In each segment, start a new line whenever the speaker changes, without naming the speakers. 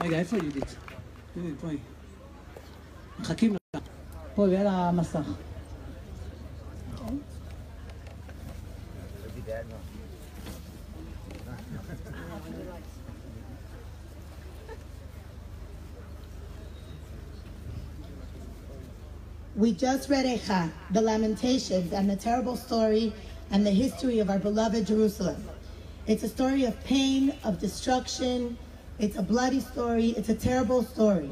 רגע, איפה יהודית? פה היא. מחכים לה. פה, ליד המסך.
We just read Eicha, the Lamentations, and the terrible story and the history of our beloved Jerusalem. It's a story of pain, of destruction. It's a bloody story. It's a terrible story.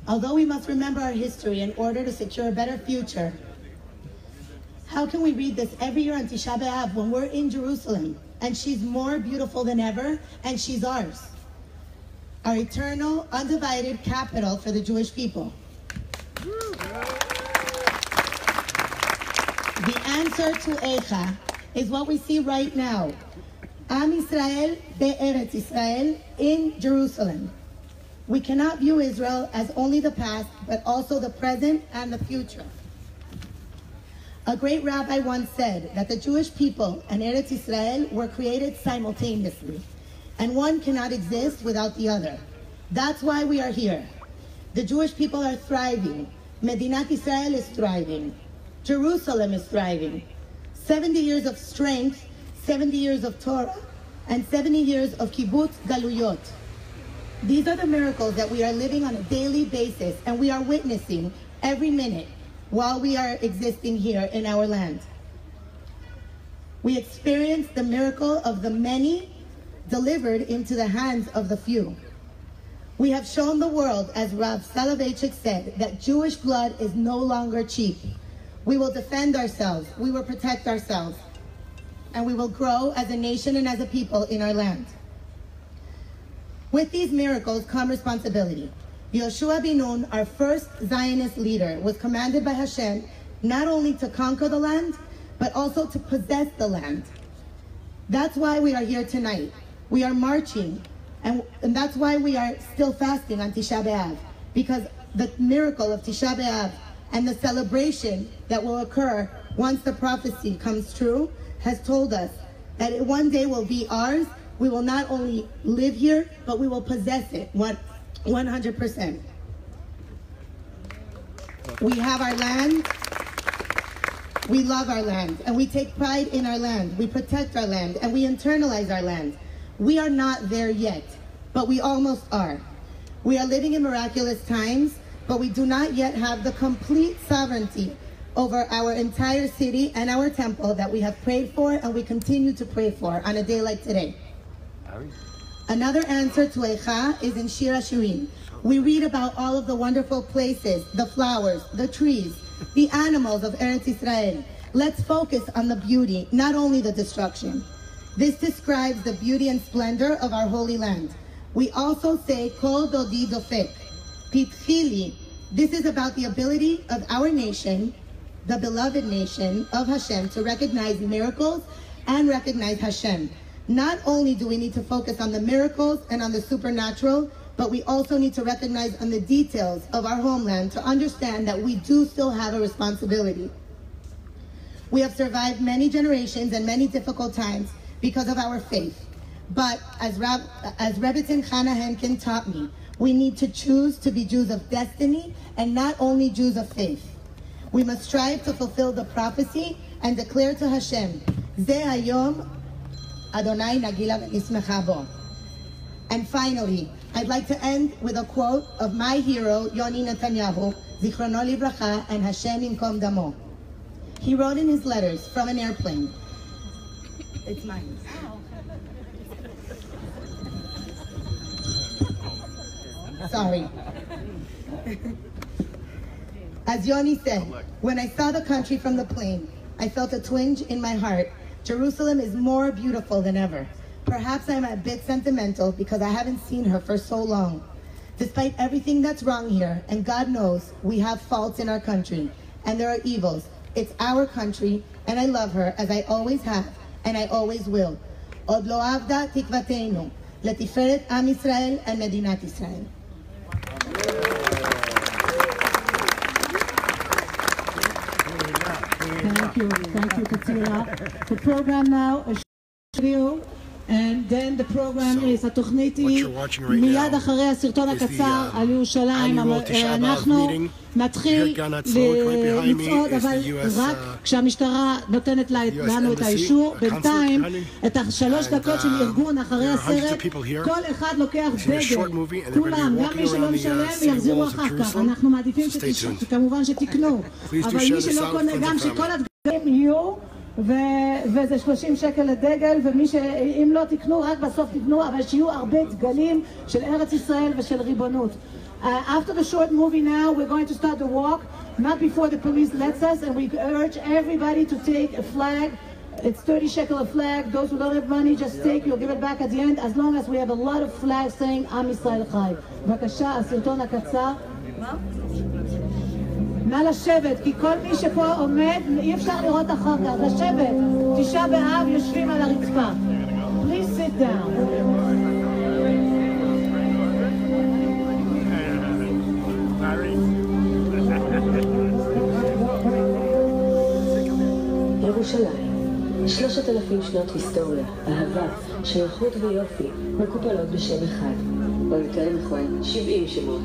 Although we must remember our history in order to secure a better future, how can we read this every year on Tisha B'Av when we're in Jerusalem and she's more beautiful than ever and she's ours? Our eternal, undivided capital for the Jewish people. The answer to Eicha is what we see right now. Am Israel be'eretz Israel in Jerusalem. We cannot view Israel as only the past, but also the present and the future. A great rabbi once said that the Jewish people and Eretz Israel were created simultaneously, and one cannot exist without the other. That's why we are here. The Jewish people are thriving. Medinat Israel is thriving. Jerusalem is thriving. 70 years of strength, 70 years of Torah, and 70 years of kibbutz galuyot. These are the miracles that we are living on a daily basis, and we are witnessing every minute while we are existing here in our land. We experience the miracle of the many delivered into the hands of the few. We have shown the world, as Rav Soloveitchik said, that Jewish blood is no longer cheap. We will defend ourselves, we will protect ourselves, and we will grow as a nation and as a people in our land. With these miracles come responsibility. Yoshua bin Nun, our first Zionist leader, was commanded by Hashem not only to conquer the land, but also to possess the land. That's why we are here tonight. We are marching, and that's why we are still fasting on Tisha B'Av, because the miracle of Tisha B'Av and the celebration that will occur once the prophecy comes true has told us that it one day will be ours. We will not only live here, but we will possess it 100%. We have our land. We love our land, and we take pride in our land. We protect our land, and we internalize our land. We are not there yet, but we almost are. We are living in miraculous times, but we do not yet have the complete sovereignty over our entire city and our temple that we have prayed for and we continue to pray for on a day like today. Another answer to Eicha is in Shir HaShirim. We read about all of the wonderful places, the flowers, the trees, the animals of Eretz Israel. Let's focus on the beauty, not only the destruction. This describes the beauty and splendor of our holy land. We also say, Kol Dodi Dofek, Pitchili. This is about the ability of our nation, the beloved nation of Hashem, to recognize miracles and recognize Hashem. Not only do we need to focus on the miracles and on the supernatural, but we also need to recognize on the details of our homeland to understand that we do still have a responsibility. We have survived many generations and many difficult times because of our faith. But as Rebbetzin Chana Henkin taught me, we need to choose to be Jews of destiny and not only Jews of faith. We must strive to fulfill the prophecy and declare to Hashem, Ze hayom Adonai nagila v'nismecha bo. And finally, I'd like to end with a quote of my hero, Yoni Netanyahu, Zichrono Livracha, and Hashem Yinkom Damo. He wrote in his letters from an airplane. It's mine. Sorry. As Yoni said, when I saw the country from the plane, I felt a twinge in my heart. Jerusalem is more beautiful than ever. Perhaps I'm a bit sentimental because I haven't seen her for so long. Despite everything that's wrong here, and God knows we have faults in our country, and there are evils, it's our country, and I love her as I always have, and I always will. Od lo avda tikvateinu, letiferet Am Yisrael and Medinat Israel.
Thank you, Katsira. The program now is video, and then
then the program is, התוכנית היא מיד אחרי הסרטון הקצר על ירושלים. אנחנו נתחיל לצעוד, אבל רק כשהמשטרה נותנת לנו את האישור. בינתיים, את ה3 דקות של ארגון אחרי הסרט, כל אחד לוקח דגל. כולם, גם מי שלא משלם, יחזירו אחר כך. אנחנו מעדיפים כמובן שתקנו. אבל מי שלא קונה, גם שכל הדגלים יהיו, וזה 30 שקל לדגל, ומי שאם לא תקנו, רק בסוף תקנו, אבל שיהיו הרבה דגלים של ארץ ישראל ושל ריבונות. After the short movie now, we're going to start the walk, not before the police lets us, and we urge everybody to take a flag. It's 30 shekel a flag. Those who don't have money, just take, you'll give it back at the end, as long as we have a lot of flags saying Am Yisrael Chai. בבקשה, הסרטון הקצר. נא לשבת, כי כל מי שפה עומד, אי אפשר לראות אחר כך. לשבת, 9 באב יושבים על הרצפה. Please sit down.
ירושלים, 3,000 שנות היסטוריה, אהבה, שייכות ויופי, מקופלות בשם אחד, או יותר נכון, 70 שמות.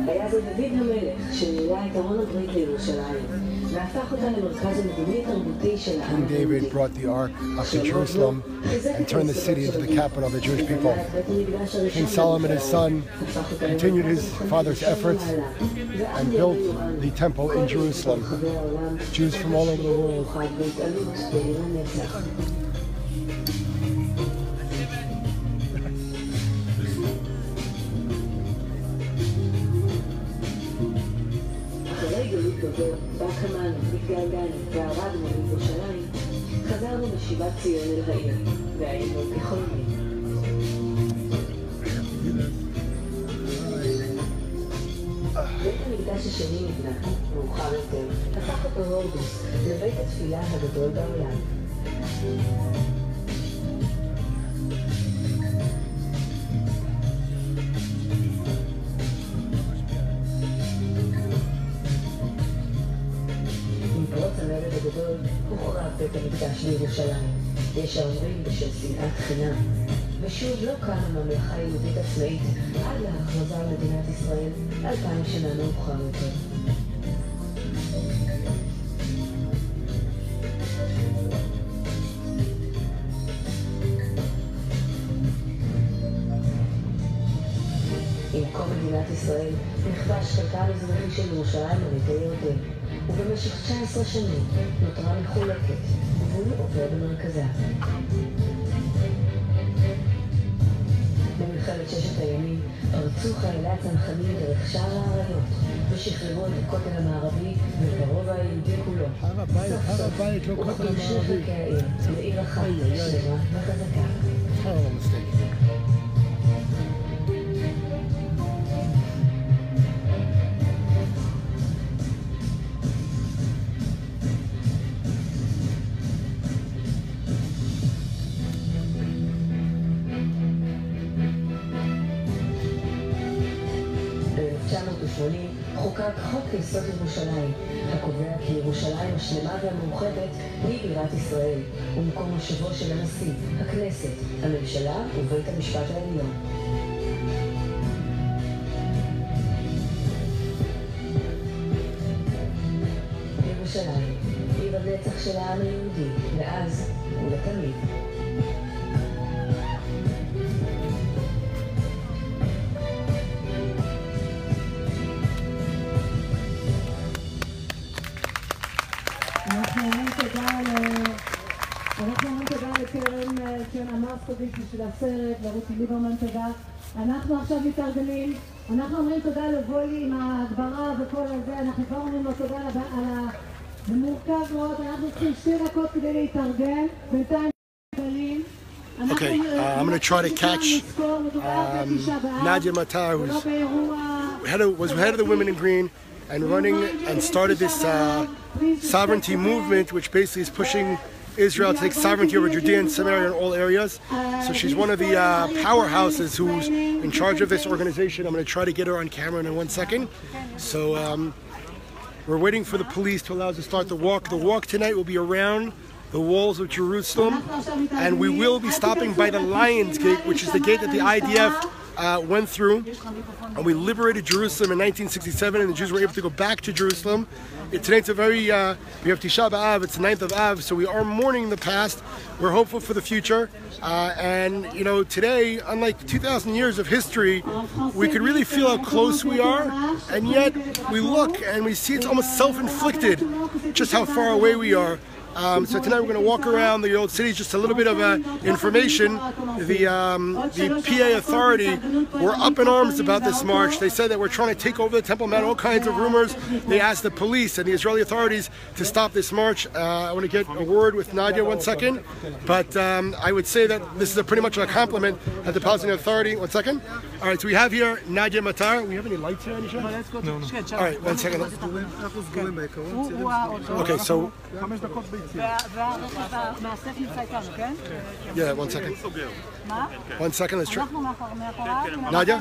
היה זה דוד המלך שנילה את ארון הברית לירושלים, והפך אותה למרכז המדיני תרבותי של העם היהודי.
King David brought the ark up to Jerusalem and turned the city into the capital of the Jewish people. King Solomon, his son, continued his father's efforts and built the temple in Jerusalem. Jews from all over the world.
והקמנו, התגעגענו והרדנו בירושלים, חזרנו בשיבת ציון אל העיר, והיינו כחולמים. בית המקדש השני נבנה, מאוחר יותר, הפך אותו הורדוס לבית התפילה הגדול בעולם. המרד הגדול הוחרב בית המקדש בירושלים. יש האומרים בשל שנאת חינם. ושוב לא קמה ממלכה יהודית עצמאית עד להכרזה על מדינת ישראל 2000 שנה מאוחר יותר. עם קום מדינת ישראל נכבש חלקה המזרחי של ירושלים על ידי ירדן. ובמשך 19 שנים נותרה מחולקת, והוא עובר במרכזה. במלחמת ששת הימים פרצו חיילי הצנחנים דרך שער האריות, ושחררו את הכותל המערבי ואת הרובע היהודי כולו. סוף סוף הופכים שני חלקי העיר לעיר אחת, שלמה וחזקה. חוקק חוק יסוד ירושלים, הקובע כי ירושלים השלמה והמאוחדת היא בירת ישראל, ומקום מושבו של הנשיא, הכנסת, הממשלה ובית המשפט העליון. ירושלים, עיר הנצח של העם היהודי, מאז ולתמיד.
אנחנו אומרים תודה לקרן המאסקוביץ' בשביל הסרט, לרותי ליברמן תודה. אנחנו עכשיו מתארגנים, אנחנו אומרים תודה לבולי עם ההגברה וכל הזה, אנחנו כבר אומרים לו תודה זה מורכב מאוד, אנחנו צריכים 2 דקות כדי להתארגן, בינתיים מתארגנים.
Okay, I'm going to try to catch Nadia Matar, who was head of the Women in Green and running and started this sovereignty movement, which basically is pushing Israel to take sovereignty over Judea and Samaria and all areas. So she's one of the powerhouses who's in charge of this organization. I'm going to try to get her on camera in 1 second. So We're waiting for the police to allow us to start the walk. The walk tonight will be around the walls of Jerusalem, and we will be stopping by the Lion's Gate, which is the gate that the IDF went through, and we liberated Jerusalem in 1967, and the Jews were able to go back to Jerusalem. Tonight's a very, we have Tisha B'Av, it's the 9th of Av, so we are mourning the past. We're hopeful for the future. And, you know, today, unlike 2,000 years of history, we could really feel how close we are, and yet we look and we see it's almost self-inflicted just how far away we are. So tonight we're going to walk around the old city. Just a little bit of information. The PA authority were up in arms about this march. They said that we're trying to take over the Temple Mount, all kinds of rumors. They asked the police and the Israeli authorities to stop this march. I want to get a word with Nadia 1 second. But I would say that this is pretty much a compliment at the Palestinian Authority. 1 second. All right, so we have here Nadia Matar. We have any lights here, Anisha? No. All right, 1 second. Okay, so... Yeah, 1 second. 1 second, let's try. Nadia?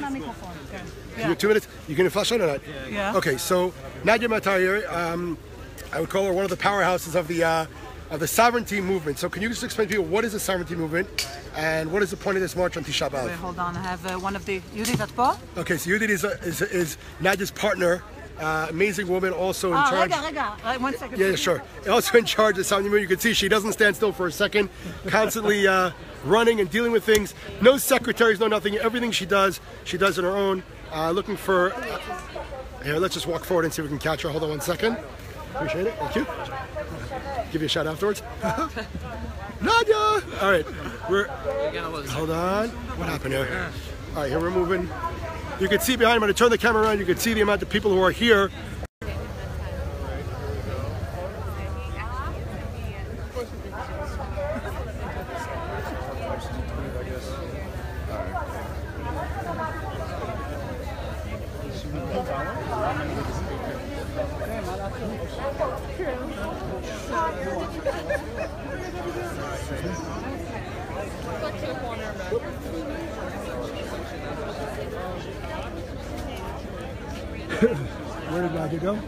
You 2 minutes? You can flash on or not?
Yeah.
Okay, so Nadia Matar here, I would call her one of the powerhouses of the sovereignty movement. So can you just explain to people what is the sovereignty movement and what is the point of this march on Tisha B'Av?
Wait, hold on, I have one of the... Judith at פה?
Okay, so Judith is Nadia's partner. Amazing woman, also in charge.
1 second.
Yeah, sure. Also in charge of sound. You can see she doesn't stand still for a second, constantly running and dealing with things. No secretaries, no nothing. Everything she does on her own. Looking for. Here, let's just walk forward and see if we can catch her. Hold on 1 second. Appreciate it. Thank you. Give you a shout afterwards. Nadia. All right. Hold on. What happened here? All right, here we're moving. You can see behind me, I'm going to turn the camera around, you can see the amount of people who are here. Where did Nadia go?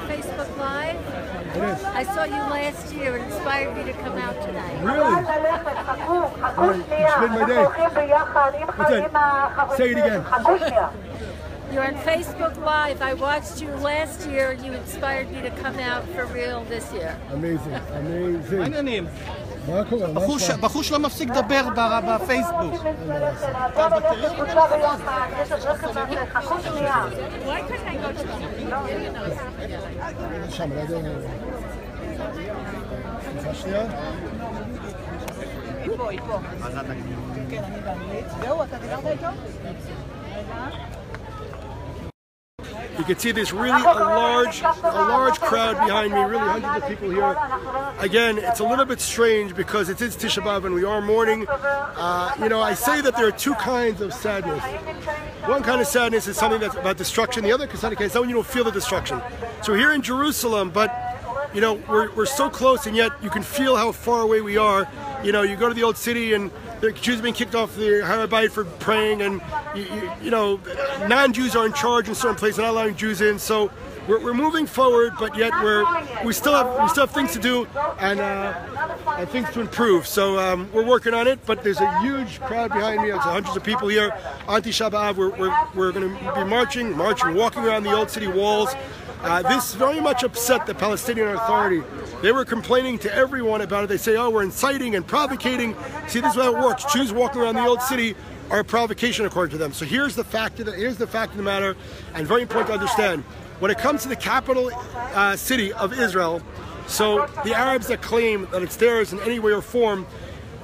Facebook Live?
It is.
I saw you last year. It inspired me to come out tonight.
Really? All right, you made my day. What's that? Say it again.
You're on Facebook Live. I watched you last year. You inspired me to come out for real this year.
Amazing, amazing.
העניינים.
מה קורה? מה שלומך?
בחור שלא מפסיק לדבר בפייסבוק.
Why couldn't I go to
שם, לא יודע. סליחה שנייה.
היא פה. כן, אני באנגלית. זהו, אתה דיברת איתו? רגע.
You can see there's really a large crowd behind me, really hundreds of people here. Again, it's a little bit strange because it is Tisha B'Av and we are mourning. You know, I say that there are two kinds of sadness. One kind of sadness is something that's about destruction. The other kind of sadness is when you don't feel the destruction. So we're here in Jerusalem, but you know, we're so close and yet you can feel how far away we are. You know, you go to the old city and the Jews are being kicked off the Harabait for praying, and you know, non-Jews are in charge in certain places, not allowing Jews in. So we're moving forward, but yet we still have things to do and things to improve. So we're working on it. But there's a huge crowd behind me. There's hundreds of people here on Tisha B'Av. We're going to be marching, walking around the old city walls. This very much upset the Palestinian Authority. They were complaining to everyone about it. They say, oh, we're inciting and provocating. See, this is how it works. Jews walking around the old city are a provocation according to them. So here's the fact of the matter, and very important to understand. When it comes to the capital city of Israel, so the Arabs that claim that it's theirs in any way or form,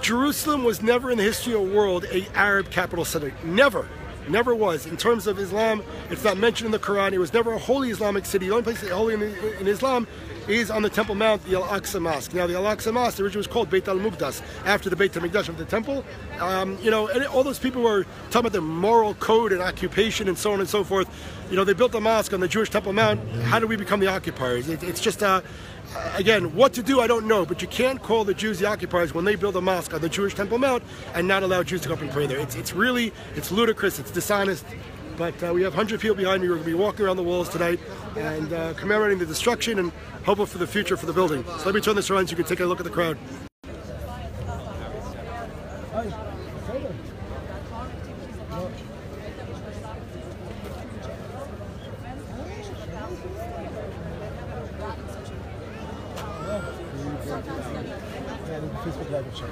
Jerusalem was never in the history of the world an Arab capital city. Never. Never was. In terms of Islam, it's not mentioned in the Quran. It was never a holy Islamic city. The only place that's holy in Islam is on the Temple Mount, the Al-Aqsa Mosque. Now, the Al-Aqsa Mosque originally was called Beit al-Muqdas, after the Beit al-Mikdash of the temple. You know, and all those people were talking about their moral code and occupation and so on and so forth. You know, they built a mosque on the Jewish Temple Mount. How do we become the occupiers? It's just, again, what to do, I don't know, but you can't call the Jews the occupiers when they build a mosque on the Jewish Temple Mount and not allow Jews to go up and pray there. It's really, it's ludicrous, it's dishonest. But we have 100 people behind me. We're going to be walking around the walls tonight and commemorating the destruction and hopeful for the future for the building. So let me turn this around so you can take a look at the crowd. Facebook Live show.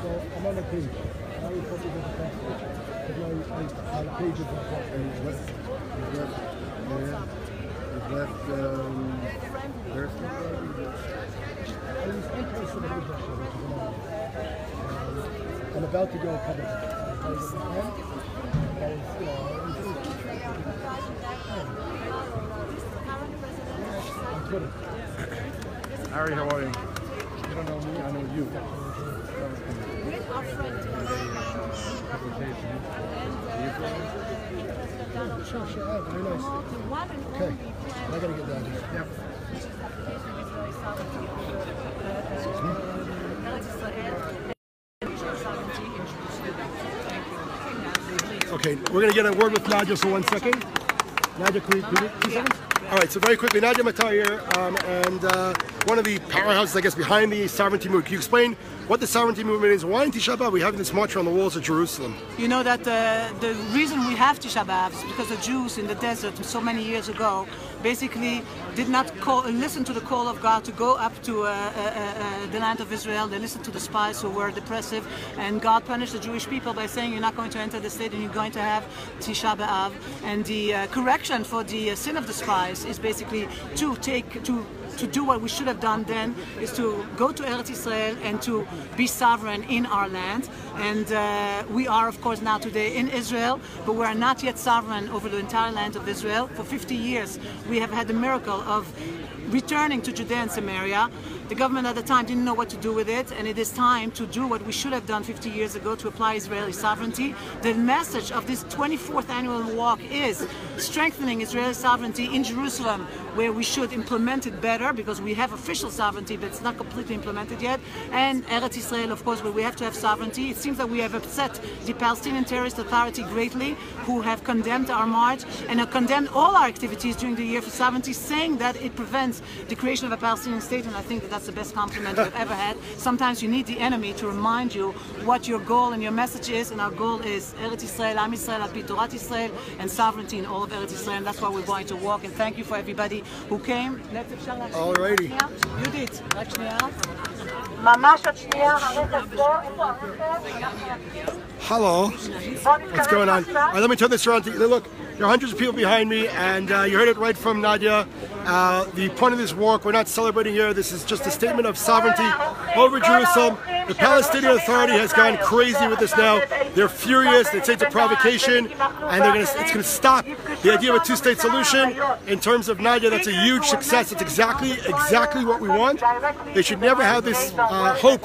So I'm on the page. Now we put it in the front page. Our page is on the front page. I'm about to go public.
Ari, how are you?
You don't know me, I know you. Sure, very nice. Okay, I gotta get down here. Yep. Excuse me? Okay, we're going to get a word with Nadia for 1 second. Nadia, can you 2 seconds? All right, so very quickly, Nadia Matar here, and one of the powerhouses, I guess, behind the sovereignty movement. Can you explain what the sovereignty movement is? Why in Tisha B'Av we having this march around the walls of Jerusalem?
You know that the reason we have Tisha B'Av is because the Jews in the desert so many years ago basically did not listen to the call of God to go up to the land of Israel. They listened to the spies who were depressive, and God punished the Jewish people by saying you're not going to enter the state and you're going to have Tisha B'Av. And the correction for the sin of the spies is basically to do what we should have done then, is to go to Eretz Israel and to be sovereign in our land. And we are, of course, now today in Israel, but we are not yet sovereign over the entire land of Israel. For 50 years, we have had the miracle of returning to Judea and Samaria. The government at the time didn't know what to do with it, and it is time to do what we should have done 50 years ago, to apply Israeli sovereignty. The message of this 24th annual walk is strengthening Israeli sovereignty in Jerusalem, where we should implement it better, because we have official sovereignty, but it's not completely implemented yet. And Eretz Israel, of course, where we have to have sovereignty. It seems that we have upset the Palestinian Terrorist Authority greatly, who have condemned our march and have condemned all our activities during the year for sovereignty, saying that it prevents the creation of a Palestinian state. And I think that that's the best compliment we've ever had. Sometimes you need the enemy to remind you what your goal and your message is, and our goal is Eretz Israel, Am Yisrael, Al Pi Torat Israel, and sovereignty in all of Eretz Israel. And that's why we're going to walk. And thank you for everybody who came.
Alrighty.
Judith, רק שנייה.
Hello. What's going on? All right, let me turn this around. Look, there are hundreds of people behind me, and you heard it right from Nadia. The point of this walk, we're not celebrating here. This is just a statement of sovereignty over Jerusalem. The Palestinian Authority has gone crazy with this now. They're furious. They say it's a provocation, and it's going to stop the idea of a two-state solution. In terms of Nadia, that's a huge success. It's exactly what we want. They should never have this hope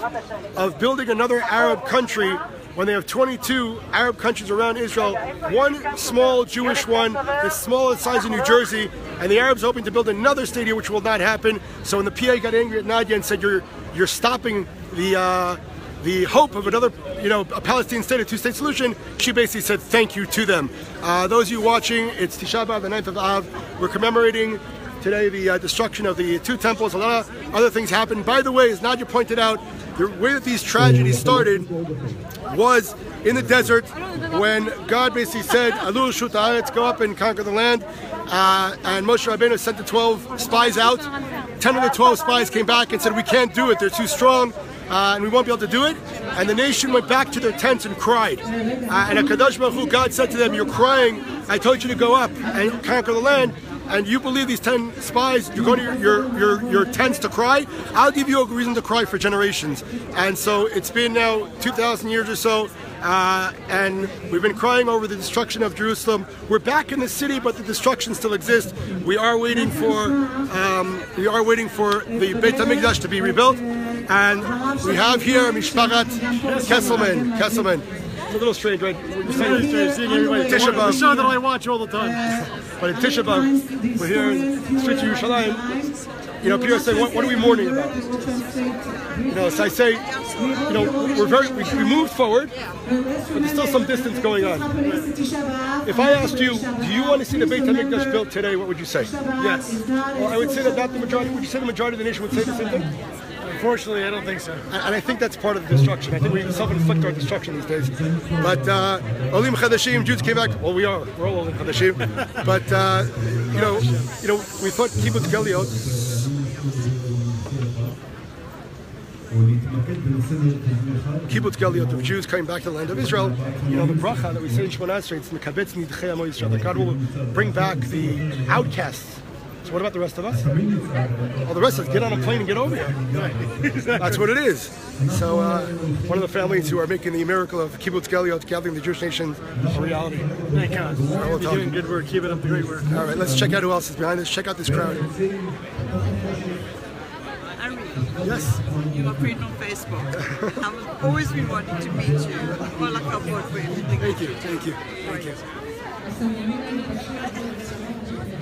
of building another Arab country when they have 22 Arab countries around Israel, one small Jewish one, the smallest size in New Jersey, and the Arabs hoping to build another state here, which will not happen. So when the PA got angry at Nadia and said you're stopping the hope of another, a Palestinian state, a two-state solution, she basically said thank you to them. Those of you watching, it's Tisha B'Av, the 9th of Av. We're commemorating today the destruction of the two temples. A lot of other things happened. By the way, as Nadia pointed out, the way that these tragedies started was in the desert, when God basically said, Alu Shut Haaretz, go up and conquer the land. And Moshe Rabbeinu sent the 12 spies out. 10 of the 12 spies came back and said, we can't do it, they're too strong, and we won't be able to do it. And the nation went back to their tents and cried. And HaKadosh Baruch Hu, God said to them, you're crying, I told you to go up and conquer the land. and you believe these 10 spies, you go to your tents to cry, I'll give you a reason to cry for generations. And so it's been now 2,000 years or so, and we've been crying over the destruction of Jerusalem. We're back in the city, but the destruction still exists. We are waiting for the Beit HaMikdash to be rebuilt, and we have here Mishparat Kesselman. It's a little strange, right? We're seeing everybody. Tisha B'Av.
The show that I watch all the time.
But at Tisha B'Av, we're here in the streets of Yerushalayim. You know, people say, what are we mourning about? You know, so I say, you know, we moved forward, but there's still some distance going on. If I asked you, do you want to see the Beit HaMikdash built today, what would you say?
Yes.
Well, I would say that not the majority. Would you say the majority of the nation would say the same thing?
Unfortunately, I don't think so.
And I think that's part of the destruction. I think we self-inflict our destruction these days. But Olim Chadashim, Jews came back. Well, we're all Olim Chadashim. But you know, we thought Kibbutz Galiot. Kibbutz Galiot of Jews coming back to the land of Israel. You know, the bracha that we say in Shemona Esrei, it's Mekabetz Nidchei Amo Yisrael. That God will bring back the outcasts. So what about the rest of us? Well, the rest of us, get on a plane and get over here. That's what it is. So one of the families who are making the miracle of Kibbutz Galiot, gathering the Jewish nation, a reality.
Thank God. You're doing good work. Keep it up the great work.
All right, let's check out who else is behind us. Check out this crowd.
Ari,
yes.
You are friend on Facebook. I've always been wanting to meet you. All I can for everything.
Thank you. Thank you. Thank you.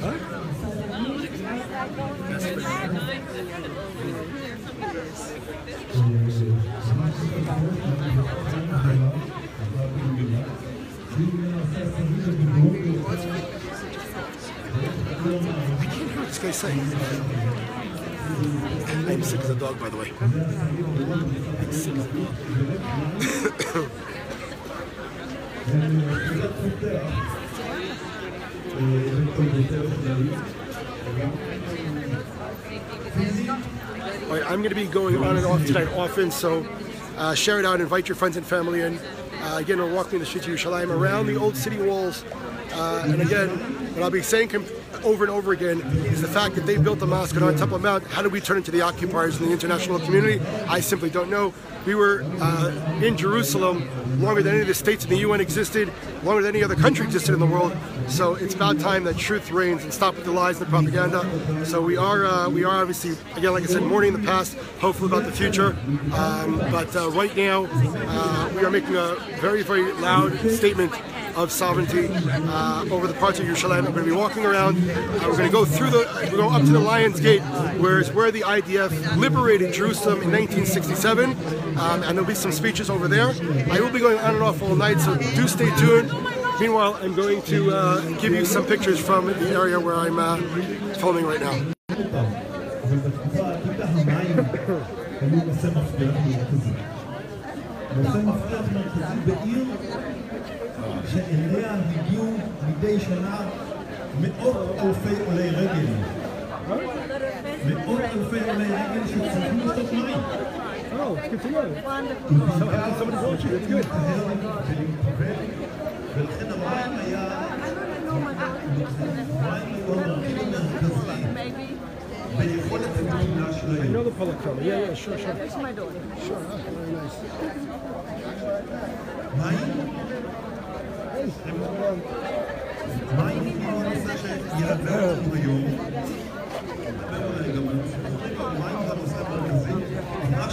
Huh? I can't hear what this guy's saying. I'm sick as a dog, by the way. I'm sick as a dog. All right, I'm going to be going on and off tonight often, so share it out, invite your friends and family in. Again, we're walking the streets of Yerushalayim around the old city walls. And again, what I'll be saying over and over again is the fact that they built the mosque on Temple Mount. How did we turn into the occupiers in the international community? I simply don't know. We were in Jerusalem longer than any of the states in the UN existed, longer than any other country existed in the world. So it's about time that truth reigns and stop with the lies and the propaganda. So we are obviously, again, like I said, mourning the past, hopeful about the future. But right now, we are making a very, very loud statement of sovereignty over the parts of Yerushalayim. We're going to be walking around. We're going to go through we'll go up to the Lion's Gate, where the IDF liberated Jerusalem in 1967, and there'll be some speeches over there. I will be going on and off all night, so do stay tuned. Meanwhile, I'm going to give you some pictures from the area where I'm filming right now.
שאליה הגיעו מדי שנה מאות אלפי עולי רגל. מאות אלפי עולי רגל שצריכים לשתות מים.
Oh, it's good to know. Somebody's watching, it's good.
ולכן המים היה ביכולת המדינה שלהם.
I know the public film. Yeah, sure.
That's my daughter.
Sure, very nice.
מים? מים הוא הנושא שיעבר לנו היום. מים זה הנושא המרכזי. מה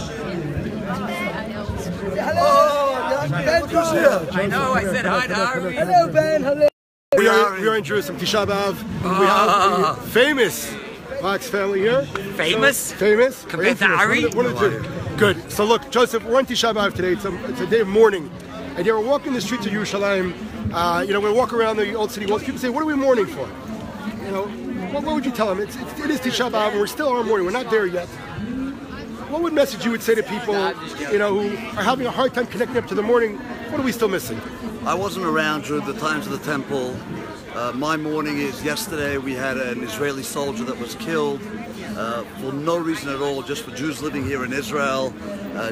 I know, I said hi to Ari.
Hello, Ben. Hello.
We are in Jerusalem, Tisha B'Av. We have the famous Fox family here.
Famous?
So, famous.
Compared to Ari?
One of the two. Good. So look, Joseph, we're on Tisha B'Av today. It's a day of mourning. And yeah, we're walking the streets of Yerushalayim. We walk around the old city walls. People say, what are we mourning for? You know, what would you tell them? It is Tisha B'Av, and we're still on mourning. We're not there yet. What would message you would say to people, who are having a hard time connecting up to the mourning? What are we still missing?
I wasn't around during the times of the temple. My mourning is yesterday we had an Israeli soldier that was killed for no reason at all, just for Jews living here in Israel.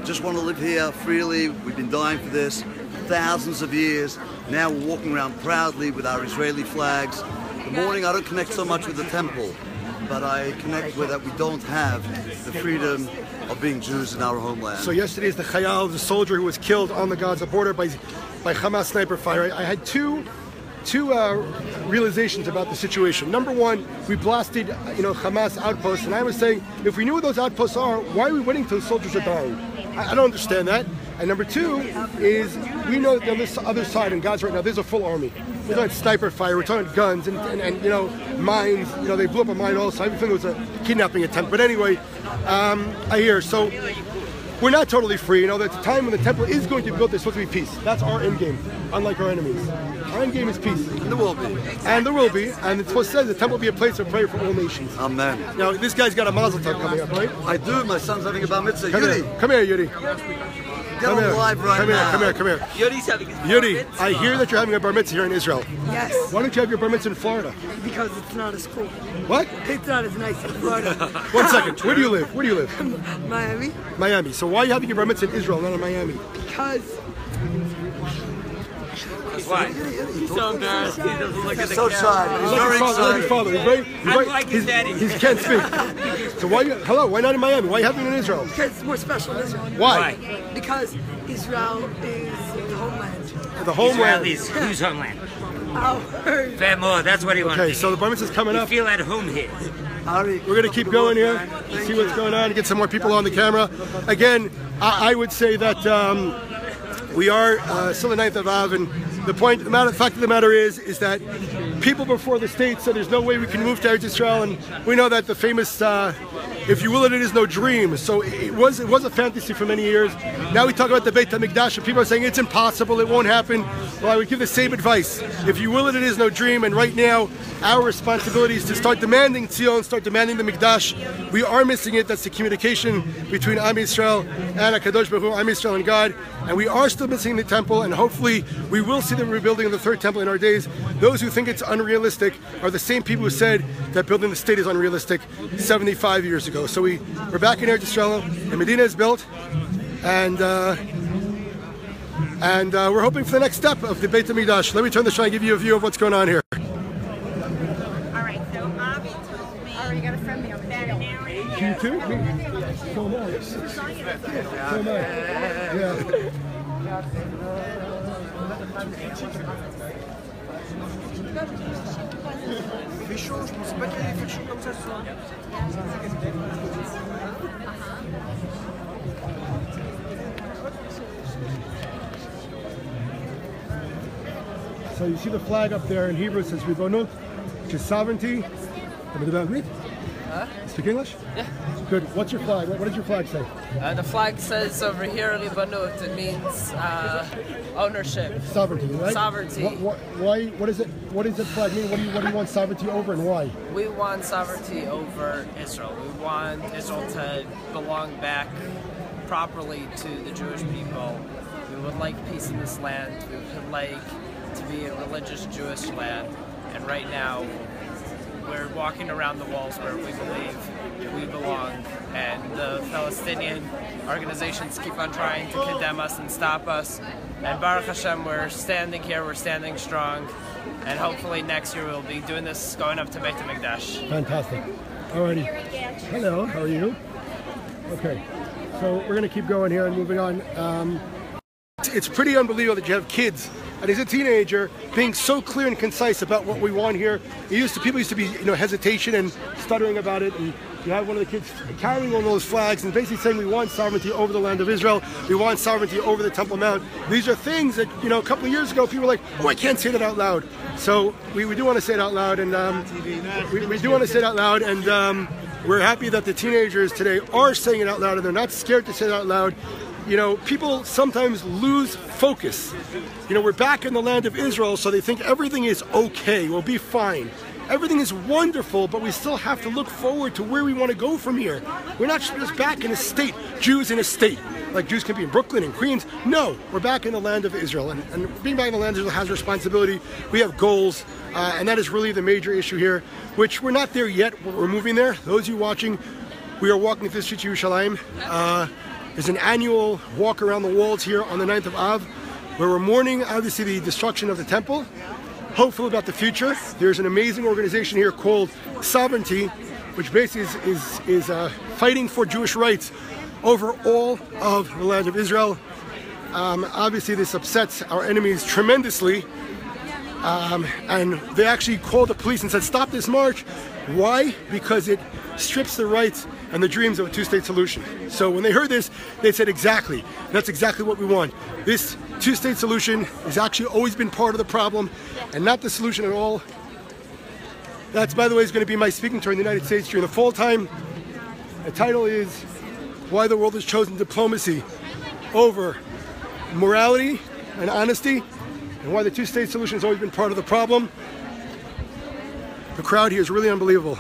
Just want to live here freely. We've been dying for this thousands of years. Now we're walking around proudly with our Israeli flags. The mourning, I don't connect so much with the temple, but I connect with that we don't have the freedom of being Jews in our homeland.
So yesterday is the Chayal, the soldier who was killed on the Gaza border by Hamas sniper fire. I had two realizations about the situation. Number one, we blasted, Hamas outposts, and I was saying, if we knew what those outposts are, why are we waiting till the soldiers are dying? I don't understand that. And number two is, we know that on this other side in Gaza right now, there's a full army. We're talking sniper fire, we're talking guns, and mines. They blew up a mine also. I think it was a kidnapping attempt. But anyway, I hear. So we're not totally free. At the time when the temple is going to be built, there's supposed to be peace. That's our end game, unlike our enemies. Our end game is peace.
And there will be.
And there will be. And it's supposed to say the temple will be a place of prayer for all nations.
Amen.
Now, this guy's got a mazel tov coming up, right?
I do. My son's having a bar mitzvah.
Come here, Yuri.
Get on live right now.
Come here.
Yuri's having his
Yuri, I hear that you're having a bar mitzvah here in Israel.
Yes.
Why don't you have your bar mitzvah in Florida?
Because it's not as cool.
What?
It's not as nice in Florida.
1 second. Where do you live?
Miami.
Miami. So why are you having your bar mitzvah in Israel, not in Miami?
Because
why? He's so embarrassed. He doesn't look at the
so
camera.
shy. He's very excited.
I'm like his daddy.
He can't speak. So why not in Miami? Why are you having it in Israel?
Because it's more special in Israel.
Why?
Because Israel is the homeland.
The homeland.
Israelis, whose homeland?
Our
Fair more, that's what he wants.
Okay, so the bar mitzvah is coming up.
You feel at home here.
Ari,
we're going to keep going here, see what's going on, get some more people on the camera. Again, I would say that we are still the 9th of Av, and the fact of the matter is that people before the state said there's no way we can move to Eretz Israel, and we know that the famous, if you will, it is no dream. So it was a fantasy for many years. Now we talk about the Beit HaMikdash, and people are saying it's impossible, it won't happen. Well, I would give the same advice. If you will, it is no dream, and right now our responsibility is to start demanding Zion, start demanding the Mikdash. We are missing it. That's the communication between Am Yisrael and HaKadosh Baruch Hu, Am Yisrael and God, and we are still missing the temple, and hopefully we will see the rebuilding of the third temple in our days. Those who think it's unrealistic are the same people who said that building the state is unrealistic 75 years ago. So we're back in Eretz Yisrael, and Medina is built, and we're hoping for the next step of the Beit HaMikdash. Let me turn this around and give you a view of what's going on here.
All right, so Avi told me. Oh, you got a friend me on the video.
You too? Me? So am I. So am I. Yeah.
Fais chaud, je pensais pas qu'il allait faire chaud comme ça ce soir.
So you see the flag up there in Hebrew, it says Ribonut, which is sovereignty. Speak English?
Yeah.
Good. What's your flag? What does your flag say?
The flag says over here, Libanut. It means ownership.
Sovereignty, right?
Sovereignty.
Why? What is it? What does the flag mean? What do you want sovereignty over, and why?
We want sovereignty over Israel. We want Israel to belong back properly to the Jewish people. We would like peace in this land. We would like to be a religious Jewish land. And right now, we're walking around the walls where we believe we belong, and the Palestinian organizations keep on trying to condemn us and stop us. And Baruch Hashem, we're standing here, we're standing strong, and hopefully next year we'll be doing this, going up to Beit HaMikdash.
Fantastic. Alrighty. Hello, how are you? Okay, so we're going to keep going here and moving on. It's pretty unbelievable that you have kids, and as a teenager, being so clear and concise about what we want here. People used to be, hesitation and stuttering about it, and you have one of the kids carrying one of those flags and basically saying we want sovereignty over the land of Israel, we want sovereignty over the Temple Mount. These are things that, a couple of years ago, people were like, oh, I can't say that out loud. So we do want to say it out loud, and we do want to say it out loud, and we're happy that the teenagers today are saying it out loud, and they're not scared to say it out loud. People sometimes lose focus. We're back in the land of Israel, so they think everything is okay, we'll be fine. Everything is wonderful, but we still have to look forward to where we want to go from here. We're not just back in a state, Jews in a state. Like Jews can be in Brooklyn and Queens. No, we're back in the land of Israel. And being back in the land of Israel has responsibility. We have goals, and that is really the major issue here, which we're not there yet, but we're moving there. Those of you watching, we are walking through the streets of Yerushalayim. There's an annual walk around the walls here on the 9th of Av, where we're mourning, obviously, the destruction of the temple. hopeful about the future. There's an amazing organization here called Sovereignty, which basically is fighting for Jewish rights over all of the land of Israel. Obviously, this upsets our enemies tremendously. And they actually called the police and said, stop this march. Why? Because it strips the rights and the dreams of a two-state solution. So when they heard this, they said, exactly. That's exactly what we want. This two-state solution has actually always been part of the problem and not the solution at all. That's, by the way, is going to be my speaking tour in the United States during the fall time. The title is Why the World Has Chosen Diplomacy Over Morality and Honesty, and why the two-state solution has always been part of the problem. The crowd here is really unbelievable.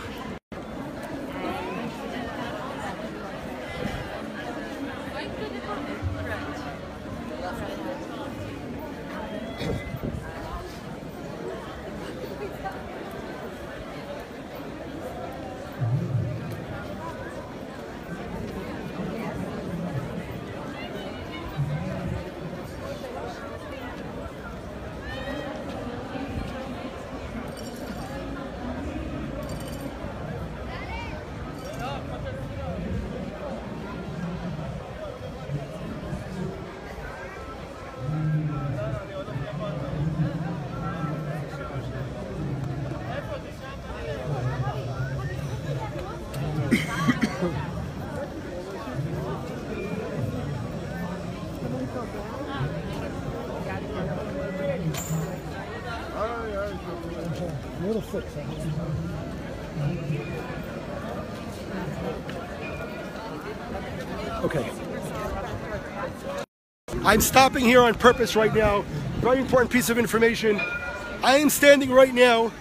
Okay. I'm stopping here on purpose right now. Very important piece of information. I am standing right now,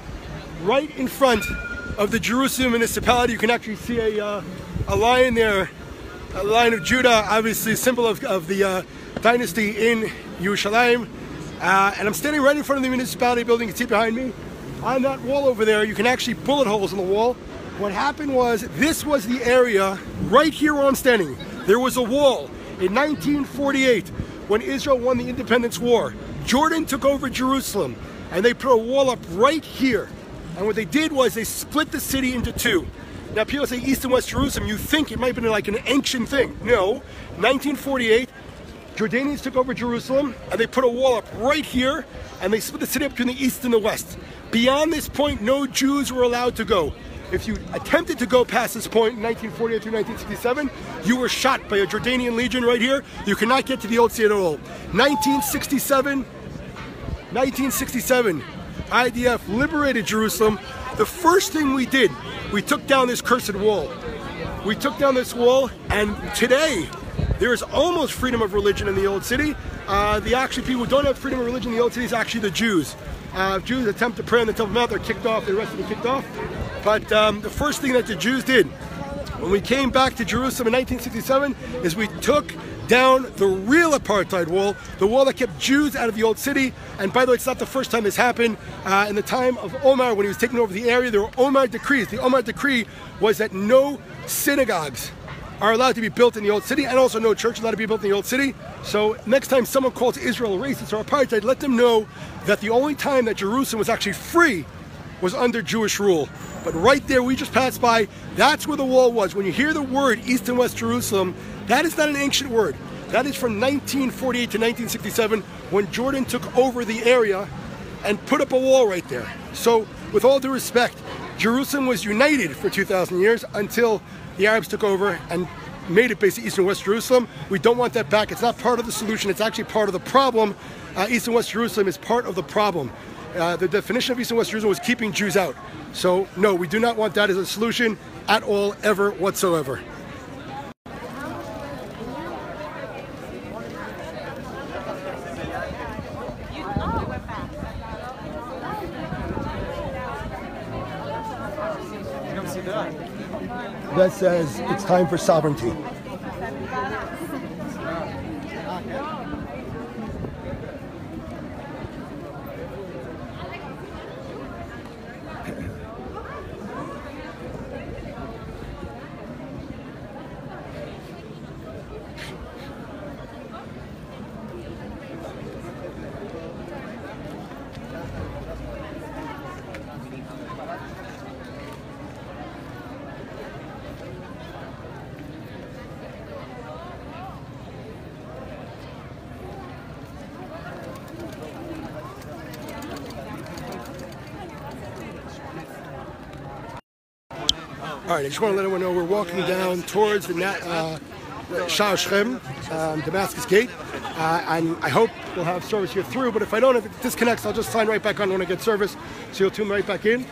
right in front of the Jerusalem municipality. You can actually see a lion there, a lion of Judah, obviously a symbol of the dynasty in Yerushalayim. And I'm standing right in front of the municipality building. You can see it behind me. On that wall over there, you can actually bullet holes in the wall. What happened was, this was the area right here where I'm standing. There was a wall in 1948 when Israel won the Independence War. Jordan took over Jerusalem and they put a wall up right here. And what they did was they split the city into two. Now people say East and West Jerusalem, you think it might have been like an ancient thing. No, 1948, Jordanians took over Jerusalem and they put a wall up right here and they split the city up between the East and the West. Beyond this point, no Jews were allowed to go. If you attempted to go past this point in 1948 through 1967, you were shot by a Jordanian legion right here. You cannot get to the old city at all. 1967, IDF liberated Jerusalem. The first thing we did, we took down this cursed wall. We took down this wall, and today, there is almost freedom of religion in the old city. The actual people who don't have freedom of religion in the old city is actually the Jews. Jews attempt to pray on the Temple Mount, they're kicked off, the rest of them kicked off. But the first thing that the Jews did when we came back to Jerusalem in 1967 is we took down the real apartheid wall, the wall that kept Jews out of the old city. And by the way, it's not the first time this happened. In the time of Omar, when he was taking over the area, there were Omar decrees. The Omar decree was that no synagogues are allowed to be built in the old city, and also no church allowed to be built in the old city. So next time someone calls Israel racist or apartheid, let them know that the only time that Jerusalem was actually free was under Jewish rule. But right there, we just passed by, that's where the wall was. When you hear the word East and West Jerusalem, that is not an ancient word. That is from 1948 to 1967, when Jordan took over the area and put up a wall right there. So with all due respect, Jerusalem was united for 2,000 years until the Arabs took over and made it basically East and West Jerusalem. We don't want that back. It's not part of the solution. It's actually part of the problem. East and West Jerusalem is part of the problem. The definition of East and West Jerusalem was keeping Jews out. So no, we do not want that as a solution at all, ever, whatsoever. That says it's time for sovereignty. All right, I just want to let everyone know we're walking down towards the Sha'ar Shem, Damascus Gate, and I hope we'll have service here through, but if I don't, if it disconnects, I'll just sign right back on when I get service, so you'll tune right back in.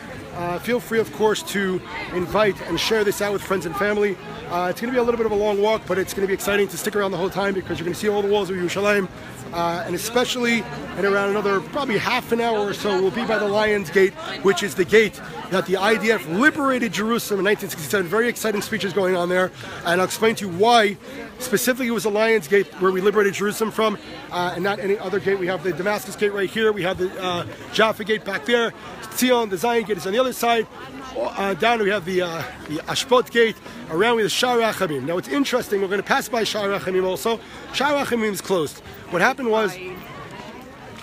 Feel free, of course, to invite and share this out with friends and family. It's going to be a little bit of a long walk, but it's going to be exciting to stick around the whole time because you're going to see all the walls of Yerushalayim, and especially in around another probably half an hour or so, we'll be by the Lion's Gate, which is the gate that the IDF liberated Jerusalem in 1967. Very exciting speeches going on there, and I'll explain to you why specifically it was the Lion's Gate where we liberated Jerusalem from, and not any other gate. We have the Damascus Gate right here, we have the Jaffa Gate back there, Zion, the Zion Gate is on the other side. Down we have the Ashpot Gate, around we have the Sha'ar HaChamim. Now it's interesting, we're going to pass by Sha'ar HaChamim also. Sha'ar HaChamim is closed. What happened was...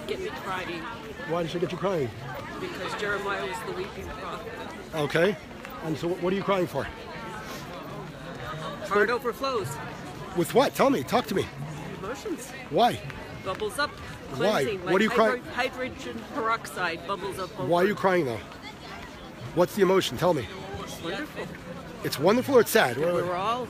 Get me crying.
Why did she get you crying?
Because Jeremiah was the weeping prophet.
Okay. And so what are you crying for?
Heart overflows.
With what? Tell me. Talk to me.
Emotions.
Why?
Bubbles up.
Why?
Cleansing.
What are you crying?
Hydrogen peroxide bubbles up. Over.
Why are you crying though? What's the emotion? Tell me.
It's wonderful.
It's wonderful or it's sad?
We're all,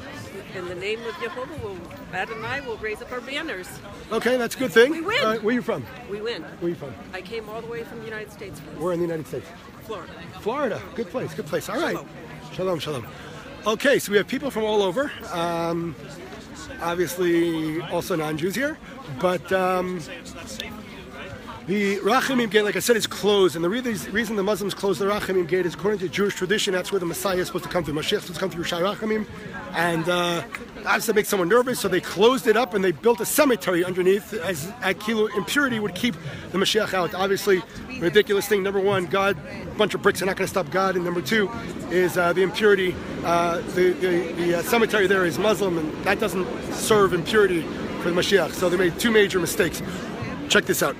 in the name of Jehovah, Adonai will raise up our banners.
Okay, that's a good thing.
We win.
Where are you from?
We win.
Where are you from?
I came all the way from the United States.
Where in the United States?
Florida.
Florida. Good place. Good place. All right. Shalom, shalom. Okay, so we have people from all over. Obviously, also non-Jews here, but the Rachamim Gate, like I said, is closed, and the reason the Muslims close the Rachamim Gate is according to Jewish tradition. That's where the Messiah is supposed to come through. Mashiach is supposed to come through Sha'ar Rachamim, and obviously makes someone nervous, so they closed it up and they built a cemetery underneath, as impurity would keep the Mashiach out. Obviously, ridiculous thing. Number one, God, a bunch of bricks are not going to stop God, and number two is the impurity. The cemetery there is Muslim, and that doesn't serve impurity for the Mashiach. So they made two major mistakes. Check this out.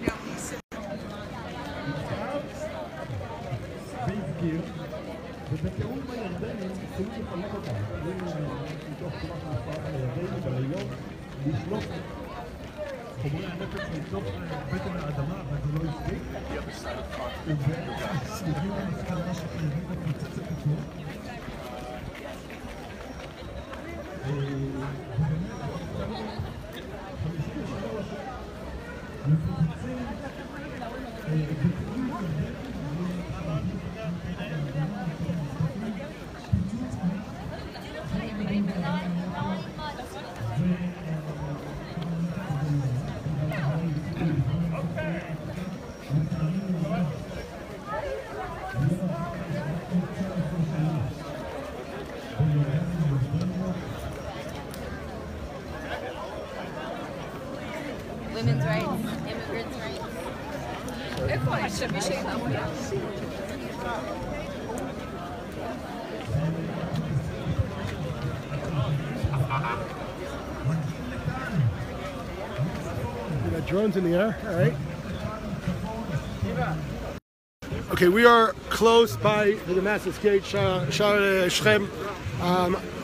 Women's rights, immigrants' rights.
We got drones in the air, all right. Okay, we are close by the Damascus Gate, Sha'ar Shem.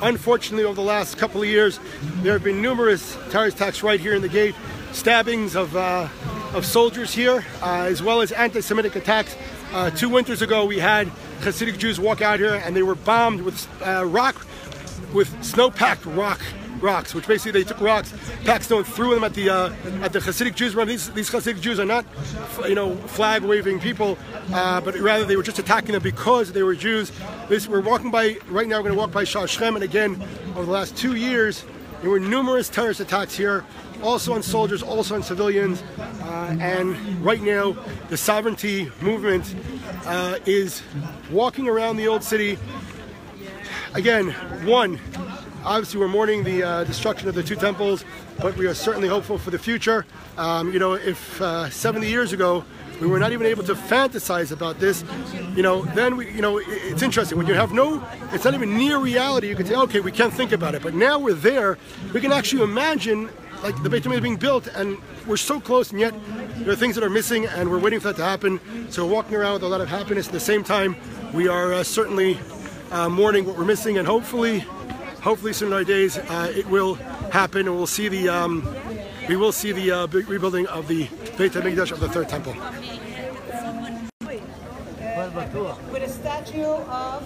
Unfortunately, over the last couple of years, there have been numerous terrorist attacks right here in the gate, stabbings of soldiers here, as well as anti-Semitic attacks. 2 winters ago, we had Hasidic Jews walk out here, and they were bombed with snow-packed rocks, which basically they took rocks, packed stone, threw them at the Hasidic Jews. Remember, these Hasidic Jews are not, flag-waving people, but rather they were just attacking them because they were Jews. We're walking by right now. We're going to walk by Sha'ar Shem, and again, over the last 2 years, there were numerous terrorist attacks here, also on soldiers, also on civilians, and right now, the sovereignty movement is walking around the old city. Again, obviously we're mourning the destruction of the 2 temples, but we are certainly hopeful for the future. If 70 years ago we were not even able to fantasize about this, then it's interesting. When you have it's not even near reality, you can say, okay, we can't think about it. But now we're there, we can actually imagine like the Beit HaMikdash being built, and we're so close, and yet there are things that are missing, and we're waiting for that to happen. So we're walking around with a lot of happiness. At the same time, we are certainly mourning what we're missing, and hopefully soon in our days it will happen, and we will see the rebuilding of the Beit HaMikdash of the 3rd temple.
With a statue of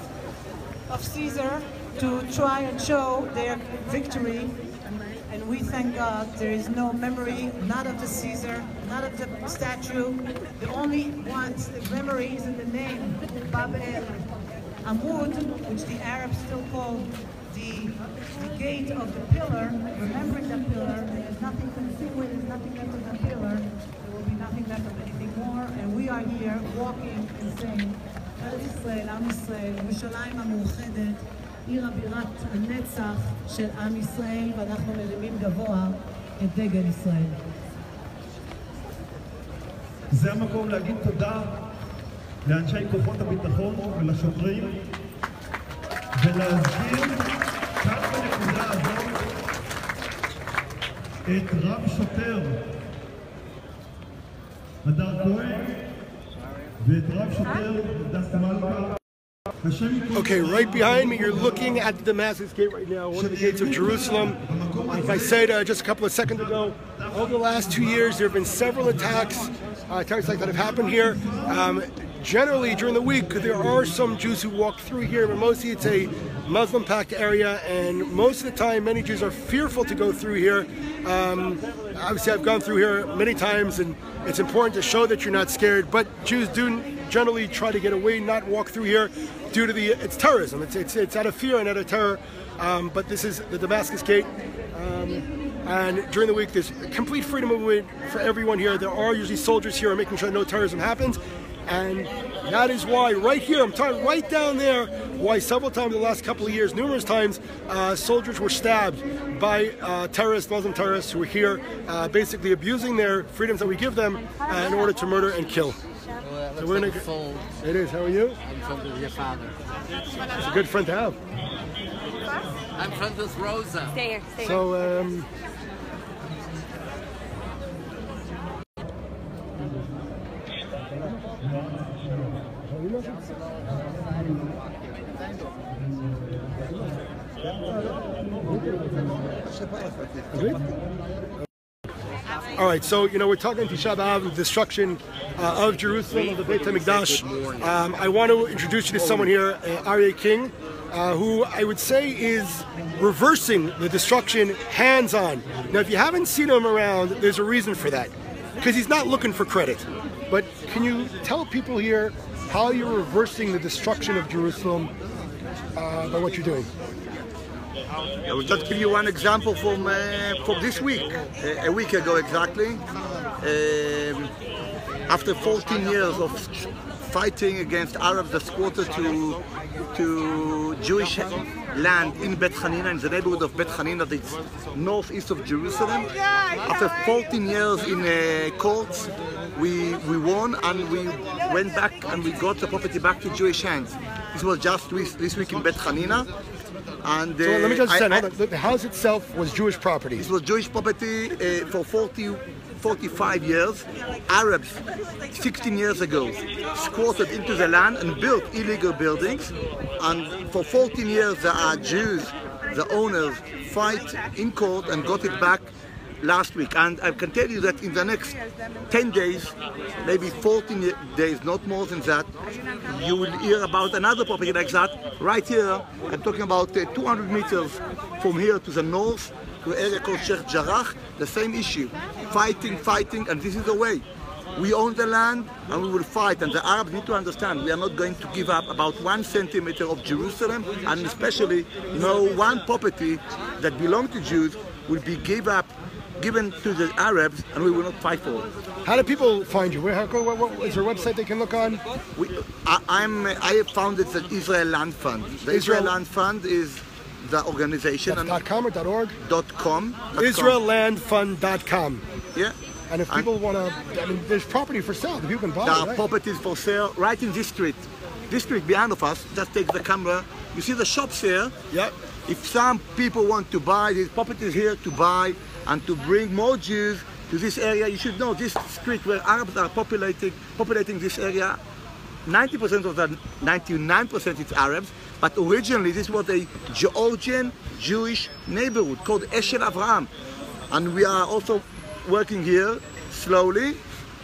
of Caesar to try and show their victory. And we thank God there is no memory, not of the Caesar, not of the statue. The only ones, the memory is in the name, Bab el Amud, which the Arabs still call the gate of the pillar, remembering that pillar. There's nothing concealed, there's nothing left of the pillar. There will be nothing left of anything more. And we are here walking and saying, ארץ ישראל, עם ישראל, ירושלים המאוחדת, עיר הבירת הנצח של עם ישראל, ואנחנו מרימים גבוה את דגל ישראל.
זה המקום להגיד תודה לאנשי כוחות הביטחון ולשוטרים, ולהזכיר כאן בנקודה הזאת את רב שוטר הדר כהן ואת רב שוטר דסת מלכה.
Okay, right behind me, you're looking at the Damascus Gate right now, one of the gates of Jerusalem. Like I said just a couple of seconds ago, over the last 2 years, there have been several attacks like that have happened here. Generally, during the week, there are some Jews who walk through here, but mostly it's a Muslim-packed area, and most of the time, many Jews are fearful to go through here. Obviously, I've gone through here many times, and it's important to show that you're not scared, but Jews do generally try to get away, not walk through here due to it's terrorism. It's out of fear and out of terror. But this is the Damascus Gate, and during the week there's complete freedom of movement for everyone here. There are usually soldiers here making sure no terrorism happens, and that is why right here, I'm talking right down there, why several times in the last couple of years, numerous times, soldiers were stabbed by terrorists, Muslim terrorists who were here, basically abusing their freedoms that we give them in order to murder and kill. So we're gonna, it is. How are you?
I'm friends with your father.
It's a good friend to have.
I'm friends with Rosa.
Stay here. Stay here.
So, all right, so we're talking Tisha B'Av, the destruction of Jerusalem, of the Beit HaMikdash. I want to introduce you to someone here, Ari King, who I would say is reversing the destruction hands-on. Now, if you haven't seen him around, there's a reason for that, because he's not looking for credit. But can you tell people here how you're reversing the destruction of Jerusalem by what you're doing?
I will just give you one example from this week. A week ago exactly, after 14 years of fighting against Arabs that squatted to Jewish land in Beit Hanina, in the neighborhood of Beit Hanina, that's northeast of Jerusalem. After 14 years in courts, we won, and we went back and we got the property back to Jewish hands. This was just this week in Beit Hanina. And
so let me just say, the house itself was Jewish property.
It was Jewish property for 45 years. Arabs, 16 years ago, squatted into the land and built illegal buildings. And for 14 years, the Jews, the owners, fight in court and got it back last week. And I can tell you that in the next 10 days, maybe 14 days, not more than that, you will hear about another property like that. Right here, I'm talking about 200 meters from here to the north, to an area called Sheikh Jarrah, the same issue. Fighting, and this is the way. We own the land and we will fight, and the Arabs need to understand we are not going to give up about 1 centimeter of Jerusalem, and especially no one property that belongs to Jews will be given to the Arabs, and we will not fight for it.
How do people find you? What is there a website they can look on?
I have founded the Israel Land Fund. The Israel Land Fund is the organization.
.com or .org?
.com.
IsraelLandFund.com.
Yeah.
And if people want to, there's property for sale that people can buy.
There are properties for sale right in this street. This street behind of us, just take the camera. You see the shops here?
Yep.
If some people want to buy these properties here to buy and to bring more Jews to this area, you should know this street where Arabs are populating this area, 90% of that, 99% is Arabs, but originally this was a Georgian Jewish neighborhood called Eshel Avraham. And we are also working here slowly.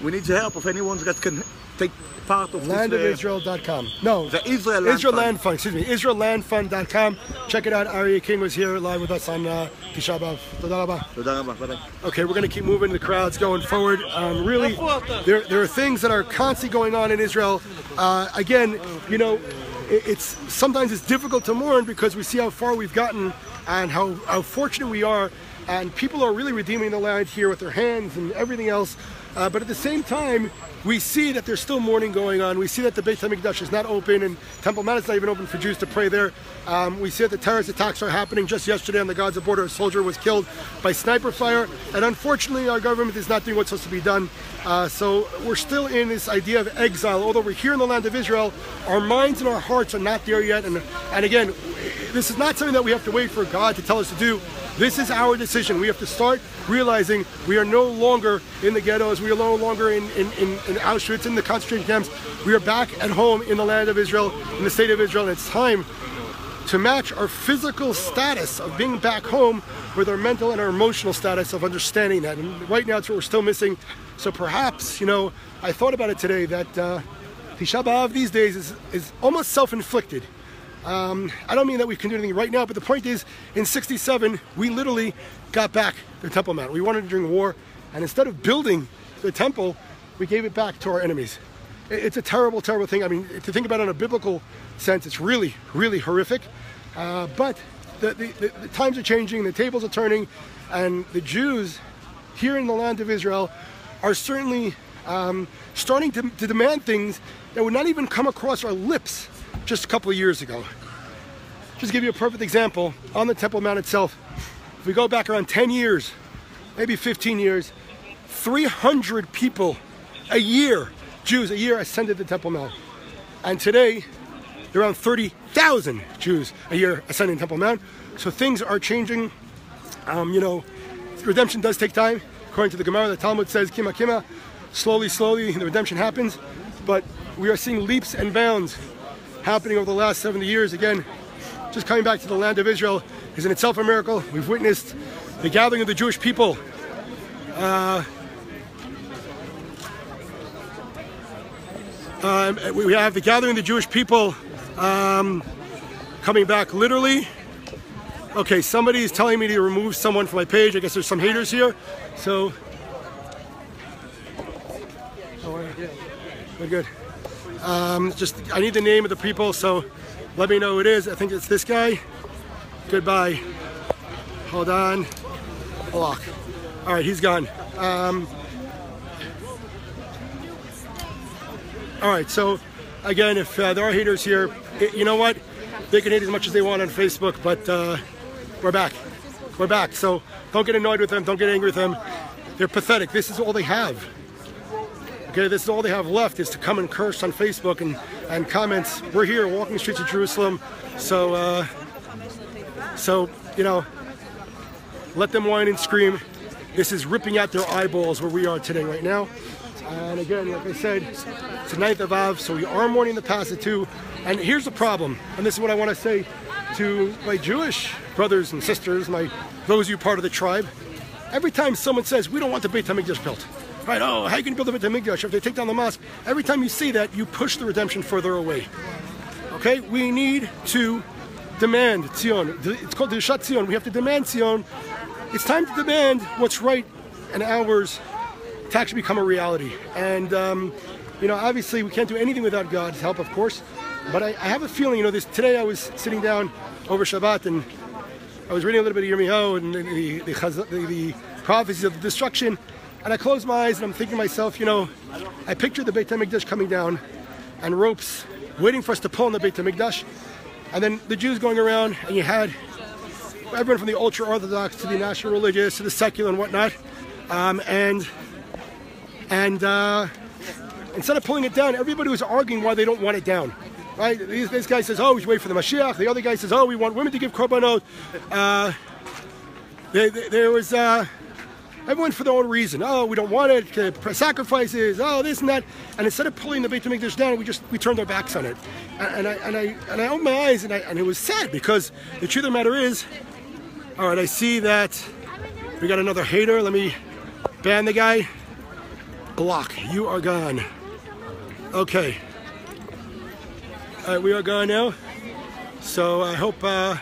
We need the help of anyone that can take part of
Landofisrael.com. No,
the Israel Land
Fund. Excuse me, IsraelLandFund.com. Check it out. Ari King was here live with us on Tisha B'Av. Toda rabah. Okay, we're going to keep moving. The crowd's going forward. Really, there are things that are constantly going on in Israel. Again, you know, sometimes it's difficult to mourn because we see how far we've gotten and how fortunate we are, and people are really redeeming the land here with their hands and everything else. But at the same time, we see that there's still mourning going on. We see that the Beit HaMikdash is not open, and Temple Mount is not even open for Jews to pray there. We see that the terrorist attacks are happening. Just yesterday on the Gaza border, a soldier was killed by sniper fire, and unfortunately our government is not doing what's supposed to be done. So we're still in this idea of exile. Although we're here in the land of Israel, our minds and our hearts are not there yet. And again, this is not something that we have to wait for God to tell us to do. This is our decision. We have to start realizing we are no longer in the ghettos. We are no longer in Auschwitz, in the concentration camps. We are back at home in the land of Israel, in the state of Israel. And it's time to match our physical status of being back home with our mental and our emotional status of understanding that. And right now, it's what we're still missing. So perhaps, you know, I thought about it today that Tisha B'Av these days is almost self-inflicted. I don't mean that we can do anything right now, but the point is, in '67, we literally got back the Temple Mount. We wanted it during the war, and instead of building the temple, we gave it back to our enemies. It's a terrible, terrible thing. I mean, to think about it in a biblical sense, it's really, really horrific. But the times are changing, the tables are turning, and the Jews here in the land of Israel are certainly starting to demand things that would not even come across our lips just a couple of years ago. Just to give you a perfect example, on the Temple Mount itself, if we go back around 10 years, maybe 15 years, 300 people a year, Jews a year, ascended the Temple Mount. And today, there are around 30,000 Jews a year ascending Temple Mount. So things are changing. You know, redemption does take time. According to the Gemara, the Talmud says, Kima Kima, slowly, slowly, the redemption happens. But we are seeing leaps and bounds happening over the last 70 years. Again, just coming back to the land of Israel is in itself a miracle. We've witnessed the gathering of the Jewish people. We have the gathering of the Jewish people coming back literally. Okay, somebody is telling me to remove someone from my page. I guess there's some haters here. So, we're good. Just, I need the name of the people, so let me know who it is. I think it's this guy. Goodbye. Hold on. Block. All right, he's gone. All right, so again, if there are haters here, you know what? They can hate as much as they want on Facebook, but we're back. We're back. So don't get annoyed with them. Don't get angry with them. They're pathetic. This is all they have. Okay, this is all they have left, is to come and curse on Facebook and comments. We're here walking the streets of Jerusalem. So, you know, let them whine and scream. This is ripping out their eyeballs where we are today right now. And again, like I said, it's the 9th of Av, so we are mourning the passage too. And here's the problem, and this is what I want to say to my Jewish brothers and sisters, those of you part of the tribe. Every time someone says, we don't want the Beit HaMikdash built, right? Oh, how you can build the Beit HaMikdash if they take down the mosque? Every time you say that, you push the redemption further away. Okay? We need to demand Zion. It's called the Shat Zion. We have to demand Zion. It's time to demand what's right and ours to actually become a reality. And, you know, obviously we can't do anything without God's help, of course. But I have a feeling, you know, today I was sitting down over Shabbat and I was reading a little bit of Yirmiyahu and the prophecies of the destruction. And I closed my eyes and I'm thinking to myself, you know, I pictured the Beit HaMikdash coming down and ropes waiting for us to pull on the Beit HaMikdash. And then the Jews going around, and you had everyone from the ultra-Orthodox to the national religious to the secular and whatnot. And instead of pulling it down, everybody was arguing why they don't want it down. Right? This guy says, oh, we should wait for the Mashiach. The other guy says, oh, we want women to give korbanot. There was everyone for their own reason. Oh, we don't want it. Sacrifices. Oh, this and that. And instead of pulling the Beit HaMikdash down, we turned our backs on it. And I opened my eyes, and it was sad, because the truth of the matter is, all right, I see that we got another hater. Let me ban the guy. Block. You are gone. Okay. All right, we are gone now. So I hope the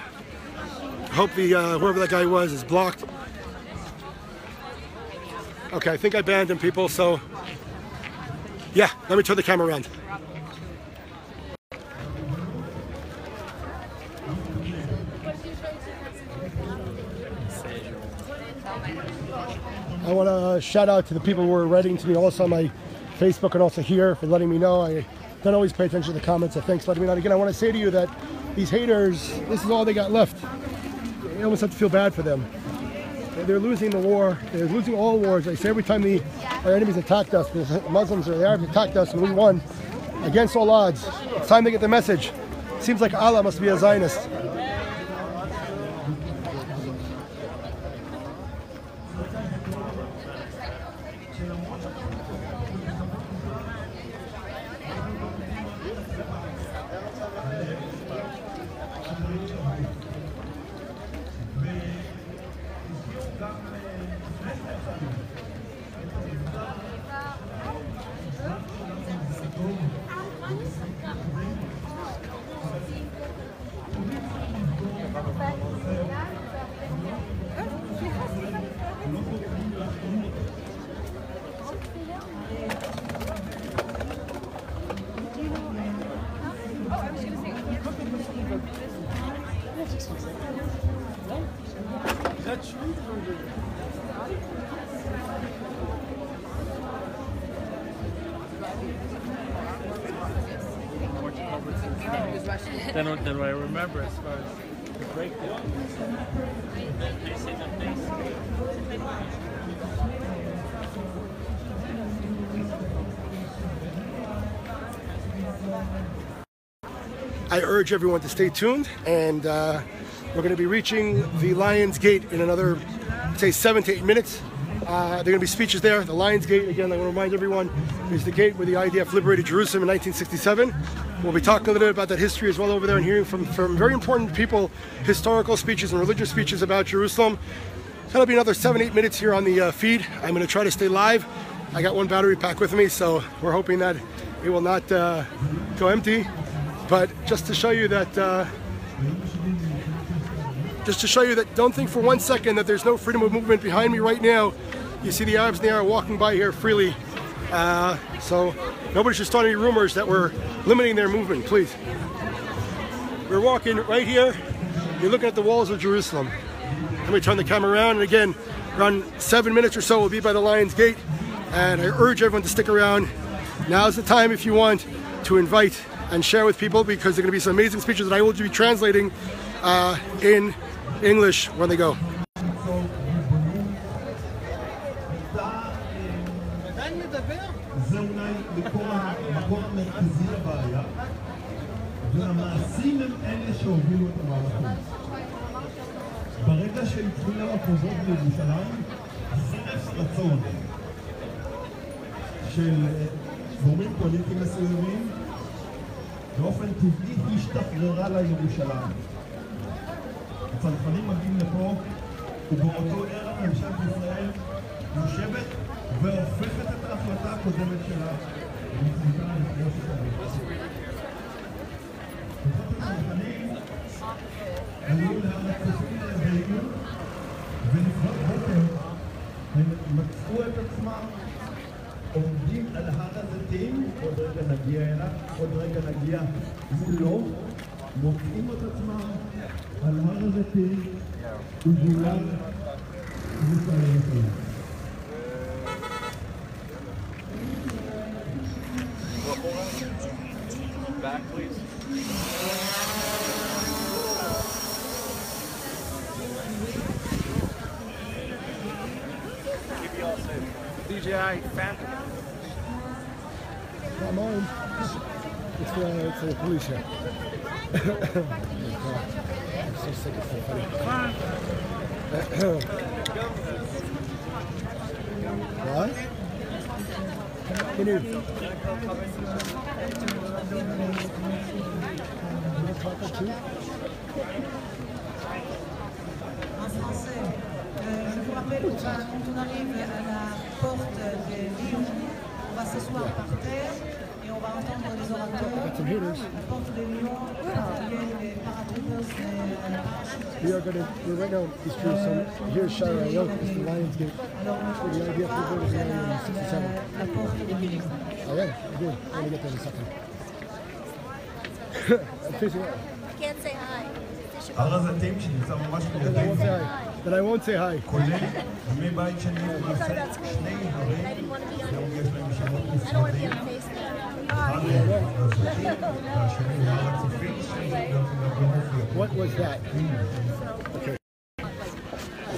whoever that guy was is blocked. Okay, I think I banned him, people. So yeah, let me turn the camera around. I want to shout out to the people who were writing to me also on my Facebook and also here for letting me know. I don't always pay attention to the comments, so thanks for letting me know. Again, I want to say to you that these haters, this is all they got left. You almost have to feel bad for them. They're losing the war. They're losing all wars. I say every time our enemies attacked us, the Muslims or the Arabs attacked us and we won against all odds. It's time to get the message. Seems like Allah must be a Zionist.
Than what I remember as far as the breakdown.
I urge everyone to stay tuned, and we're going to be reaching the Lion's Gate in another, say, 7 to 8 minutes. There are going to be speeches there. The Lion's Gate, again, I want to remind everyone, is the gate where the IDF liberated Jerusalem in 1967. We'll be talking a little bit about that history as well over there and hearing from very important people, historical speeches and religious speeches about Jerusalem. That'll be another 7 to 8 minutes here on the feed. I'm going to try to stay live. I got one battery pack with me, so we're hoping that it will not go empty. But just to show you that, don't think for 1 second that there's no freedom of movement behind me right now. You see the Arabs and the Arabs walking by here freely. So nobody should start any rumors that we're limiting their movement, please. We're walking right here. You're looking at the walls of Jerusalem. Let me turn the camera around, and again, around 7 minutes or so we'll be by the Lion's Gate. And I urge everyone to stick around. Now's the time, if you want, to invite and share with people, because there are going to be some amazing speeches that I will be translating in English when they go.
זה אולי מקור המרכזי לבעיה, והמעשים הם אלה שהובילו את המהלכים. ברגע שהתחילה הפרוזות בירושלים, חרף רצון של גורמים פוליטיים מסוימים, באופן טבעי השתחררה לירושלים. הצנחנים מגיעים לפה, ובאותו ערב ממשלת ישראל יושבת והופכת את ההחלטה הקודמת שלה ומחליטה לפרוש את העיר. כוחות הצנחנים עלו להר הצופים לעברנו, ולפנות בוקר הם מצאו את עצמם עומדים על הר הזיתים, עוד רגע נגיע אליו, עוד רגע נגיע מולו, מוצאים את עצמם על הר הזיתים ובולם ישראל יכולים.
Back, please. Keep you all safe. DJI Phantom.
Not mine. It's for the police here. I'm so sick of so funny. What? Can you?
En français, je vous rappelle quand on arrive à la porte de Lyon, on va s'asseoir par terre et
some heaters. We're right now in East Jerusalem. Here's Shirayot, it's the Lion's Gate. Where the IDF built in 1967. Oh yeah, I do. I'm going to get there in a second. I'm facing out.
I can't say hi.
הר הזיתים שנמצא ממש לידי.
Then I won't say hi.
כולל ימי בית שני למעשה שני הרים, היום יש להם שמות נפרדים. אחד הזיתים והשני הר הצופים,
What was that? Okay.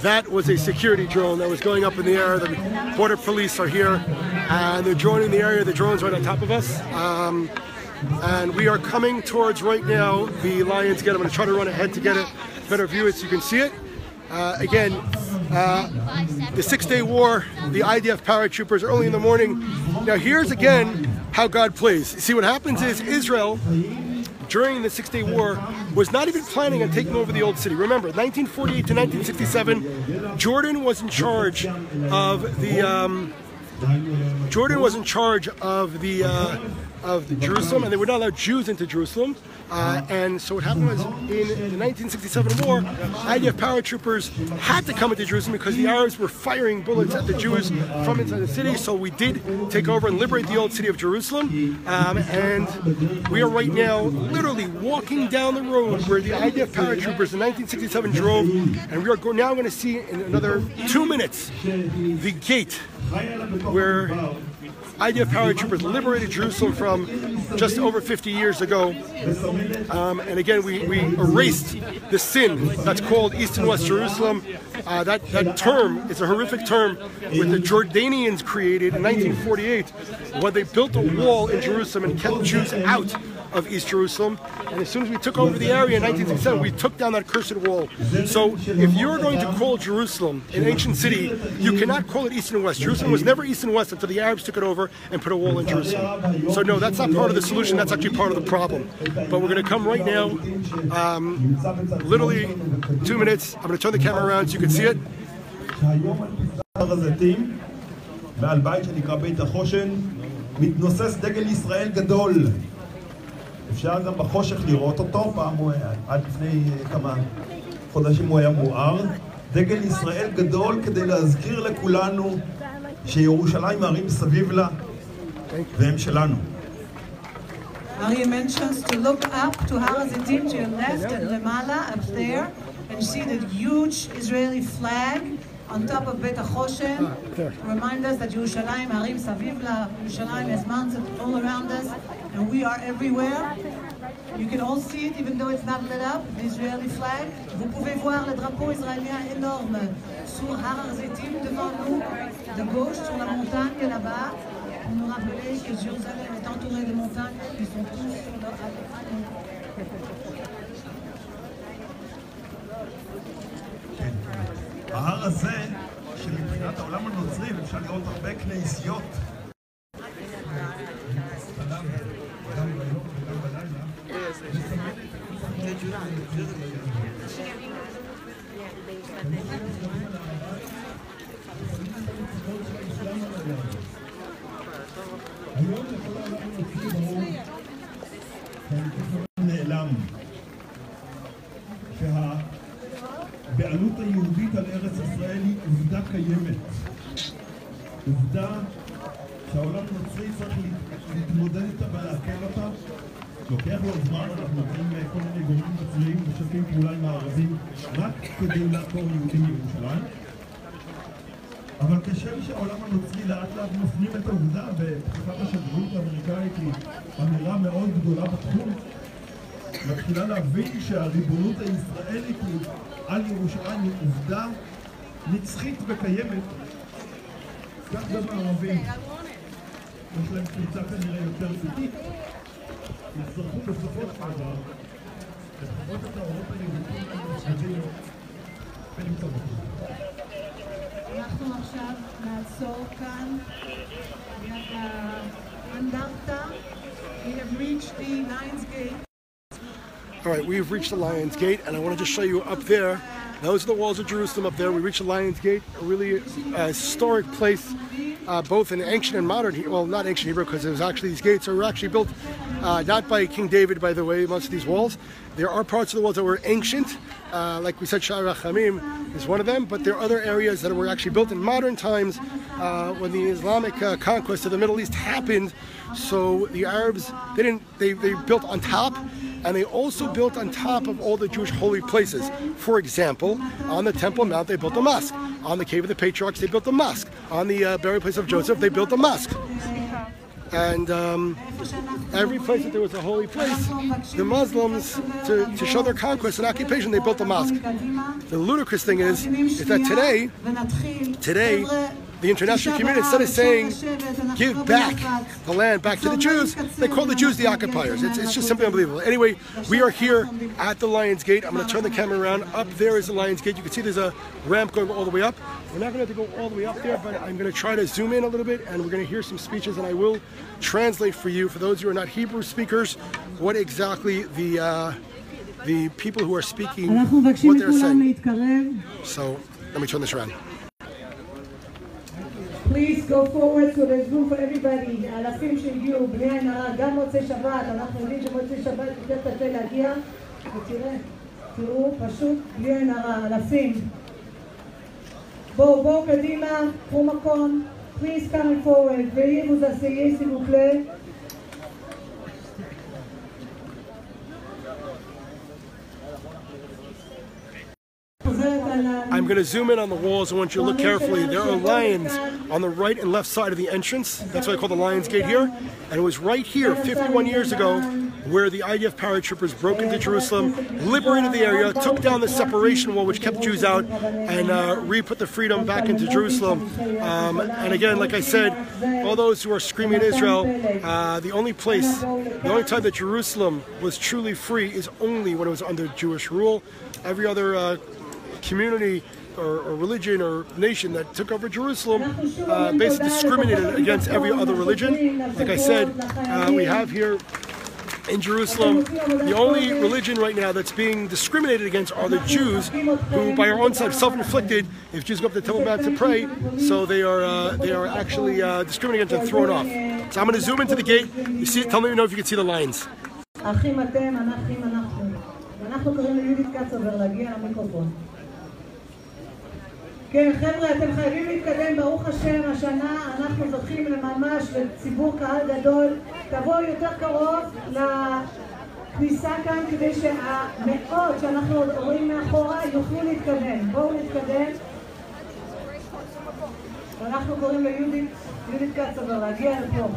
That was a security drone that was going up in the air. The border police are here and they're droning the area. The drone's right on top of us. And we are coming towards right now the Lion's Gate. I'm going to try to run ahead to get a better view so you can see it. Again, the 6-day war, the IDF paratroopers early in the morning. Now here's again how God plays. See, what happens is Israel, during the 6-day war, was not even planning on taking over the old city. Remember, 1948 to 1967, Jordan was in charge of the Jerusalem, and they would not allow Jews into Jerusalem. And so what happened was, in the 1967 war, IDF paratroopers had to come into Jerusalem because the Arabs were firing bullets at the Jews from inside the city. So we did take over and liberate the old city of Jerusalem. And we are right now literally walking down the road where the IDF paratroopers in 1967 drove. And we are now going to see in another 2 minutes the gate where IDF paratroopers liberated Jerusalem from just over 50 years ago. And again, we erased the sin that's called East and West Jerusalem. That term is a horrific term that the Jordanians created in 1948 when they built a wall in Jerusalem and kept Jews out of East Jerusalem. And as soon as we took over the area in 1967, we took down that cursed wall. So if you're going to call Jerusalem an ancient city, you cannot call it East and West. Jerusalem was never East and West until the Arabs took it over and put a wall in Jerusalem. So no, that's not part of the solution, that's actually part of the problem. But we're going to come right now, literally 2 minutes. I'm going to turn the camera around so you can see it.
הר הזיתים, ועל בית שנקרא בית החושן, מתנוסס דגל ישראל גדול. אפשר גם בחושך לראות אותו, פעם הוא היה, עד לפני כמה חודשים הוא היה מואר. דגל ישראל גדול כדי להזכיר לכולנו שירושלים הערים סביב לה והם שלנו.
Ari mentions to look up to Har HaZitim to your left and Lemala up there and see the huge Israeli flag on top of Beit HaChoshen. Remind us that Yerushalayim Harim Saviv La, Yerushalayim has mountains all around us and we are everywhere. You can all see it even though it's not lit up, the Israeli flag. Vous pouvez voir le drapeau israélien énorme sur Har HaZitim devant nous, de gauche sur la montagne là-bas. Pour nous rappeler que Jérusalem est entourée de montagnes qui sont tous sur leur
ההר הזה, שמבחינת העולם הנוצרי, אפשר לראות הרבה כנסיות. נעלם שהבעלות היהודית על ארץ ישראל היא עובדה קיימת, עובדה שהעולם הנוצרי צריך להתמודד איתה ולהקל אותה. לוקח לו זמן, אנחנו נותנים כל מיני גורמים נוצריים משתפים פעולה עם הערבים רק כדי לעקור יהודים מירושלים, אבל כשם שהעולם הנוצרי לאט לאט מפנים את העובדה, ופתיחת השגרירות האמריקאית היא אמירה מאוד גדולה בתחום, מתחילה להבין שהריבונות הישראלית על ירושלים היא עובדה נצחית וקיימת. כך גם הערבים, יש להם קבוצה כנראה יותר איטית, יצטרכו בסופו של דבר לפחות את האורות היהודיים המסגדים ולמצוא אותם.
אנחנו עכשיו נעצור כאן ליד האנדרטה. We have reached the Lion's Gate.
All right, we've reached the Lion's Gate, and I want to just show you up there Those are the walls of Jerusalem up there. We reach the Lion's Gate, a really historic place, both in ancient and modern, well, not ancient Hebrew, because it was actually, these gates were actually built not by King David, by the way, most of these walls. There are parts of the walls that were ancient, like we said, Sha'ar HaChamim is one of them, but there are other areas that were actually built in modern times when the Islamic conquest of the Middle East happened. So the Arabs, they built on top, and they also built on top of all the Jewish holy places. For example, on the Temple Mount, they built a mosque. On the Cave of the Patriarchs, they built a mosque. On the burial place of Joseph, they built a mosque. And every place that there was a holy place, the Muslims, to show their conquest and occupation, they built a mosque. The ludicrous thing is that today, the international community, instead of saying, give back the land back to the Jews, they call the Jews the occupiers. It's just simply unbelievable. Anyway, we are here at the Lion's Gate. I'm going to turn the camera around. Up there is the Lion's Gate. You can see there's a ramp going all the way up. We're not going to have to go all the way up there, but I'm going to try to zoom in a little bit, and we're going to hear some speeches, and I will translate for you, for those who are not Hebrew speakers, what exactly the people who are speaking, what they're saying. So let me turn this around.
Please go forward so there's room for everybody. אלפים שהגיעו, בני עין הרע, גם מוצאי שבת, אנחנו יודעים שמוצאי שבת יותר קשה להגיע, תראו, פשוט בלי עין הרע, אלפים. בואו קדימה, קחו מקום, please come forward, veuillez vous asseyez s'il vous plaît.
I'm going to zoom in on the walls. I want you to look carefully. There are lions on the right and left side of the entrance. That's why I call the Lion's Gate here. And it was right here, 51 years ago, where the IDF paratroopers broke into Jerusalem, liberated the area, took down the separation wall which kept Jews out, and re-put the freedom back into Jerusalem. And again, like I said, all those who are screaming at Israel, the only time that Jerusalem was truly free is only when it was under Jewish rule. Every other community or religion or nation that took over Jerusalem basically discriminated against every other religion. Like I said, we have here in Jerusalem, the only religion right now that's being discriminated against are the Jews, who by our own side self-inflicted. If Jews go up to the Temple Mount to pray, so they are actually discriminated against and thrown off. So I'm going to zoom into the gate. You see it? Tell me if you can see the lines.
כן, חבר'ה, אתם חייבים להתקדם, ברוך השם, השנה אנחנו זוכים לממש לציבור קהל גדול. תבואו יותר קרוב לכניסה כאן כדי שהמאות שאנחנו רואים מאחורה יוכלו להתקדם. בואו נתקדם. ואנחנו קוראים ליהודית קצובר להגיע לפה.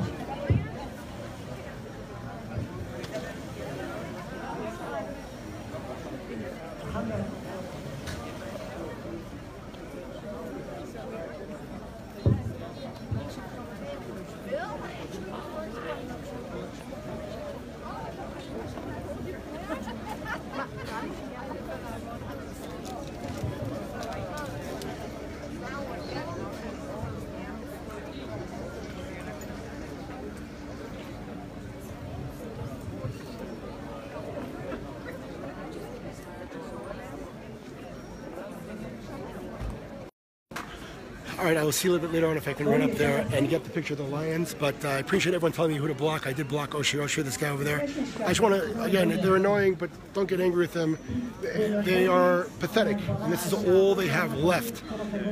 All right, I will see a little bit later on if I can run up there and get the picture of the lions, but I appreciate everyone telling me who to block. I did block Oshie, this guy over there. I just want to, again, they're annoying, but don't get angry with them. They are pathetic, and this is all they have left,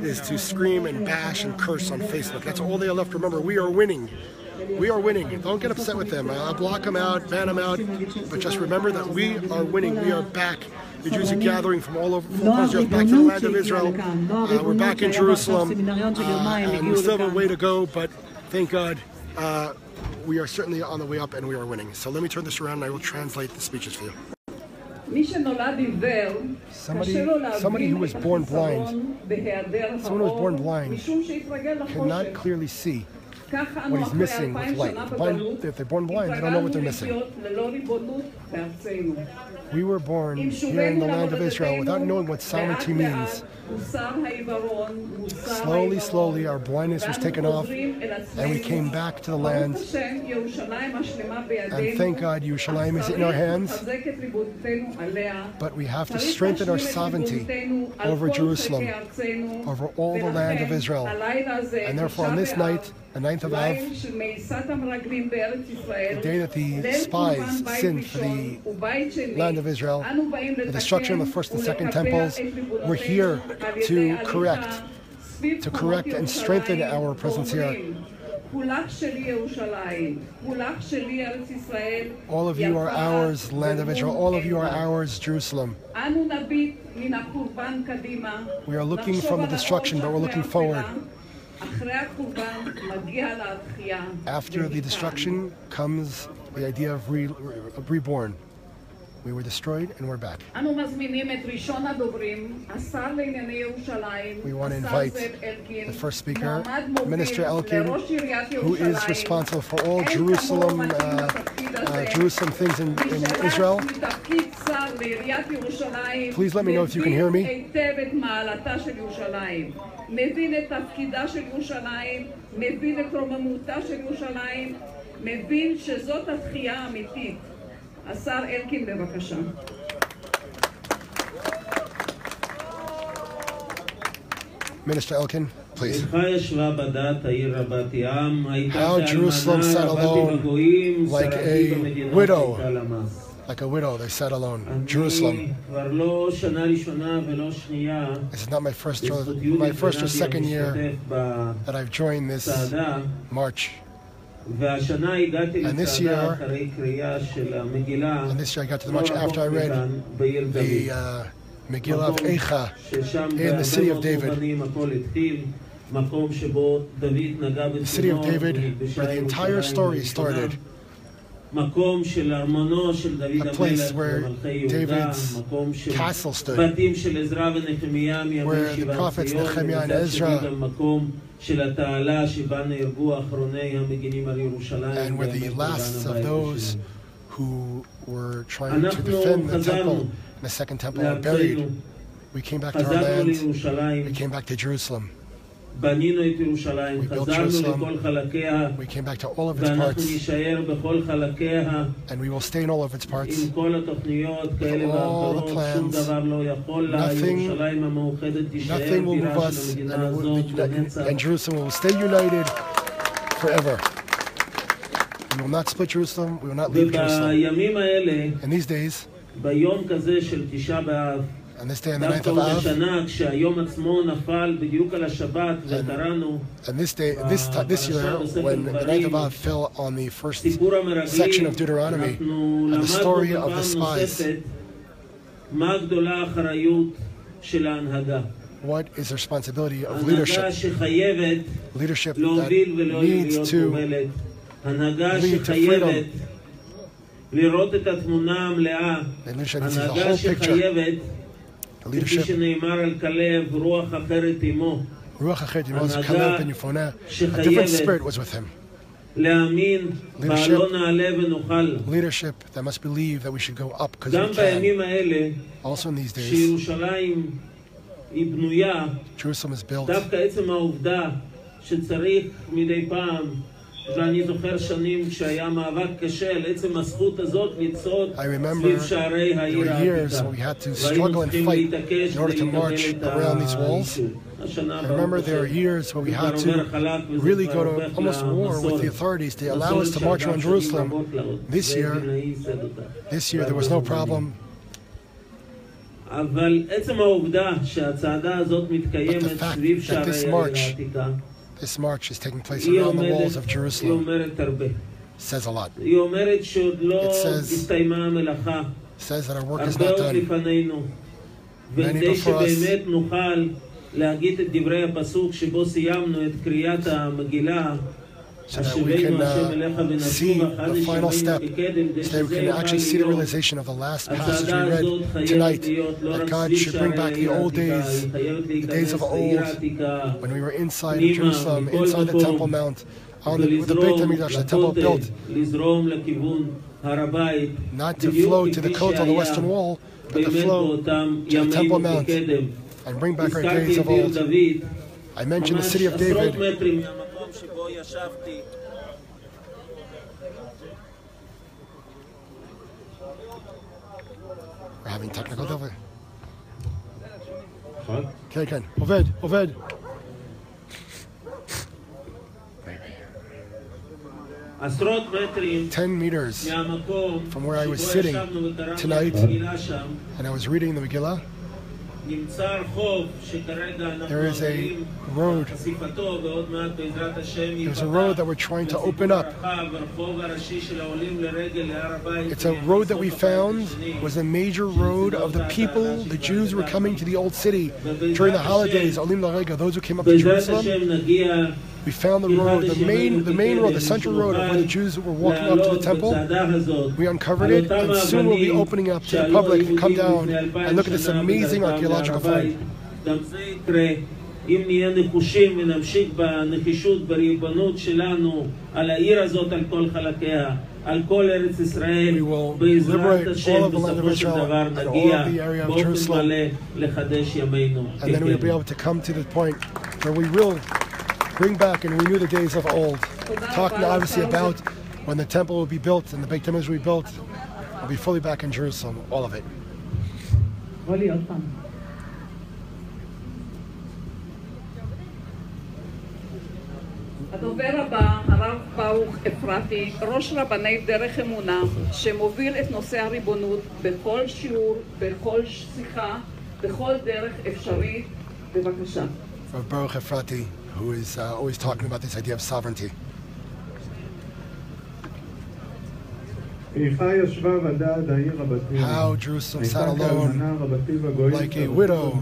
is to scream and bash and curse on Facebook. That's all they have left. Remember, we are winning. We are winning. Don't get upset with them. I'll block them out, ban them out, but just remember that we are winning. We are back. The Jews are gathering from all over back to the land of Israel. We're back in Jerusalem, and we still have a way to go, but thank God we are certainly on the way up and we are winning. So let me turn this around and I will translate the speeches for you. Somebody who was born blind, cannot clearly see what he's missing with light. If they're born blind, they don't know what they're missing. We were born here in the land of Israel without knowing what sovereignty means. Slowly, slowly, our blindness was taken off, and we came back to the land. And thank God, Yerushalayim is in our hands. But we have to strengthen our sovereignty over Jerusalem, over all the land of Israel. And therefore, on this night, the 9th of Av, the day that the spies sinned for the land of Israel, the destruction of the first and second temples, we're here to correct and strengthen our presence here. All of you are ours, land of Israel. All of you are ours, Jerusalem. We are looking from the destruction, but we're looking forward. After the destruction comes the idea of reborn. We were destroyed and we're back. We want to invite the first speaker, Minister Elkin, who is responsible for all Jerusalem things in Israel. Please let me know if you can hear me. מבין את תפקידה של ירושלים, מבין את רוממותה של ירושלים, מבין שזאת התחייה האמיתית. השר אלקין, בבקשה. Minister Elkin, please. How Jerusalem sat alone like a widow. Like a widow, they sat alone. Jerusalem. This is not my first or second year that I've joined this march. And this year I got to the march after I read the Megillah of Eicha in the city of David. The city of David, where the entire story started. A place where David's castle stood, where the prophets Nehemiah and Ezra, and where the last of those who were trying to defend the temple and the second temple were buried. We came back to our land, we came back to Jerusalem. We built Jerusalem. We came back to all of its parts. And we will stay in all of its parts. With all the plans. Nothing will move us. And Jerusalem will stay united forever. We will not split Jerusalem. We will not leave Jerusalem. In these days, and this day on the 9th of Av, and this year, when the 9th of Av fell on the first section of Deuteronomy, and the story of the spies, what is the responsibility of leadership? Leadership that needs to lead to freedom. And leadership needs to see the whole picture. Leadership. Ruach Acheret Imo is Kalev ben Yefoneh. A different spirit was with him. Leadership that must believe that we should go up because we can. Also in these days, Jerusalem is built. I remember there were years when we had to struggle and fight in order to march around these walls. I remember there were years when we had to really go to almost war with the authorities to allow us to march around Jerusalem. This year there was no problem. But the fact that this march is taking place around the walls of Jerusalem says a lot. It says that our work is not done. Many before us, so that we can see the final step, so that we can actually see the realization of the last passage we read tonight, that God should bring back the old days, the days of old, when we were inside of Jerusalem, inside the Temple Mount, with the Beit HaMikdash, the temple built. not to flow to the Kotel, the Western Wall, but to flow to the Temple Mount and bring back our days of old. I mentioned the city of David. We're having technical difficulty. Okay, Oved. 10 meters from where I was sitting tonight, and I was reading the Megillah. There is a road. There's a road that we're trying to open up. It's a road that we found was a major road of the people, the Jews who were coming to the old city during the holidays, Olim L'Rega, those who came up to Jerusalem. We found the road, the main road, the central road of where the Jews were walking up to the temple. We uncovered it, and soon we'll be opening up to the public to come down and look at this amazing archaeological find.
אם נהיה נחושים ונמשיך בנחישות בריבונות שלנו על העיר הזאת על כל חלקיה, על כל ארץ ישראל, בעזרת השם בסופו של דבר נגיע באופן מלא לחדש ימינו.
And then we'll be able to come to the point where we will bring back and renew the days of old. Talking obviously about when the temple will be built and the Beit Hamikdash will be built. We'll be fully back in Jerusalem, all of it.
הדובר הבא, הרב ברוך אפרתי, ראש רבני דרך אמונה, שמוביל את נושא הריבונות בכל שיעור, בכל שיחה, בכל דרך אפשרית. בבקשה.
Rav Baruch Efrati, who is always talking about this idea of sovereignty. How Jerusalem sat alone like a widow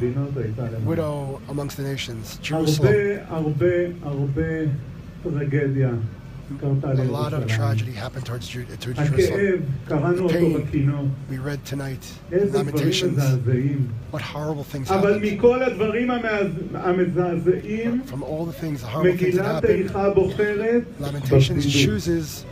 amongst the nations. Jerusalem. A lot of tragedy happened towards Jerusalem. The pain we read tonight, Lamentations. What horrible things happened. From all the things, the horrible things that happened, Lamentations chooses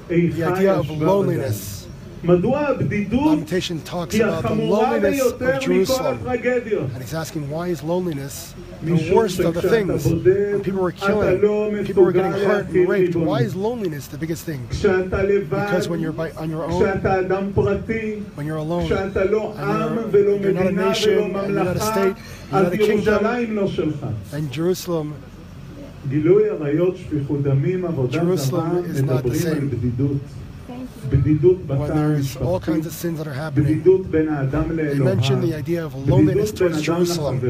the idea of loneliness. Lamentation talks about the loneliness of Jerusalem. And he's asking, why is loneliness the worst of the things? When people were killing, people were getting hurt and raped. Why is loneliness the biggest thing? Because when you're on your own, when you're alone, and you're not a nation, and you're not a state, you're not a kingdom, and Jerusalem is not the same. When there's all kinds of sins that are happening, they mention the idea of loneliness towards Jerusalem.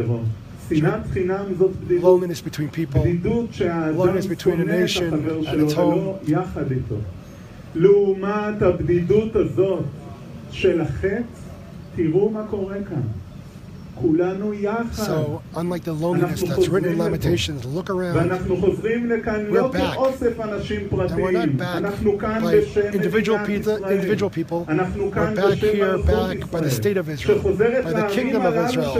Loneliness between people, loneliness between a nation and its home. So, unlike the loneliness that's written in Lamentations, look around. We're back. And we're not back by individual people. We're back here, back by the state of Israel, by the kingdom of Israel.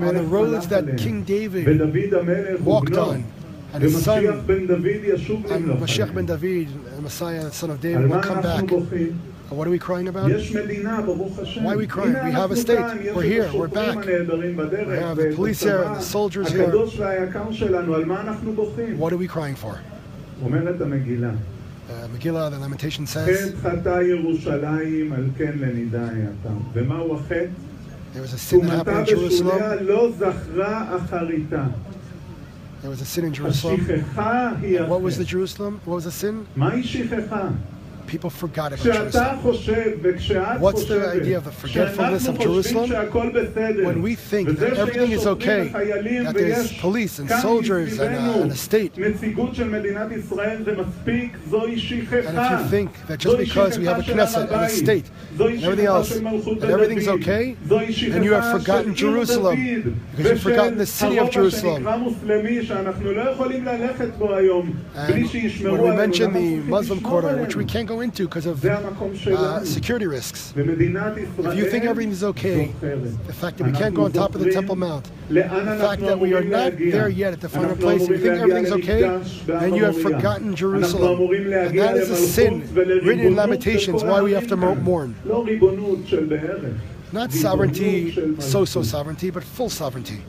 On the roads that King David walked on, and his son, and Mashiach ben David, the Messiah, the son of David, will come back. What are we crying about? Why are we crying? We have a state. We're here. We're back. We have the police here and the soldiers here. What are we crying for? Megillah, the Lamentation says, there was a sin that happened in Jerusalem. There was a sin in Jerusalem. And what was the Jerusalem? What was the sin? People forgot about Jerusalem. What's the idea of the forgetfulness of Jerusalem? When we think that everything is okay, that there's police and soldiers and a state. And if you think that just because we have a Knesset and a state and everything else, and everything's okay, then you have forgotten Jerusalem, because you've forgotten the city of Jerusalem. And when we mention the Muslim quarter, which we can't go go into because of security risks. If you think everything's okay, the fact that we can't go on top of the Temple Mount, the fact that we are not there yet at the final place, if you think everything's okay, then you have forgotten Jerusalem. And that is a sin written in Lamentations, why we have to mourn. Not sovereignty, so-so sovereignty, but full sovereignty.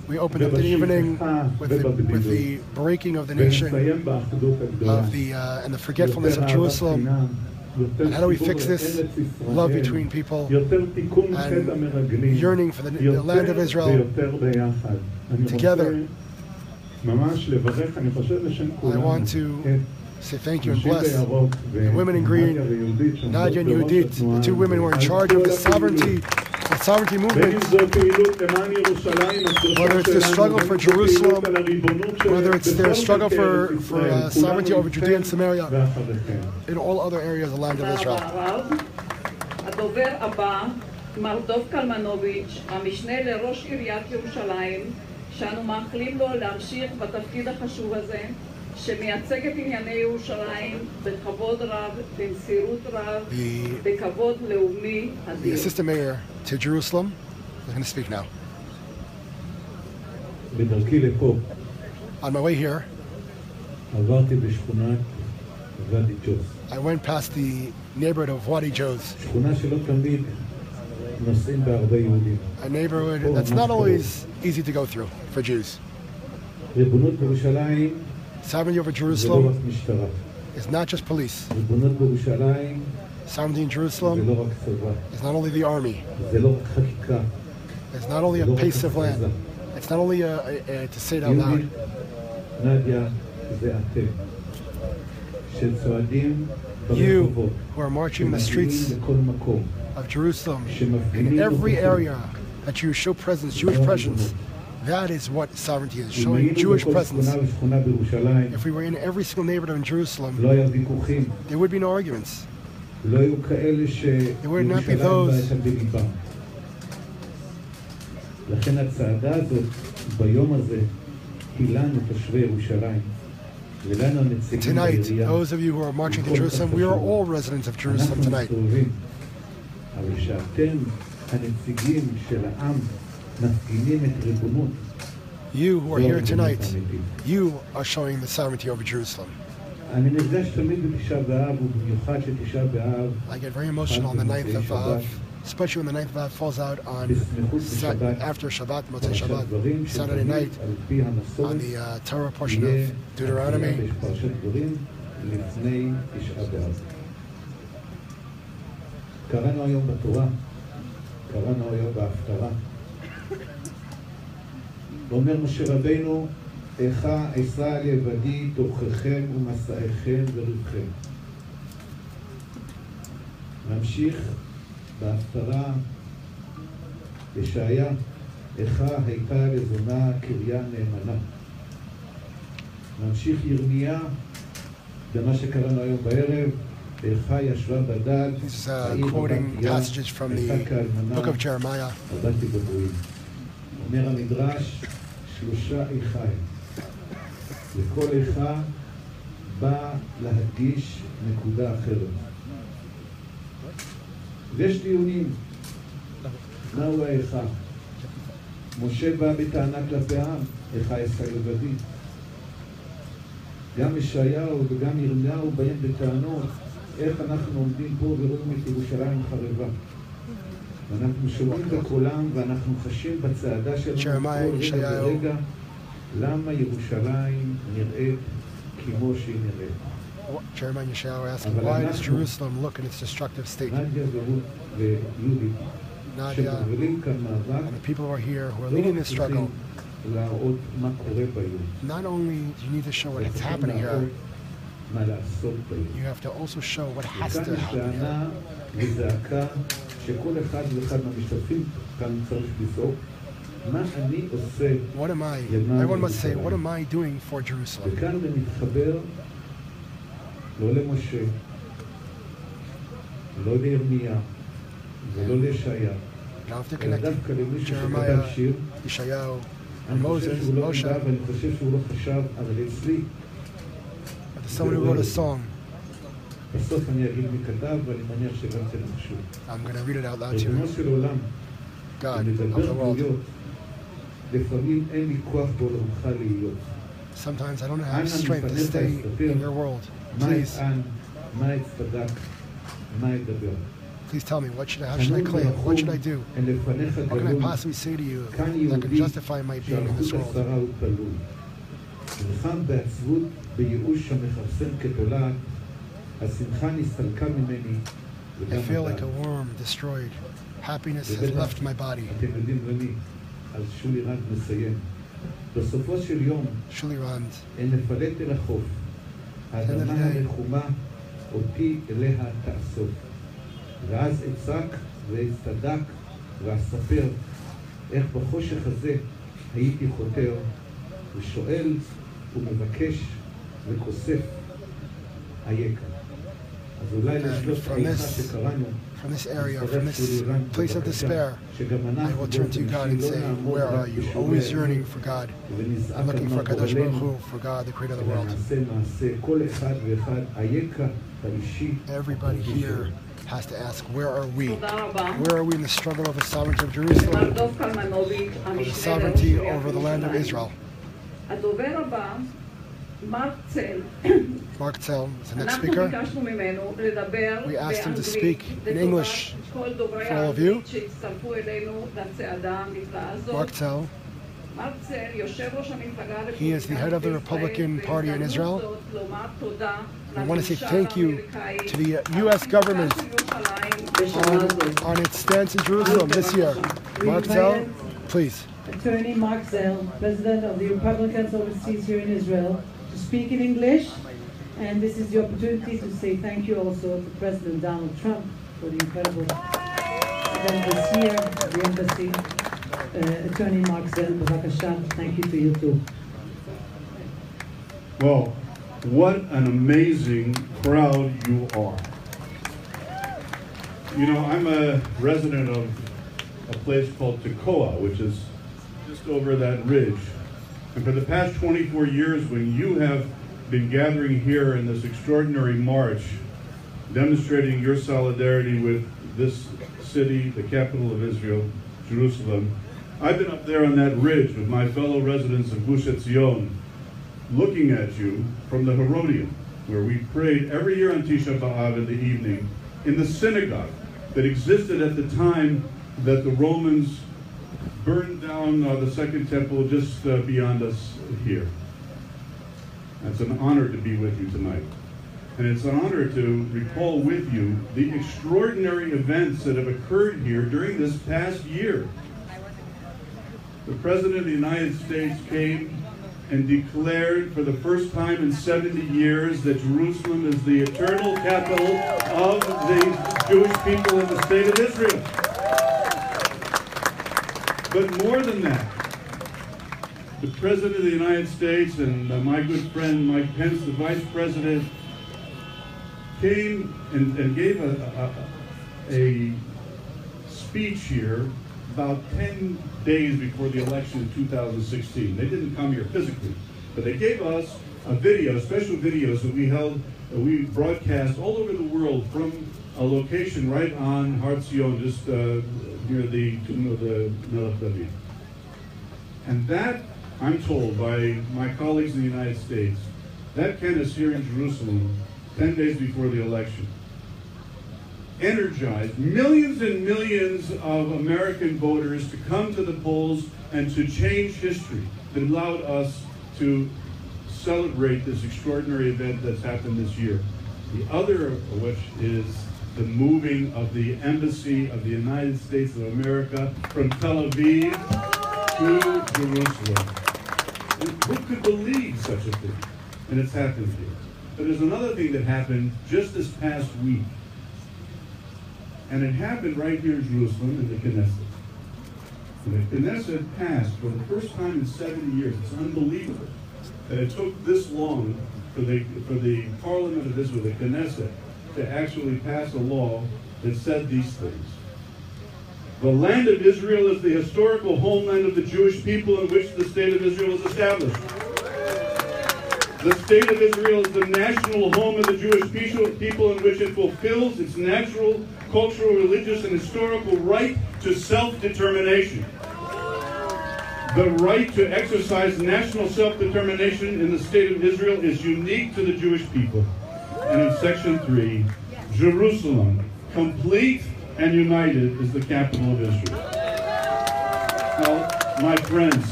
We opened up the evening with the breaking of the nation, and the forgetfulness of Jerusalem. And how do we fix this? Love between people and yearning for the land of Israel together. I want to say thank you and bless the women in green, Nadia and Yehudit, the two women who are in charge of the sovereignty movement. Whether it's their struggle for Jerusalem, whether it's their struggle for sovereignty over Judea and Samaria, in all other areas of the land of Israel.
הדובר הבא, מר דוב קלמנוביץ', המשנה לראש עיריית ירושלים, שאנו מאחלים לו להמשיך בתפקיד החשוב הזה, שמייצג את ענייני ירושלים בכבוד רב, במסירות רב, בכבוד לאומי אדיר.
The assistant mayor to Jerusalem is going to speak now.
בדרכי לפה,
On my way here,
עברתי בשכונת ואדי ג'וז.
I went past the neighborhood of Wadi Joz.
שכונה שלא תמיד נוסעים בהרבה יהודים.
A neighborhood that's not always easy to go through for Jews.
ריבונות בירושלים
Sovereignty over Jerusalem is not just police. Sovereignty in Jerusalem is not only the army. It's not only a piece of land. It's not only to say it out loud. You who are marching in the streets of Jerusalem, in every area that you show presence, Jewish presence, that is what sovereignty is, showing Jewish presence. If we were in every single neighborhood in Jerusalem, there would be no arguments. There would not be those. Tonight, those of you who are marching to Jerusalem, we are all residents of Jerusalem tonight. You who are here tonight, you are showing the sovereignty over Jerusalem. I get very emotional on the 9th of Av, especially when the 9th of Av falls out on after Shabbat, Motzei Shabbat, Saturday night, on the Torah portion of Deuteronomy.
קראנו היום בהפטרה. ואומר משה רבינו, איכה אשא לבדי תוככם ומסעיכם וריבכם. נמשיך בהפטרה. ישעיה, איכה הייתה לזונה קריה נאמנה. נמשיך ירמיה, במה שקראנו היום בערב. He's
quoting passages from the book of Jeremiah.
אומר המדרש, 3 איכיים. וכל איכה בא להדגיש נקודה אחרת. ויש דיונים. מהו האיכה? משה בא בטענה כלפי העם, איכה אשא לבדי. גם ישעיהו וגם ירמיהו באים בטענות. איך אנחנו עומדים פה ורואים את ירושלים חרבה. ואנחנו שומעים בקולם ואנחנו חשים בצעדה שלנו כל רגע ורגע למה ירושלים נראית כמו שהיא נראית.
Jeremiah and Yeshayahu are asking, why does Jerusalem look in its destructive state? Nadia and the people who are here, who are leading this struggle, not only do you need to show what's happening here, you have to also show what has to happen here. What am I? Everyone must say, what am I doing for Jerusalem? Now if they're connected, Jeremiah, Yeshayahu, and Moses, Moshe, at the someone who wrote a song.
בסוף אני אגיד מי כתב, ואני מניח שגם תנחשו.
I'm going to read it out loud to
ריבונו
you.
של עולם,
God of the
לדבר
world.
גלויות, לפעמים אין לי כוח בעולמך להיות.
Sometimes I don't have strength to stay in your world. Please,
מה אצטדק, מה אדבר.
please tell me, how should I claim? What should I do? What can I possibly say to you that can justify my being in this world?
נלחם בעצבות, בייאוש המכרסם כתולעת, השמחה נסתלקה ממני,
I feel like a worm destroyed. Happiness has left my body.
אתם יודעים למי, על שולי רנד מסיים. בסופו של יום, אין נפלט אל החוף, האדמה הרחומה, אותי אליה תאסוף. ואז אצעק ואצטדק ואספר איך בחושך הזה הייתי חותר ושואל ומבקש וכוסף אייכה. אז אולי לשלוש האיכה שקראנו,
from this area, from this place of despair, I will turn to God and say, where are you? Always yearning for God. I'm looking for Kadosh Baruch Hu, for God, the creator of the world. Everybody here has to ask, where are we? Where are we in the struggle of the sovereignty of Jerusalem, of the sovereignty over the land of Israel? Mark Zell is the next speaker. We asked him to speak in English for all of you. Mark Zell, he is the head of the Republican Party in Israel. I want to say thank you to the U.S. government on its stance in Jerusalem this year. Mark Zell, please.
Attorney Mark Zell, President of the Republicans overseas here in Israel, to speak in English, and this is the opportunity to say thank you also to President Donald Trump for the incredible event this year at the embassy. Attorney Mark Zell, b'vakasha, thank you to you too.
Well, what an amazing crowd you are. You know, I'm a resident of a place called Tekoa, which is just over that ridge. And for the past 24 years, when you have been gathering here in this extraordinary march, demonstrating your solidarity with this city, the capital of Israel, Jerusalem, I've been up there on that ridge with my fellow residents of Gush Etzion, looking at you from the Herodium, where we prayed every year on Tisha B'Av in the evening, in the synagogue that existed at the time that the Romans burned down the Second Temple just beyond us here. It's an honor to be with you tonight. And it's an honor to recall with you the extraordinary events that have occurred here during this past year. The President of the United States came and declared for the first time in 70 years that Jerusalem is the eternal capital of the Jewish people in the state of Israel. But more than that, the President of the United States and my good friend Mike Pence, the Vice President, came and gave a speech here about 10 days before the election in 2016. They didn't come here physically, but they gave us a video, special videos that we broadcast all over the world from a location right on Har Zion, just near the tomb of the Melech David. And that, I'm told by my colleagues in the United States, that Knesset here in Jerusalem, 10 days before the election, energized millions and millions of American voters to come to the polls and to change history that allowed us to celebrate this extraordinary event that's happened this year. The other of which is the moving of the Embassy of the United States of America from Tel Aviv to Jerusalem. And who could believe such a thing? And it's happened here. But there's another thing that happened just this past week. And it happened right here in Jerusalem in the Knesset. And the Knesset passed for the first time in 70 years. It's unbelievable that it took this long for the Parliament of Israel, the Knesset, to actually pass a law that said these things. The land of Israel is the historical homeland of the Jewish people in which the state of Israel is established. The state of Israel is the national home of the Jewish people in which it fulfills its natural, cultural, religious, and historical right to self-determination. The right to exercise national self-determination in the state of Israel is unique to the Jewish people. And in section 3, Jerusalem, complete and united, is the capital of Israel. Now, my friends,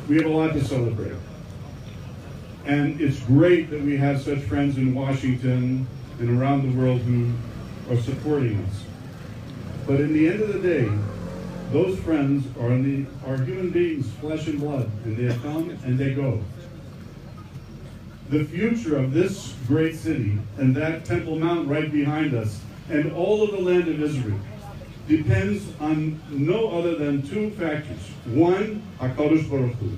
we have a lot to celebrate. And it's great that we have such friends in Washington and around the world who are supporting us. But in the end of the day, those friends are human beings, flesh and blood, and they come and they go. The future of this great city and that Temple Mount right behind us and all of the land of Israel depends on no other than two factors. One, HaKadosh Baruch Hu.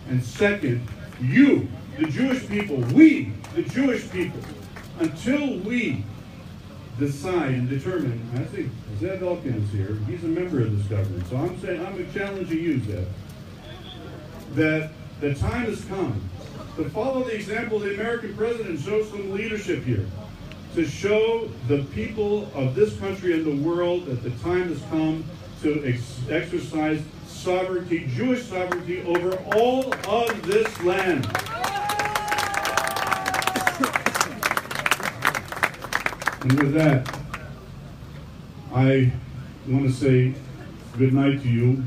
And second, you, the Jewish people, we, the Jewish people, until we decide and determine, I think Zed Elkin is here, he's a member of this government, so I'm challenging you, Zed, that the time has come to follow the example of the American president, show some leadership here, to show the people of this country and the world that the time has come to exercise sovereignty, Jewish sovereignty, over all of this land. And with that, I want to say good night to you.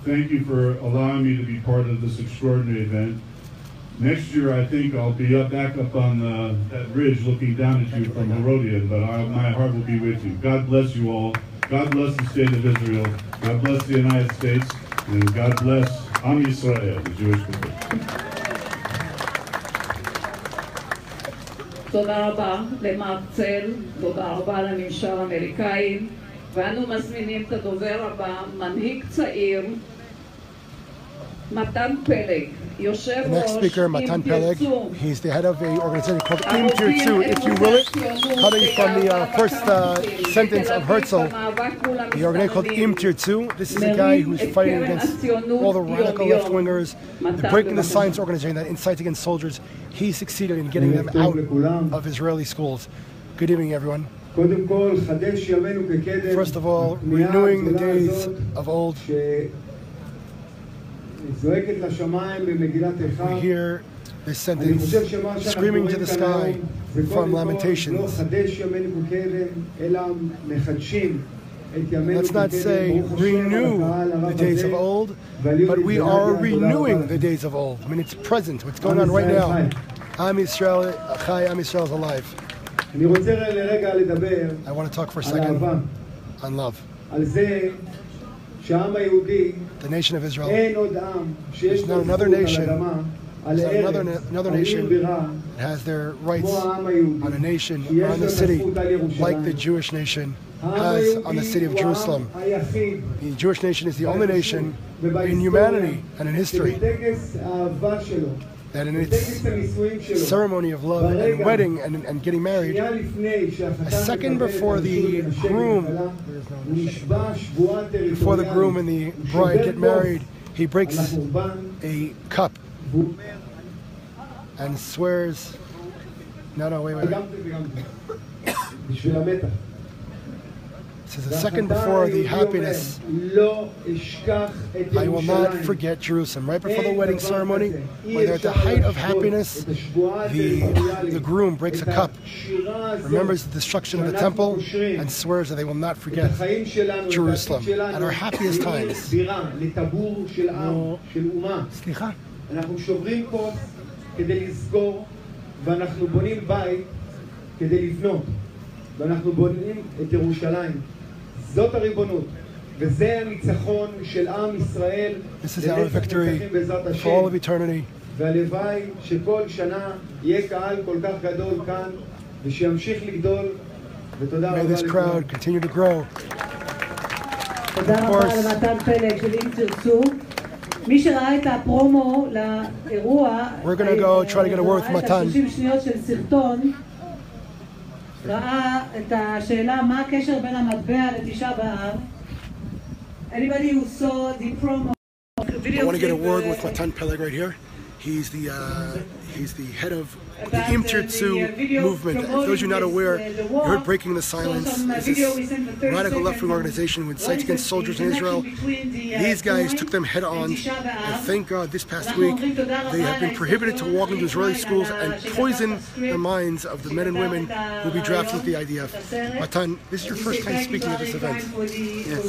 Thank you for allowing me to be part of this extraordinary event. Next year, I think I'll be back up on that ridge looking down at you from Herodian, but my heart will be with you. God bless you all. God bless the state of Israel. God bless the United States. And God bless Am Yisrael, the Jewish people.
תודה רבה למר צל, תודה רבה לממשל האמריקאי, ואנו מזמינים את הדובר הבא, מנהיג צעיר, מתן פלג, יושב
The next
ראש
speaker, Matan Peleg, he's the head of an organization called Im Tirtzu, if you will it, coming from the first sentence of Herzl, the organization called Im Tirtzu. This is a guy who's fighting against all the radical left-wingers, the Breaking the Science organization that incites against soldiers. He succeeded in getting them out of Israeli schools. Good evening, everyone. First of all, renewing the days of old. We hear this sentence screaming to the sky from Lamentations. Let's not say renew the days of old, but we are renewing the days of old. I mean, it's present. What's going on right now? Am Yisrael Chai, Am Yisrael is alive. I want to talk for a second on love. The nation of Israel. There's not another nation. There's not another nation that has their rights on a nation or on the city like the Jewish nation has on the city of Jerusalem. The Jewish nation is the only nation in humanity and in history that in its ceremony of love and wedding and getting married, a second before the groom and the bride get married, he breaks a cup and swears, wait. It says a second before the happiness, I will not forget Jerusalem. Right before the wedding ceremony, when they're at the height of happiness, the groom breaks a cup, remembers the destruction of the temple, and swears that they will not forget Jerusalem at our happiest times.
אנחנו שוברים פה כדי לסגור, ואנחנו בונים בית כדי לבנות, ואנחנו בונים את ירושלים. זאת הריבונות, וזה הניצחון של עם ישראל.
This is our victory for all of eternity.
והלוואי שכל שנה יהיה קהל כל כך גדול כאן, ושימשיך לגדול, ותודה רבה.
May this crowd continue to grow.
תודה רבה למתן פלג של אם תרצו. מי שראה את הפרומו לאירוע,
We're going to go try to get a word with Matan.
30 שניות של סרטון, ראה את השאלה מה הקשר בין המטבע לתשעה באב. Anybody who saw the promo
I want to get a word with Matan Peleg right here. He's the head of the Im Tirtzu movement. For those of you not aware, you heard Breaking the Silence. It's this radical left-wing organization with sights against soldiers in Israel. These guys took them head on, and thank God this past week they have been prohibited to walk into Israeli schools and poison the minds of the men and women who will be drafted with the IDF. Matan, this is your first time speaking at this event. Yes.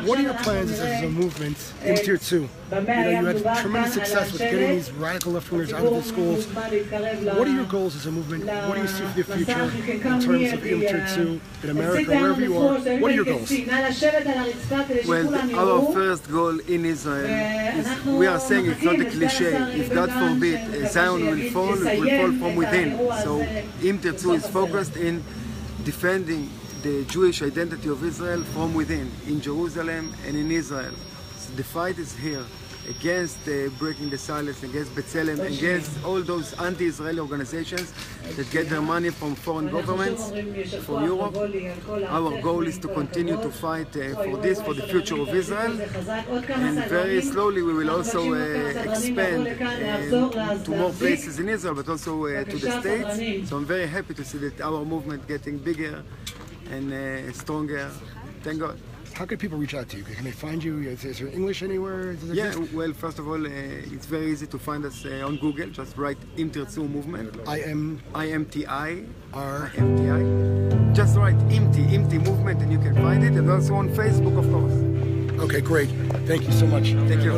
What are your plans as a movement in Tirtzu? You had tremendous success with getting these radical left-wingers out of the schools. What are your goals as a movement? What do you see for the future in terms of Im Tirtzu in America, wherever you are? What are your goals?
Well, our first goal in Israel is, we are saying it's not a cliche. If God forbid Zion will fall from within. So Im Tirtzu is focused in defending the Jewish identity of Israel from within, in Jerusalem and in Israel. So the fight is here against Breaking the Silence, against B'Tselem, against all those anti-Israeli organizations that get their money from foreign governments, from Europe. Our goal is to continue to fight for this, for the future of Israel, and very slowly we will also expand to more places in Israel, but also to the States. So I'm very happy to see that our movement getting bigger and stronger. Thank God.
How can people reach out to you? Can they find you? Is there English anywhere?
Yeah, well, first of all, it's very easy to find us on Google. Just write Im Tirtzu movement. IMTI. Just write IMTI movement and you can find it. And also on Facebook, of course.
Okay, great. Thank you so much.
Thank you.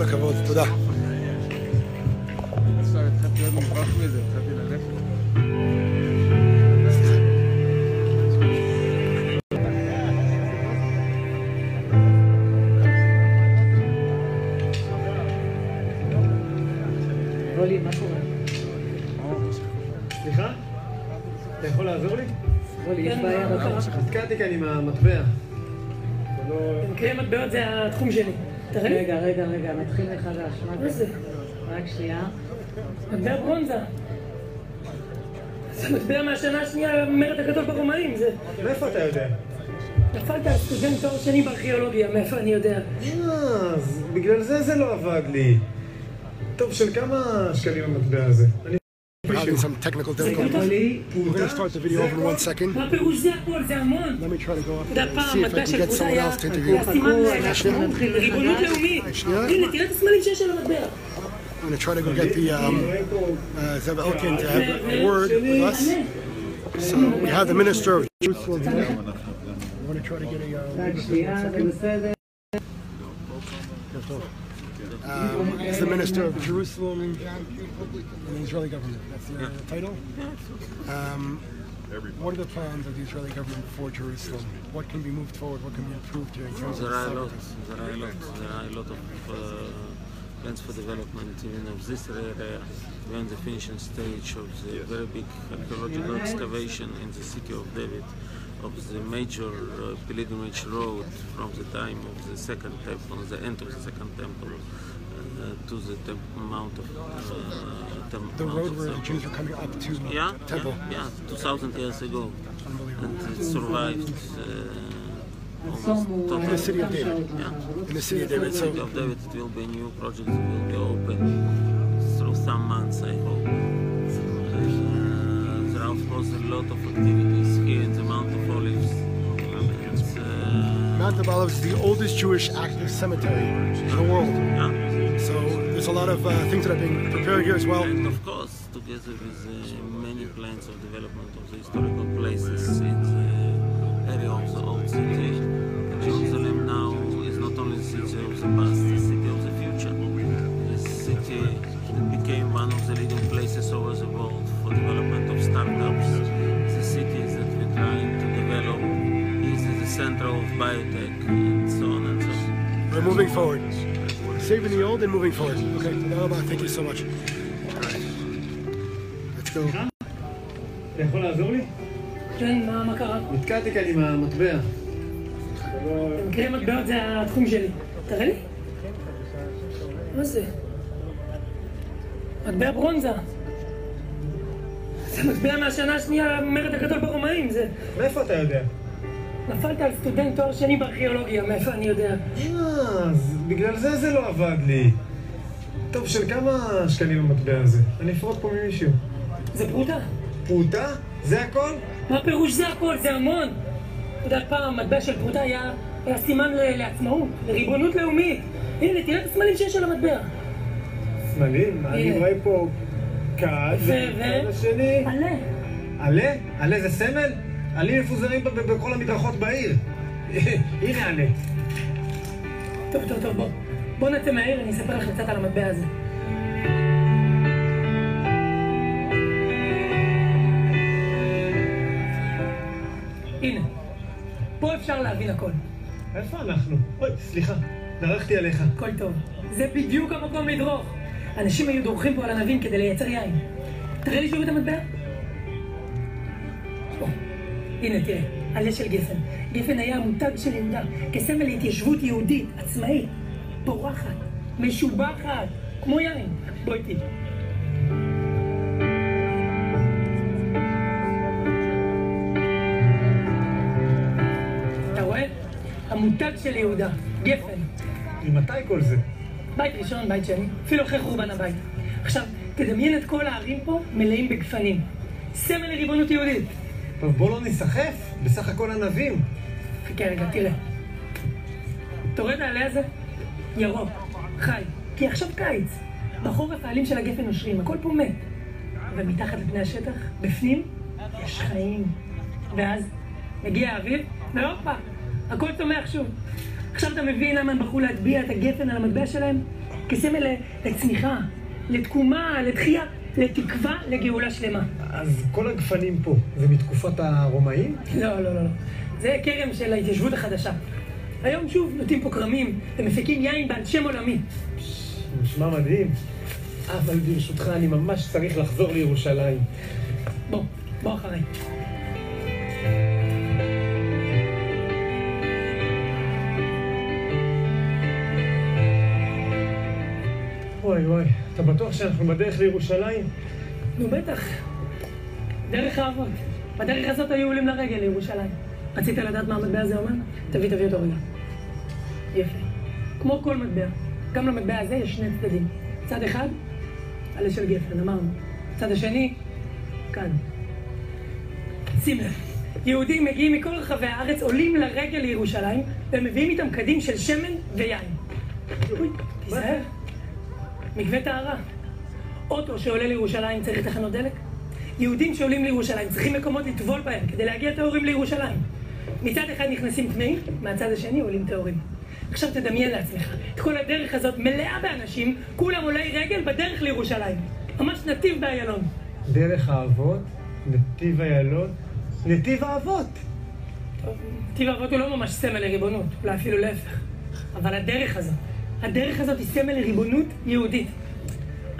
רולי, מה קורה? סליחה? אתה יכול לעזור לי? רולי, יש בעיה בקרה. נתקעתי כאן עם המטבע.
תמכרי מטבעות זה התחום שלי. תראה לי?
רגע, נתחיל מחדש.
מה זה?
רק שנייה.
מטבע ברונזה. זה מטבע מהשנה השנייה המרד הגדול ברומאים, זה...
מאיפה אתה יודע?
נפלת על סטודנט תואר שני בארכיאולוגיה, מאיפה אני יודע?
אז בגלל זה לא עבד לי. טוב, של כמה שקלים המטבע הזה?
We're having some technical difficulties. We're going to start the video over in 1 second. Let me try to go up there and see if I can get someone else to interview. I'm going to try to go get the Zev Elkin to have a word with us. So we have the Minister of Jerusalem here. We're going to try to get a he's the Minister of Jerusalem in the Israeli government. That's the title. What are the plans of the Israeli government for Jerusalem? What can be moved forward? What can be improved here in terms of services?
There are a lot of plans for development even of this area. We're in the finishing stage of the very big archaeological excavation in the city of David, of the major pilgrimage road from the time of the second temple, the end of the second temple, to the Mount of
the road where the Jews were coming up to the temple.
Yeah, 2,000 years ago, and it survived almost totally.
In the city of David.
Yeah,
in the city of David.
In the city of David, it will be a new project. It will be open through some months, I hope. There are of course a lot of activities here in the Mount of Olives.
Mount of Olives is the oldest Jewish active cemetery in the world. So there's a lot of things that are being prepared here as well.
And of course, together with many plans of development of the historical places in the area of the old city, Jerusalem now is not only the city of the past, the city of the future. The city that became one of the leading places over the world for development of startups. The cities that we're trying to develop is at the center of biotech and so on and so on.
We're moving forward. Saving the old and moving forward. Okay, thank you so much. All right. Let's go.
אתה יכול לעזור לי?
כן, מה קרה?
נתקעתי כאן עם המטבע.
תמכרי מטבעות זה התחום שלי. תראה לי? מה זה? מטבע ברונזה. זה מטבע מהשנה השנייה המרד הגדול ברומאים, זה...
מאיפה אתה יודע?
נפלת על סטודנט תואר שני בארכיאולוגיה, מאיפה אני יודע?
אז בגלל זה לא עבד לי. טוב, של כמה שקלים המטבע הזה? אני אפרוט פה ממישהו.
זה פרוטה.
פרוטה? זה הכל?
מה פירוש זה הכל? זה המון. אתה יודע, פעם מטבע של פרוטה היה סימן לעצמאות, לריבונות לאומית. הנה, תראה את הסמלים שיש על המטבע.
סמלים? אני רואה פה כד, וכד השני...
עלה.
עלה? עלה זה סמל? עלים מפוזרים בכל המדרכות בעיר. הנה עלה.
טוב, בוא נצא מהעיר, אני אספר לך קצת על המטבע הזה. הנה, פה אפשר להבין הכל.
איפה אנחנו? אוי, סליחה, דרכתי עליך.
הכל טוב. זה בדיוק המקום לדרוך. אנשים היו דורכים פה על ענבים כדי לייצר יין. תראה לי שוב את המטבע. הנה, תראה, עלה של גפן. גפן היה המותג של יהודה, כסמל להתיישבות יהודית, עצמאית, פורחת, משובחת, כמו יין. בוא איתי. אתה רואה? המותג של יהודה, גפן.
ממתי כל זה?
בית ראשון, בית שני, אפילו אחרי חורבן הבית. עכשיו, תדמיין את כל הערים פה מלאים בגפנים. סמל לריבונות יהודית.
טוב, בוא לא נסחף, בסך הכל ענבים.
חכה רגע, תראה. אתה רואה את העלה הזה? ירוק, חי, כי עכשיו קיץ. בחורף העלים של הגפן נושרים, הכל פה מת. ומתחת לפני השטח, בפנים, יש חיים. ואז מגיע האביב, והופה, הכל צומח שוב. עכשיו אתה מבין למה הם בחרו להטביע את הגפן על המטבע שלהם? כסמל לצמיחה, לתקומה, לתחייה, לתקווה, לגאולה שלמה.
אז כל הגפנים פה, זה מתקופת הרומאים?
לא. זה כרם של ההתיישבות החדשה. היום שוב נותנים פה כרמים ומפיקים יין בעל שם עולמי.
נשמע מדהים. אבל ברשותך, אני ממש צריך לחזור לירושלים.
בוא אחריי.
וואי, אתה בטוח שאנחנו בדרך לירושלים?
נו בטח. דרך האבות. בדרך הזאת היו עולים לרגל לירושלים. רצית לדעת מה המטבע הזה אומר? תביא אותו רגע. יפה. כמו כל מטבע. גם למטבע הזה יש שני צדדים. צד אחד, עלה של גפן, אמרנו. צד השני, כאן. שים לב. יהודים מגיעים מכל רחבי הארץ, עולים לרגל לירושלים, והם מביאים איתם קדים של שמן ויין. תיזהר. מקווה טהרה. אוטו שעולה לירושלים צריך תחנות דלק. יהודים שעולים לירושלים צריכים מקומות לטבול בהם כדי להגיע טהורים לירושלים. מצד אחד נכנסים טמאים, מהצד השני עולים טהורים. עכשיו תדמיין לעצמך, את כל הדרך הזאת מלאה באנשים, כולם עולי רגל בדרך לירושלים. ממש נתיב באיילון.
דרך האבות, נתיב איילון, נתיב האבות.
נתיב האבות הוא לא ממש סמל לריבונות, אולי אפילו להפך. אבל הדרך הזאת היא סמל לריבונות יהודית.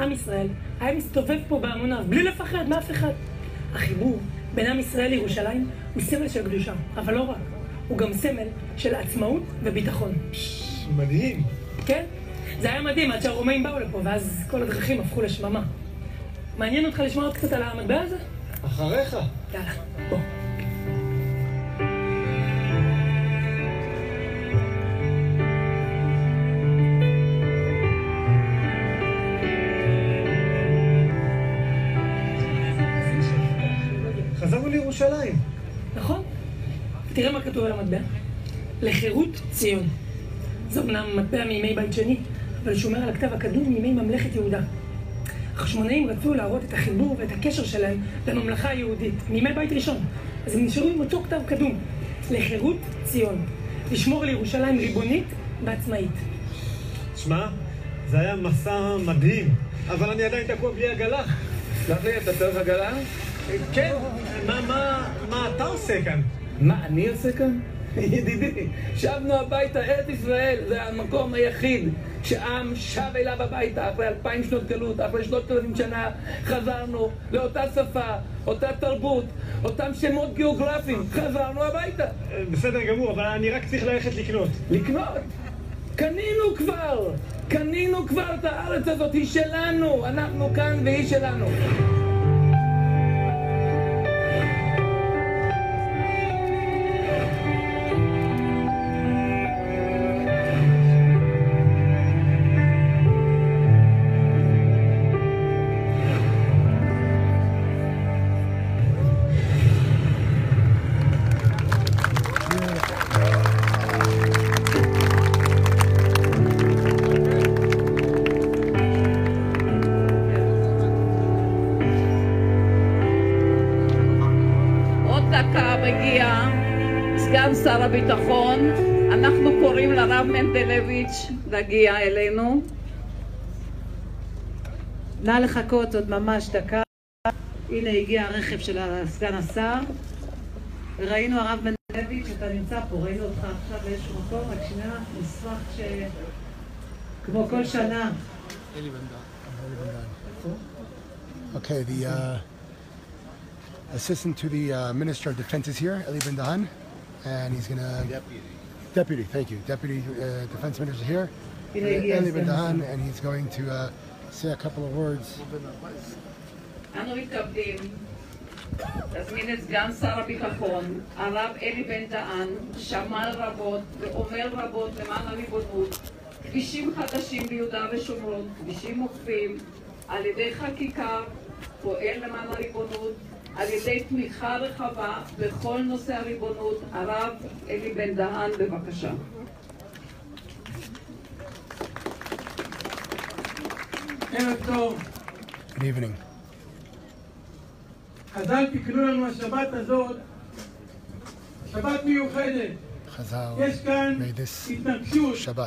עם ישראל היה מסתובב פה בהמוניו, בלי לפחד מאף אחד. החיבור בין עם ישראל לירושלים הוא סמל של קדושה, אבל לא רק. הוא גם סמל של עצמאות וביטחון.
מדהים.
כן? זה היה מדהים עד שהרומאים באו לפה, ואז כל הדרכים הפכו לשממה. מעניין אותך לשמוע עוד קצת על המטבע הזה?
אחריך.
יאללה, בוא.
חזרנו לירושלים.
נכון. תראה מה כתוב על המטבע. לחירות ציון. זו אמנם מטבע מימי בית שני, אבל שומר על הכתב הקדום מימי ממלכת יהודה. החשמונאים רצו להראות את החיבור ואת הקשר שלהם לממלכה היהודית, מימי בית ראשון. אז הם נשארו עם אותו כתב קדום. לחירות ציון. לשמור על ירושלים ריבונית ועצמאית.
שמע, זה היה מסע מדהים, אבל אני עדיין תקוע בלי עגלה.
סלח לי, אתה צריך עגלה?
כן, מה אתה עושה כאן?
מה אני עושה כאן? ידידי, שבנו הביתה, ארץ ישראל, זה המקום היחיד שעם שב אליו הביתה, אחרי 2000 שנות גלות, אחרי 3,000 שנה, חזרנו לאותה שפה, אותה תרבות, אותם שמות גיאוגרפיים, חזרנו הביתה.
בסדר גמור, אבל אני רק צריך ללכת לקנות.
לקנות? קנינו כבר את הארץ הזאת, היא שלנו, אנחנו כאן והיא שלנו.
עכשיו הגיע סגן שר הביטחון. אנחנו קוראים לרב מנדלביץ' להגיע אלינו.
נא לחכות עוד ממש דקה. הנה הגיע הרכב של סגן השר. ראינו הרב מנדלביץ', אתה נמצא פה, ראינו אותך עכשיו באיזשהו מקום, רק שנייה, נשמח כמו כל שנה.
Okay, the assistant to the Minister of Defense is here, Eli Ben-Dahan, and he's going to... Deputy, thank you. Deputy Defense Minister is here, Eli Ben-Dahan, and he's going to say a couple of words.
אנו מתכבדים להזמין את סגן שר הביטחון, הרב אלי בן-דהן, שמע רבות ואומר רבות למען הריבונות, כבישים חדשים ביהודה ושומרון, כבישים עוקפים, על ידי חקיקה, פועל למען הריבונות, על ידי תמיכה רחבה בכל נושא הריבונות. הרב אלי בן-דהן, בבקשה.
ערב טוב.
Good evening.
חז"ל תקנו לנו השבת הזאת, שבת מיוחדת. יש כאן התנגשות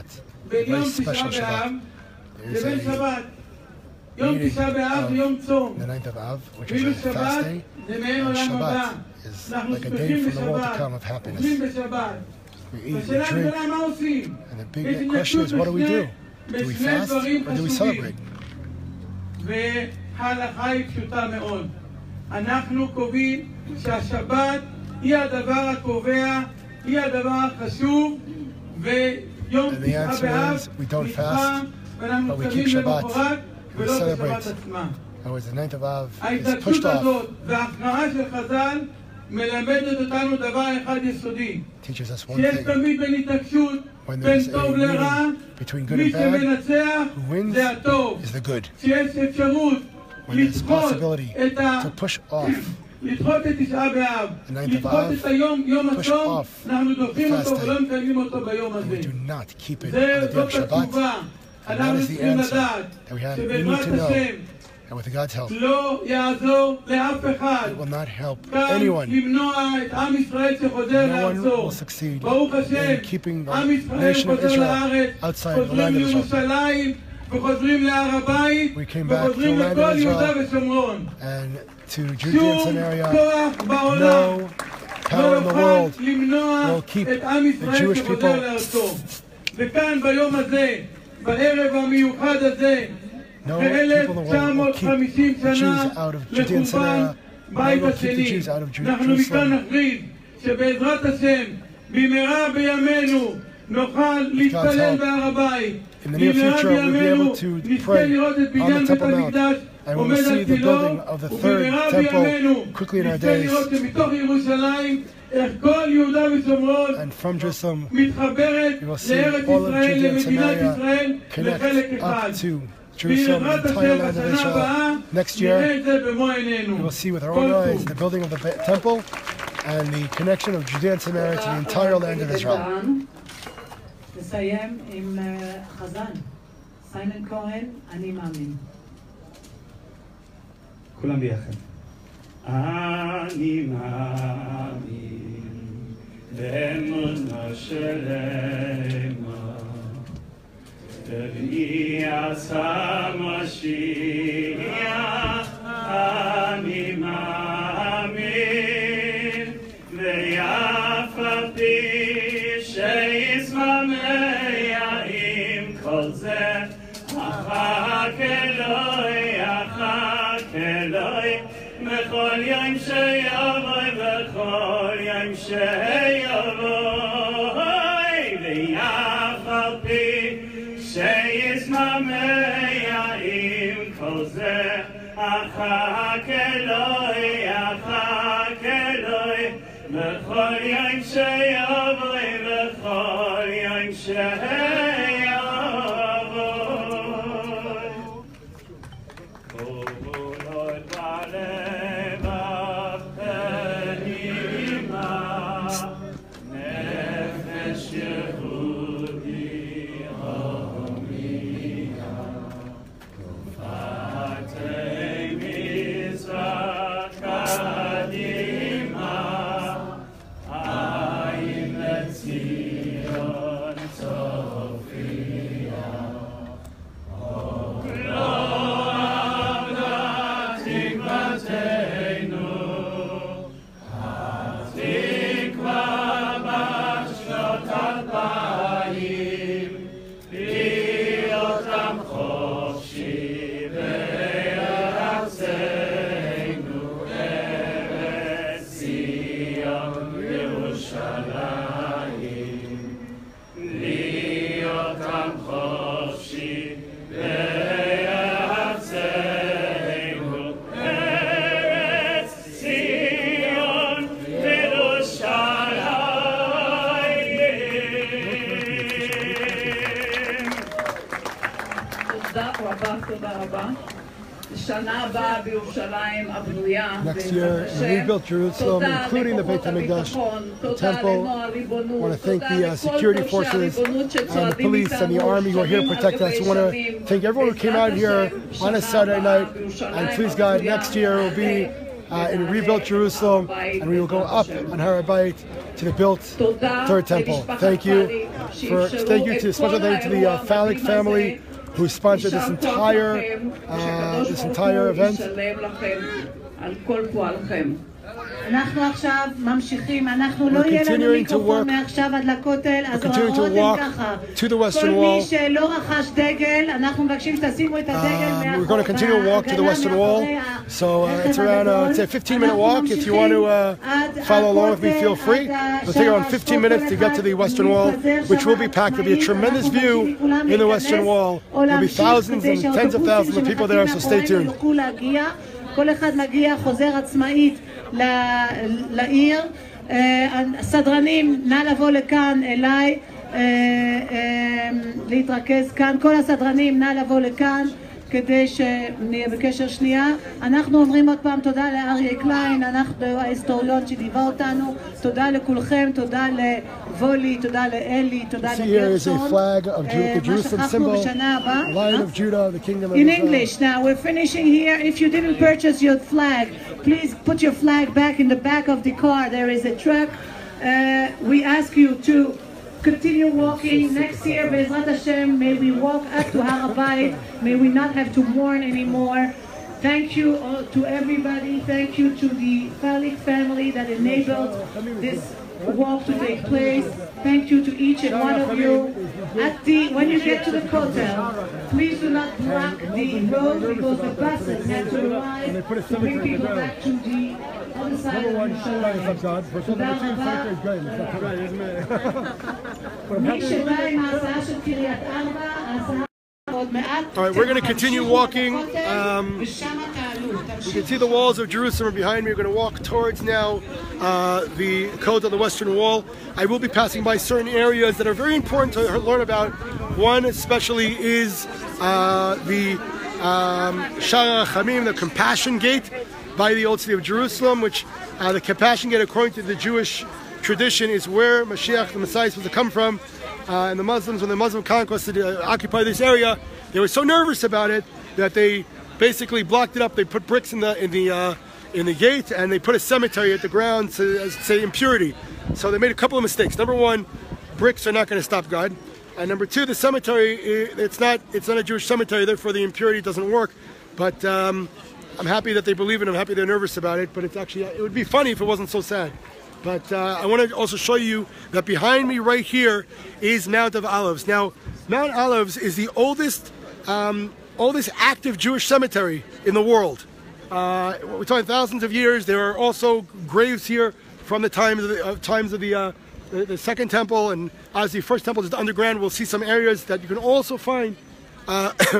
בין יום תשעה באב לבין שבת. יום תשעה באב זה יום צום, ואילו שבת זה מעין עולם הבא. אנחנו שמחים בשבת, אוכלים בשבת. והשאלה הגדולה מה עושים? יש התנגשות בשני דברים חשובים. וההלכה היא פשוטה מאוד. אנחנו קובעים שהשבת היא הדבר הקובע, היא הדבר החשוב, ויום תשעה באב נדחה ואנחנו מקווים למחרת ולא בשבת עצמה. ההתנגשות הזאת וההכרעה של חז"ל מלמדת אותנו דבר אחד יסודי, שיש תמיד בין התנגשות בין טוב לרע, מי שמנצח זה הטוב. שיש אפשרות לדחות את תשעה באב, לדחות את יום הצום, אנחנו דוחים אותו ולא מקיימים אותו ביום הזה. זאת התשובה. אנחנו צריכים לדעת שבעזרת השם לא יעזור לאף אחד כאן למנוע את עם ישראל שחוזר לארצו. ברוך השם, עם ישראל חוזר לארץ, חוזרים לירושלים וחוזרים להר הבית וחוזרים לכל יהודה ושומרון. שום כוח בעולם לא יוכל למנוע את עם ישראל שחוזר לארצו. וכאן ביום הזה, בערב המיוחד הזה, ב-1950 שנה לחורבן בית השני, אנחנו מכאן נכריז שבעזרת השם במהרה בימינו נוכל להתפלל בהר הבית, במהרה בימינו נזכה לראות את בניין בית המקדש עומד על תילו, ובמהרה בימינו נזכה לראות שמתוך ירושלים איך כל יהודה ושומרון מתחברת לארץ ישראל, למדינת ישראל, לחלק אחד.
Jerusalem, the entire land of Israel. Next year, we will see with our own eyes the building of the temple and the connection of Judea and Samaria to the entire land of Israel.
נסיים עם חזן, סיימון כהן, אני מאמין.
כולם ביחד. אני מאמין באמונה שלמה בביאת המשיח. אני מאמין ואף על פי שיזממיה עם כל זה אחר אלוהי בכל יום שיבוא בכל יום שיבוא ואף על פי שיזממיה עם כל זה אחר אלוהי בכל יום שיבוא בכל יום ירושלים, להיות עם חופשי בארצנו, ארץ ציון וירושלים.
תודה רבה. שנה הבאה בירושלים הבנויה.
Next year, in rebuilt Jerusalem, including the Beit HaMikdash, the temple. I want to thank the security forces and the police and the army who are here to protect us. I want to thank everyone who came out here on a Saturday night. And please God, next year will be in rebuilt Jerusalem, and we will go up on Har HaBayit to the built third temple. Thank you. Thank you to the Falik family who sponsored this entire event.
אנחנו עכשיו ממשיכים, אנחנו לא יהיה לנו מיקרופון מעכשיו עד לכותל, אז ההוראות הן ככה. כל מי שלא רכש דגל, אנחנו מבקשים שתשימו את הדגל מאחור.
We're going to continue to walk to the Western Wall, so it's around it's a 15-minute walk. If you want to follow along with me, feel free. It'll take around 15 minutes to get to the Western Wall, which will be packed. There'll be a tremendous view in the Western Wall. There'll be thousands and tens of thousands of people there, so stay tuned.
כל אחד מגיע, חוזר עצמאית לעיר. הסדרנים, נא לבוא לכאן אליי, להתרכז כאן. כל הסדרנים, נא לבוא לכאן כדי שנהיה בקשר שנייה. אנחנו אומרים עוד פעם תודה לאריה קליין, אנחנו ההיסטוריון שליווה אותנו. תודה לכולכם, תודה לוולי, תודה לאלי, תודה לגרשון. מה שכחנו בשנה הבאה. In English, now we're finishing here. If you didn't purchase your flag, please put your flag back in the back of the car. There is a truck. We ask you to continue walking. Next year, Be'ezrat Hashem, may we walk up to Har HaBayit. May we not have to mourn anymore. Thank you to everybody. Thank you to the Falik family that enabled this walk to take place. Thank you to each and one of you. When you get to the hotel, please do not block the road because the buses have to arrive to bring people back to the other side of Yerushalayim. תודה רבה. מי שבא עם ההסעה של קריית ארבע, ההסעה עוד מעט.
All right, we're going to continue walking. You can see the walls of Jerusalem behind me. We're going to walk towards now the codes on the Western Wall. I will be passing by certain areas that are very important to learn about. One especially is the Sha'ar HaChamim, the Compassion Gate by the Old City of Jerusalem, which the Compassion Gate, according to the Jewish tradition, is where Mashiach, the Messiah, is supposed to come from. And the Muslims, when the Muslim conquest occupied this area, they were so nervous about it that they basically blocked it up. They put bricks in the gate, and they put a cemetery at the ground to say impurity. So they made a couple of mistakes. Number one, bricks are not going to stop God, and number two, the cemetery it's not a Jewish cemetery, therefore the impurity doesn't work. But I'm happy that they believe it. I'm happy they're nervous about it. But it would be funny if it wasn't so sad. But I want to also show you that behind me right here is Mount of Olives. Now, Mount Olives is the oldest active Jewish cemetery in the world. We're talking thousands of years. There are also graves here from the times of the Second Temple, and as the First Temple is underground. We'll see some areas that you can also find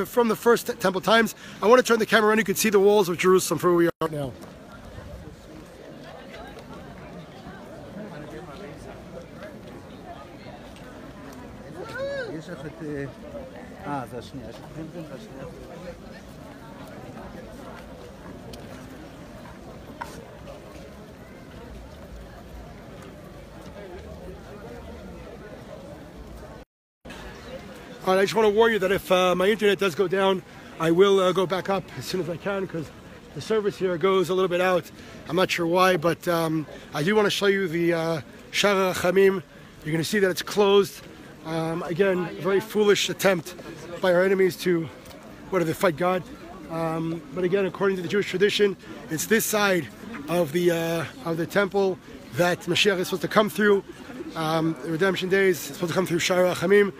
from the First Temple times. I want to turn the camera around. You can see the walls of Jerusalem from where we are now.
זה השנייה.
All right, I just want to warn you that if my internet does go down, I will go back up as soon as I can, because the service here goes a little bit out. I'm not sure why, but I do want to show you the Sha'ar HaChamim. You're going to see that it's closed. Again, a very foolish attempt by our enemies to, they fight God. But again, according to the Jewish tradition, it's this side of the temple that Mashiach is supposed to come through. The redemption days, it's supposed to come through Sha'ar HaChamim.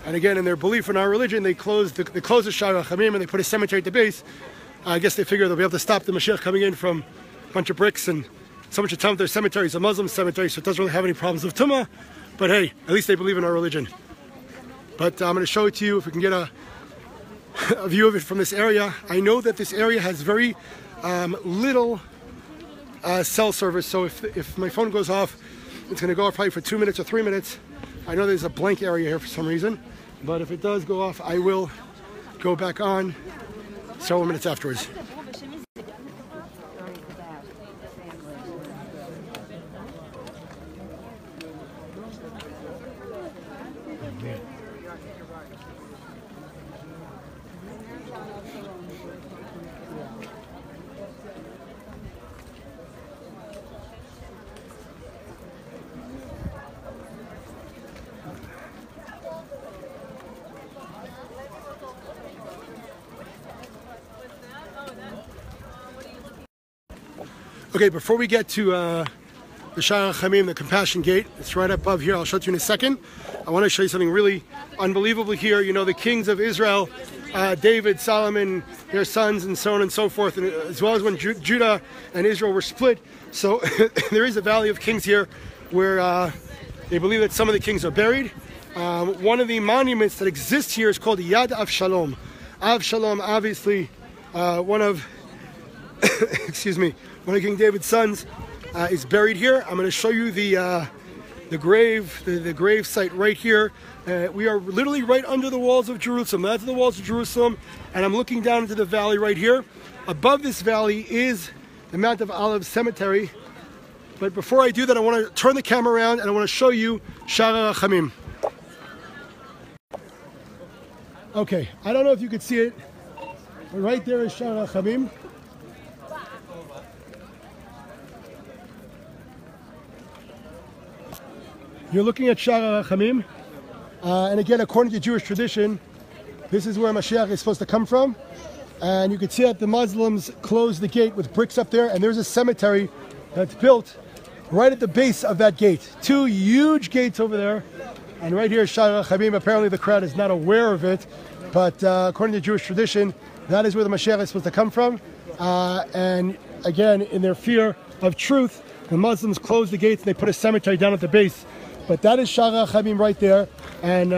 And again, in their belief in our religion, they close the Sha'ar HaChamim and they put a cemetery at the base. I guess they figure they'll be able to stop the Mashiach coming in from a bunch of bricks and someone should tell them their cemetery is a Muslim cemetery, so it doesn't really have any problems with Tumah. But hey, at least they believe in our religion. But I'm going to show it to you if we can get a view of it from this area. I know that this area has very little cell service, so if my phone goes off, it's going to go off probably for 2 minutes or 3 minutes. I know there's a blank area here for some reason, but if it does go off, I will go back on several minutes afterwards. Okay, before we get to the Shara Chamim, the Compassion Gate, it's right above here. I'll show it to you in a second. I want to show you something really unbelievable here. You know, the kings of Israel, David, Solomon, their sons, and so on and so forth, and as well as when Judah and Israel were split. So there is a valley of kings here where they believe that some of the kings are buried. One of the monuments that exists here is called Yad Avshalom. Avshalom, obviously, one of excuse me, one of King David's sons is buried here. I'm going to show you the grave site right here. We are literally right under the walls of Jerusalem. That's the walls of Jerusalem, and I'm looking down into the valley right here. Above this valley is the Mount of Olives Cemetery. But before I do that, I want to turn the camera around and I want to show you Shara Chamim. Okay, I don't know if you could see it, but right there is Shara Chamim. You're looking at Shara Chamim, and again, according to Jewish tradition, this is where Mashiach is supposed to come from. And you can see that the Muslims closed the gate with bricks up there, and there's a cemetery that's built right at the base of that gate. 2 huge gates over there, and right here is Shara Chamim. Apparently the crowd is not aware of it, but according to Jewish tradition, that is where the Mashiach is supposed to come from. And again, in their fear of truth, the Muslims closed the gates and they put a cemetery down at the base. But that is Shara Chamim right there. And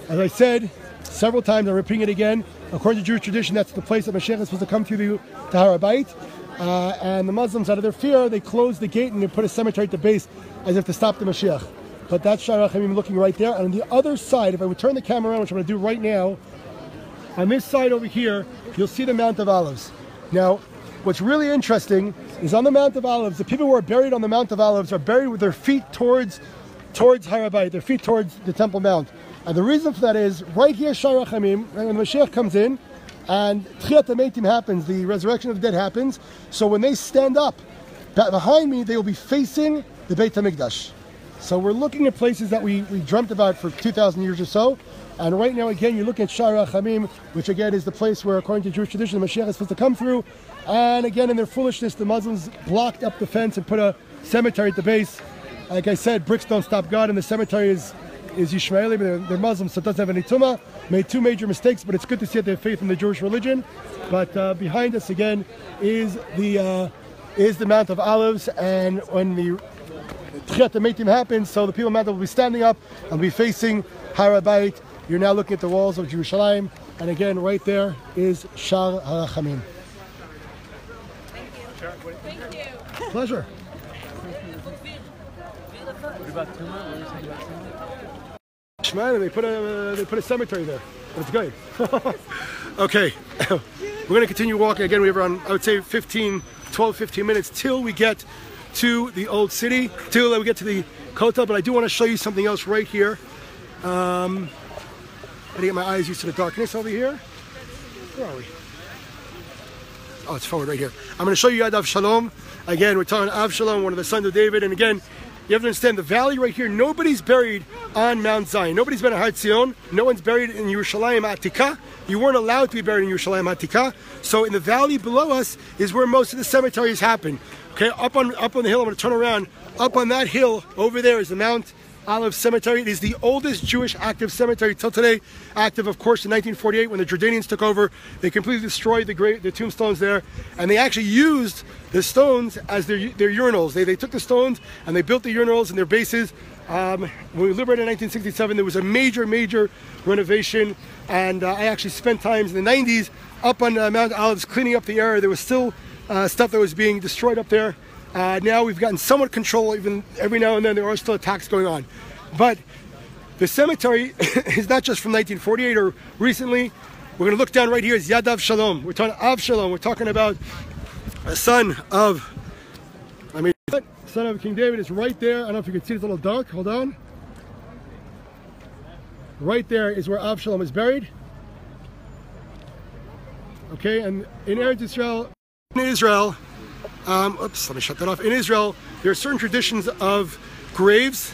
as I said several times, I'm repeating it again, according to Jewish tradition, that's the place that Mashiach is supposed to come through to Har HaBayit. And the Muslims, out of their fear, they closed the gate and they put a cemetery at the base as if to stop the Mashiach. But that's Shara Chamim looking right there. And on the other side, if I would turn the camera around, which I'm going to do right now, on this side over here, you'll see the Mount of Olives. Now, what's really interesting is on the Mount of Olives, the people who are buried on the Mount of Olives are buried with their feet towards Har HaBayit, their feet towards the Temple Mount. And the reason for that is, right here, Shara Chamim, when the Mashiach comes in, and Tchiyat HaMeitim happens, the resurrection of the dead happens, so when they stand up, behind me, they will be facing the Beit HaMikdash. So we're looking at places that we dreamt about for 2,000 years or so. And right now, again, you're looking at Shara Chamim, which again is the place where, according to Jewish tradition, the Mashiach is supposed to come through. And again, in their foolishness, the Muslims blocked up the fence and put a cemetery at the base. Like I said, bricks don't stop God, and the cemetery is Yishmaeli, but they're Muslims, so it doesn't have any tumah. Made 2 major mistakes, but it's good to see that they have faith in the Jewish religion. But behind us again is the Mount of Olives, and when the Tchiyat HaMeitim happens, so the people of Mount will be standing up and be facing Har HaBayit. You're now looking at the walls of Jerusalem, and again, right there is Shara Chamim.
Thank you.
Pleasure.
What about Tumah? What do you think about Tumah?
Shemana, they put a cemetery there. It's good. Okay, we're going to continue walking. Again, we have around, I would say, 12-15 minutes till we get to the old city, till we get to the Kotel. But I do want to show you something else right here. I gotta get my eyes used to the darkness over here. Where are we? Oh, it's forward right here. I'm going to show you Yad Avshalom. Again, we're talking Avshalom, one of the sons of David. And again, you have to understand the valley right here, nobody's buried on Mount Zion. Nobody's been at Har Zion. No one's buried in Yerushalayim Atikah. You weren't allowed to be buried in Yerushalayim Atikah. So in the valley below us is where most of the cemeteries happen. Okay, up on the hill, I'm going to turn around. Up on that hill over there is the Mount Olive Cemetery. It is the oldest Jewish active cemetery till today. Active, of course, in 1948 when the Jordanians took over. They completely destroyed the tombstones there, and they actually used the stones as their urinals. They took the stones and they built the urinals and their bases. When we liberated in 1967, there was a major renovation, and I actually spent times in the 90s up on Mount Olives cleaning up the area. There was still stuff that was being destroyed up there. Now we've gotten somewhat control. Even every now and then there are still attacks going on. But the cemetery is not just from 1948 or recently. We're going to look down right here. It's Yad Avshalom. We're talking Avshalom. We're talking about a son of, son of King David. Is right there. I don't know if you can see, it's a little dark. Hold on. Right there is where Avshalom is buried. Okay, and in Israel, oops, let me shut that off. In Israel, there are certain traditions of graves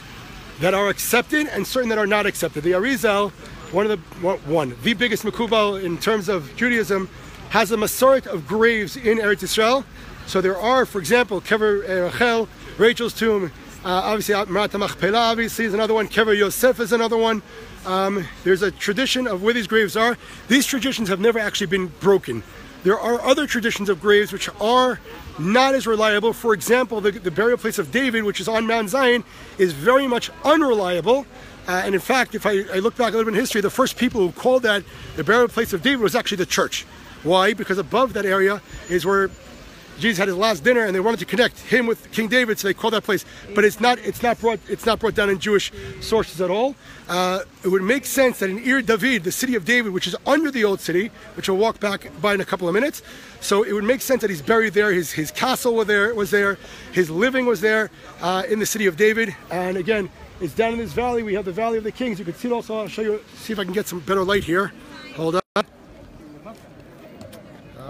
that are accepted and certain that are not accepted. The Arizal, the biggest Mekubal in terms of Judaism, has a masoret of graves in Eretz Yisrael. So there are, for example, Kever Rachel, Rachel's tomb, obviously Marat HaMachpelah obviously is another one, Kever Yosef is another one. There's a tradition of where these graves are. These traditions have never actually been broken. There are other traditions of graves which are not as reliable. For example, the burial place of David, which is on Mount Zion, is very much unreliable. And in fact, if I look back a little bit in history, the first people who called that the burial place of David was actually the church. Why? Because above that area is where Jesus had his last dinner, and they wanted to connect him with King David, so they called that place. But it's not brought down in Jewish sources at all. It would make sense that in Ir David, the city of David, which is under the old city, which we'll walk back by in a couple of minutes, so it would make sense that he's buried there. His castle was there, his living was there in the city of David. And again, it's down in this valley. We have the Valley of the Kings. You can see it also. I'll show you. See if I can get some better light here. Hold on.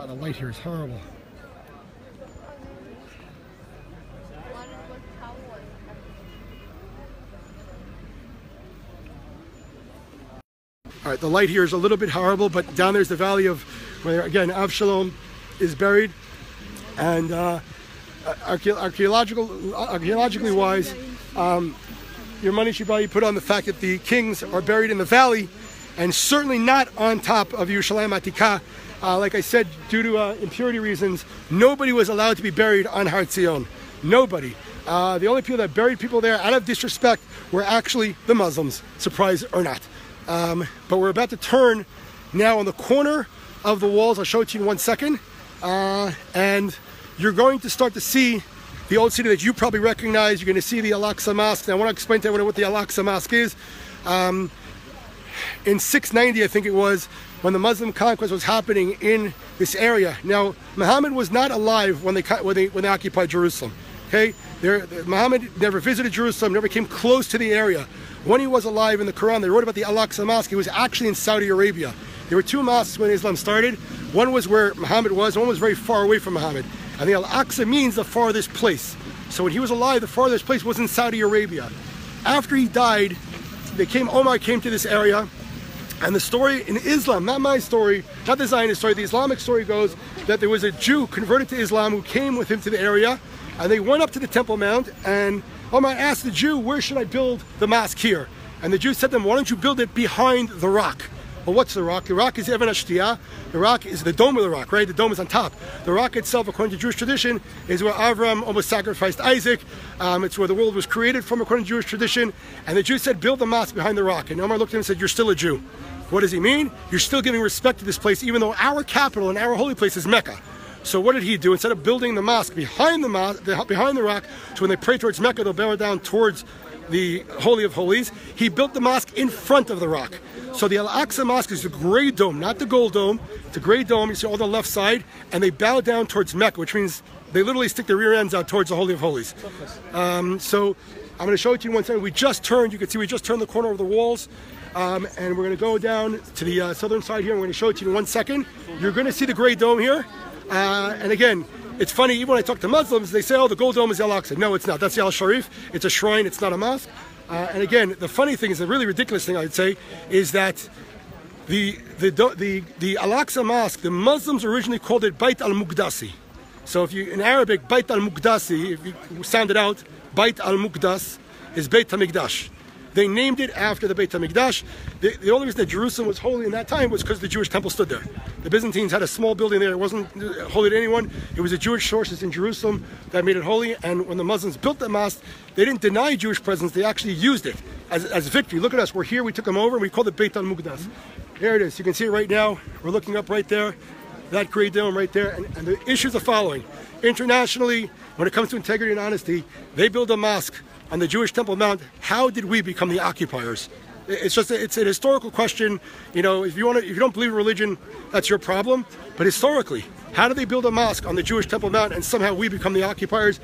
The light here is horrible. All right, the light here is a little bit horrible, but down there's the valley of where, again, Avshalom is buried. And archaeologically wise, your money should probably put on the fact that the kings are buried in the valley and certainly not on top of Yerushalayim Atikah. Like I said, due to impurity reasons, nobody was allowed to be buried on Har Zion. Nobody. The only people that buried people there out of disrespect were actually the Muslims, surprise or not. But we're about to turn now on the corner of the walls. I'll show it to you in 1 second. And you're going to start to see the old city that you probably recognize. You're going to see the Al-Aqsa Mosque. Now, I want to explain to everyone what the Al-Aqsa Mosque is. In 690, I think it was, when the Muslim conquest was happening in this area. Now, Muhammad was not alive when they occupied Jerusalem. Okay, Muhammad never visited Jerusalem, never came close to the area. When he was alive in the Quran, they wrote about the Al-Aqsa Mosque. He was actually in Saudi Arabia. There were two mosques when Islam started. One was where Muhammad was, one was very far away from Muhammad. And the Al-Aqsa means the farthest place. So when he was alive, the farthest place was in Saudi Arabia. After he died, Omar came to this area. And the story in Islam, not my story, not the Zionist story, the Islamic story goes that there was a Jew converted to Islam who came with him to the area. And they went up to the Temple Mount, and Omar asked the Jew, where should I build the mosque here? And the Jew said to him, why don't you build it behind the rock? Well, what's the rock? The rock is Even HaShtiyah. The rock is the dome of the rock, right? The dome is on top. The rock itself, according to Jewish tradition, is where Avram almost sacrificed Isaac. It's where the world was created from, according to Jewish tradition. And the Jew said, build the mosque behind the rock. And Omar looked at him and said, you're still a Jew. What does he mean? You're still giving respect to this place, even though our capital and our holy place is Mecca. So what did he do? Instead of building the mosque behind the rock, so when they pray towards Mecca, they'll bow down towards the Holy of Holies, he built the mosque in front of the rock. So the Al-Aqsa Mosque is the gray dome, not the gold dome. It's a gray dome, you see all the left side, and they bow down towards Mecca, which means they literally stick their rear ends out towards the Holy of Holies. So I'm going to show it to you 1 second. We just turned, you can see we just turned the corner of the walls. And we're going to go down to the southern side here. I'm going to show it to you in 1 second. You're going to see the gray dome here. And again, it's funny, even when I talk to Muslims, they say, oh, the gold dome is Al-Aqsa. No, it's not. That's the Al-Sharif. It's a shrine. It's not a mosque. And again, the funny thing is, the really ridiculous thing I'd say, is that the Al-Aqsa Mosque, the Muslims originally called it Bait al-Muqdasi. So if you, in Arabic, Bait al-Muqdasi, if you sound it out, Bait al-Muqdas is Beit HaMikdash. They named it after the Beit HaMikdash. The only reason that Jerusalem was holy in that time was because the Jewish temple stood there. The Byzantines had a small building there. It wasn't holy to anyone. It was the Jewish sources in Jerusalem that made it holy. And when the Muslims built the mosque, they didn't deny Jewish presence. They actually used it as victory. Look at us. We're here. We took them over and we called it Beit HaMikdash. There it is. You can see it right now. We're looking up right there. That great dome right there. And the issues are following. Internationally, when it comes to integrity and honesty, they build a mosque on the Jewish Temple Mount. How did we become the occupiers? It's an historical question. You know, if you don't believe in religion, that's your problem. But historically, how did they build a mosque on the Jewish Temple Mount and somehow we become the occupiers?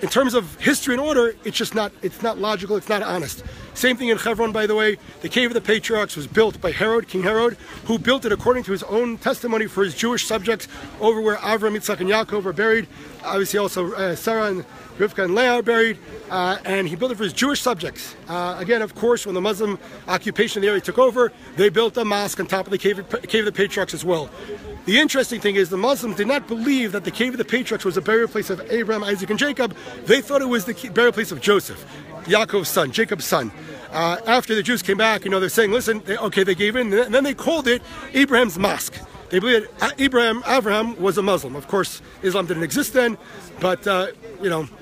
In terms of history and order, it's not logical, it's not honest. Same thing in Hebron, by the way. The Cave of the Patriarchs was built by Herod, King Herod, who built it according to his own testimony for his Jewish subjects over where Avram, Yitzchak, and Yaakov are buried. Obviously also Sarah and Rivka and Leah are buried, and he built it for his Jewish subjects. Again, of course, when the Muslim occupation of the area took over, they built a mosque on top of the Cave of the Patriarchs as well. The interesting thing is the Muslims did not believe that the Cave of the Patriarchs was the burial place of Abraham, Isaac, and Jacob. They thought it was the burial place of Joseph, Yaakov's son, Jacob's son. After the Jews came back, they're saying, listen, they gave in, and then they called it Abraham's Mosque. They believed that Abraham was a Muslim. Of course, Islam didn't exist then, but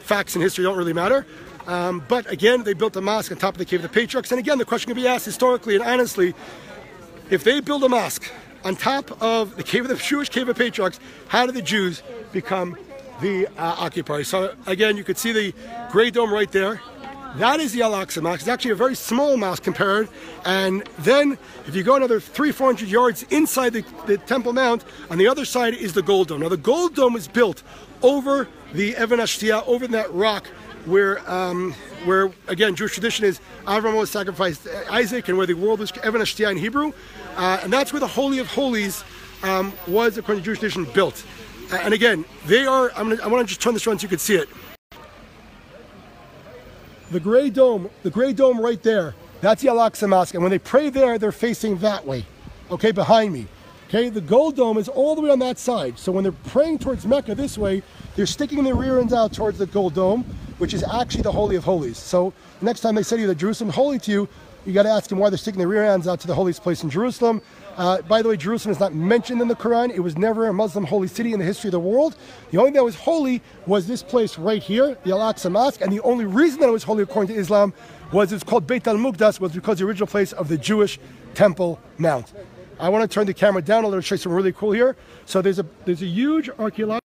facts and history don't really matter. But again, they built a mosque on top of the Cave of the Patriarchs. And again, the question can be asked historically and honestly, if they build a mosque on top of the Jewish Cave of the Patriarchs, how did the Jews become the occupiers? So again, you could see the gray dome right there. That is the Al-Aqsa Mosque. It's actually a very small mosque compared. And then if you go another 300-400 yards inside the Temple Mount, on the other side is the Gold Dome. Now the Gold Dome is built over the Even HaShtiyah, over that rock where again, Jewish tradition is Avram was sacrificed Isaac, and where the world was Even HaShtiyah in Hebrew. And that's where the Holy of Holies was, according to Jewish tradition, built. And again, I want to just turn this around so you can see it. The gray dome right there, that's the Al-Aqsa Mosque. And when they pray there, they're facing that way, okay, behind me. Okay, the Gold Dome is all the way on that side. So when they're praying towards Mecca this way, they're sticking their rear ends out towards the Gold Dome, which is actually the Holy of Holies. So the next time they say to you that Jerusalem is holy to you, you got to ask them why they're sticking their rear ends out to the holiest place in Jerusalem. By the way, Jerusalem is not mentioned in the Quran. It was never a Muslim holy city in the history of the world. The only thing that was holy was this place right here, the Al-Aqsa Mosque, and the only reason that it was holy according to Islam was it's called Beit al-Muqdas, was because the original place of the Jewish Temple Mount. I want to turn the camera down a little to show you something really cool here. So there's a huge archaeological,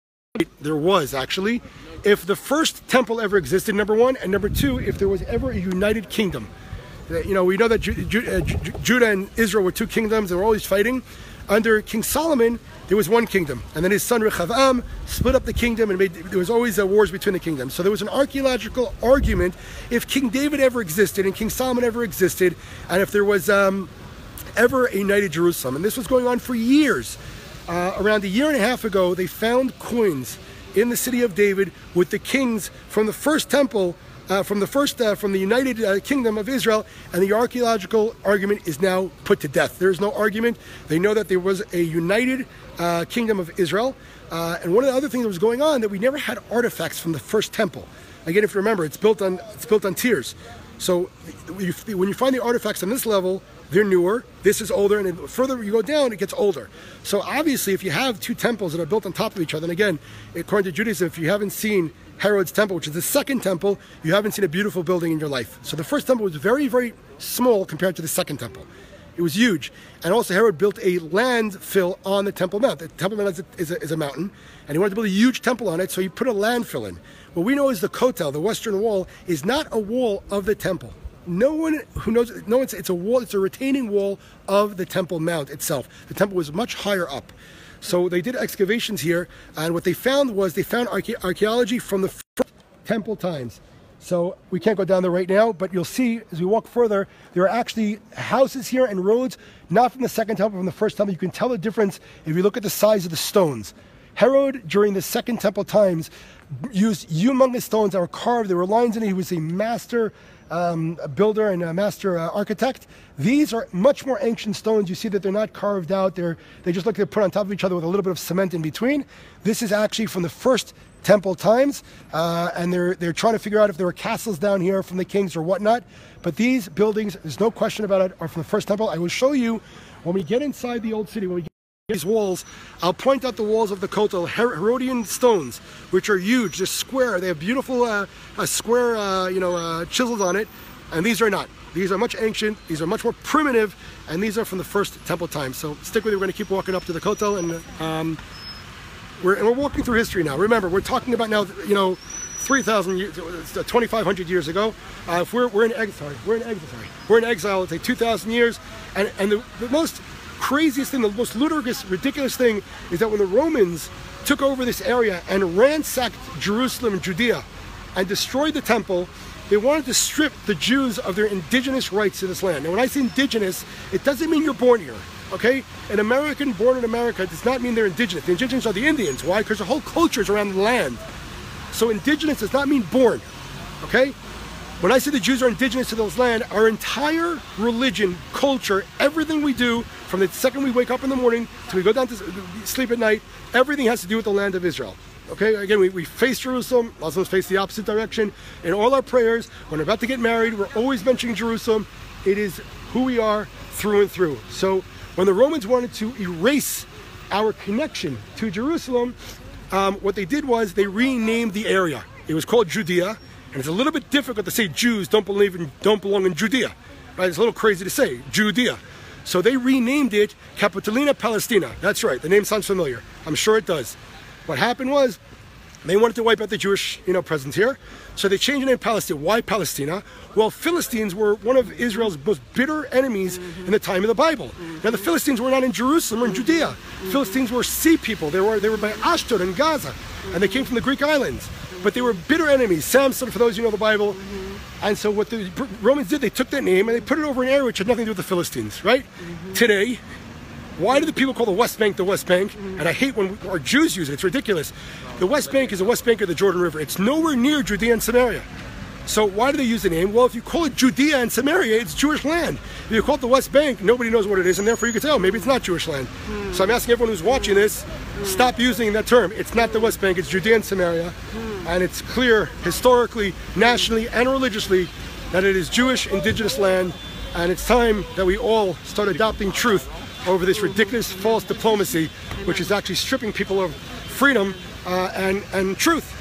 there was actually, if the first temple ever existed, number one, and number two, if there was ever a united kingdom. We know that Judah and Israel were two kingdoms. They were always fighting. Under King Solomon, there was one kingdom. And then his son Rechavam split up the kingdom, and there was always wars between the kingdoms. So there was an archaeological argument if King David ever existed and King Solomon ever existed, and if there was ever a united Jerusalem. And this was going on for years. Around a year and a half ago, they found coins in the city of David with the kings from the first temple, from the United Kingdom of Israel, and the archaeological argument is now put to death. There is no argument. They know that there was a united Kingdom of Israel, and one of the other things that was going on, that we never had artifacts from the first temple. Again, if you remember, it's built on tiers. So when you find the artifacts on this level, they're newer. This is older, and the further you go down, it gets older. So obviously, if you have two temples that are built on top of each other, and again, according to Judaism, if you haven't seen Herod's temple, which is the second temple, you haven't seen a beautiful building in your life. So the first temple was very, very small compared to the second temple. It was huge. And also Herod built a landfill on the Temple Mount. The Temple Mount is a mountain, and he wanted to build a huge temple on it, so he put a landfill in. What we know is the Kotel, the western wall, is not a wall of the temple. No one who knows, it's a wall, it's a retaining wall of the Temple Mount itself. The temple was much higher up. So they did excavations here, and what they found was they found archaeology from the first temple times. So we can't go down there right now, but you'll see as we walk further, there are actually houses here and roads, not from the second temple, from the first temple. You can tell the difference if you look at the size of the stones. Herod, during the second temple times, used humongous stones that were carved. There were lines in it. He was a master builder and a master architect. These are much more ancient stones. You see that they're not carved out. They just look like they're put on top of each other with a little bit of cement in between. This is actually from the first temple times, and they're trying to figure out if there were castles down here from the kings or whatnot. But these buildings, there's no question about it, are from the first temple. I will show you when we get inside the old city, when we get these walls. I'll point out the walls of the Kotel, Herodian stones, which are huge. They're square. They have beautiful square, chisels on it, and these are not. These are much ancient. These are much more primitive, and these are from the first temple time. So stick with it. We're going to keep walking up to the Kotel, and we're walking through history now. Remember, we're talking about now, 3,000 years, 2,500 years ago. If we're in exile. It's like 2,000 years, and the most craziest thing, the most ludicrous, ridiculous thing is that when the Romans took over this area and ransacked Jerusalem and Judea and destroyed the temple, they wanted to strip the Jews of their indigenous rights to this land. Now, when I say indigenous, it doesn't mean you're born here, okay? An American born in America does not mean they're indigenous. The indigenous are the Indians. Why? Because the whole culture is around the land. So indigenous does not mean born, okay? When I say the Jews are indigenous to this land, our entire religion, culture, everything we do, from the second we wake up in the morning till we go down to sleep at night, everything has to do with the land of Israel. Okay, again, we face Jerusalem. Muslims face the opposite direction. In all our prayers, when we're about to get married, we're always mentioning Jerusalem. It is who we are through and through. So when the Romans wanted to erase our connection to Jerusalem, what they did was they renamed the area. It was called Judea, and it's a little bit difficult to say Jews don't belong in Judea. Right? It's a little crazy to say, Judea. So they renamed it Capitolina Palestina. That's right, the name sounds familiar. I'm sure it does. What happened was, they wanted to wipe out the Jewish, presence here, so they changed the name Palestine. Why Palestina? Well, Philistines were one of Israel's most bitter enemies in the time of the Bible. Now, the Philistines were not in Jerusalem or in Judea. Philistines were sea people. They were by Ashdod and Gaza, and they came from the Greek islands. But they were bitter enemies. Samson, for those who know the Bible. And so what the Romans did, they took that name and they put it over an area which had nothing to do with the Philistines, right? Today, why do the people call the West Bank the West Bank? And I hate when our Jews use it. It's ridiculous. The West Bank is the West Bank of the Jordan River. It's nowhere near Judea and Samaria. So why do they use the name? Well, if you call it Judea and Samaria, it's Jewish land. If you call it the West Bank, nobody knows what it is, and therefore you can say, oh, maybe it's not Jewish land. So I'm asking everyone who's watching this, stop using that term. It's not the West Bank, it's Judea and Samaria. And it's clear historically, nationally, and religiously that it is Jewish indigenous land, and it's time that we all start adopting truth over this ridiculous false diplomacy, which is actually stripping people of freedom and truth.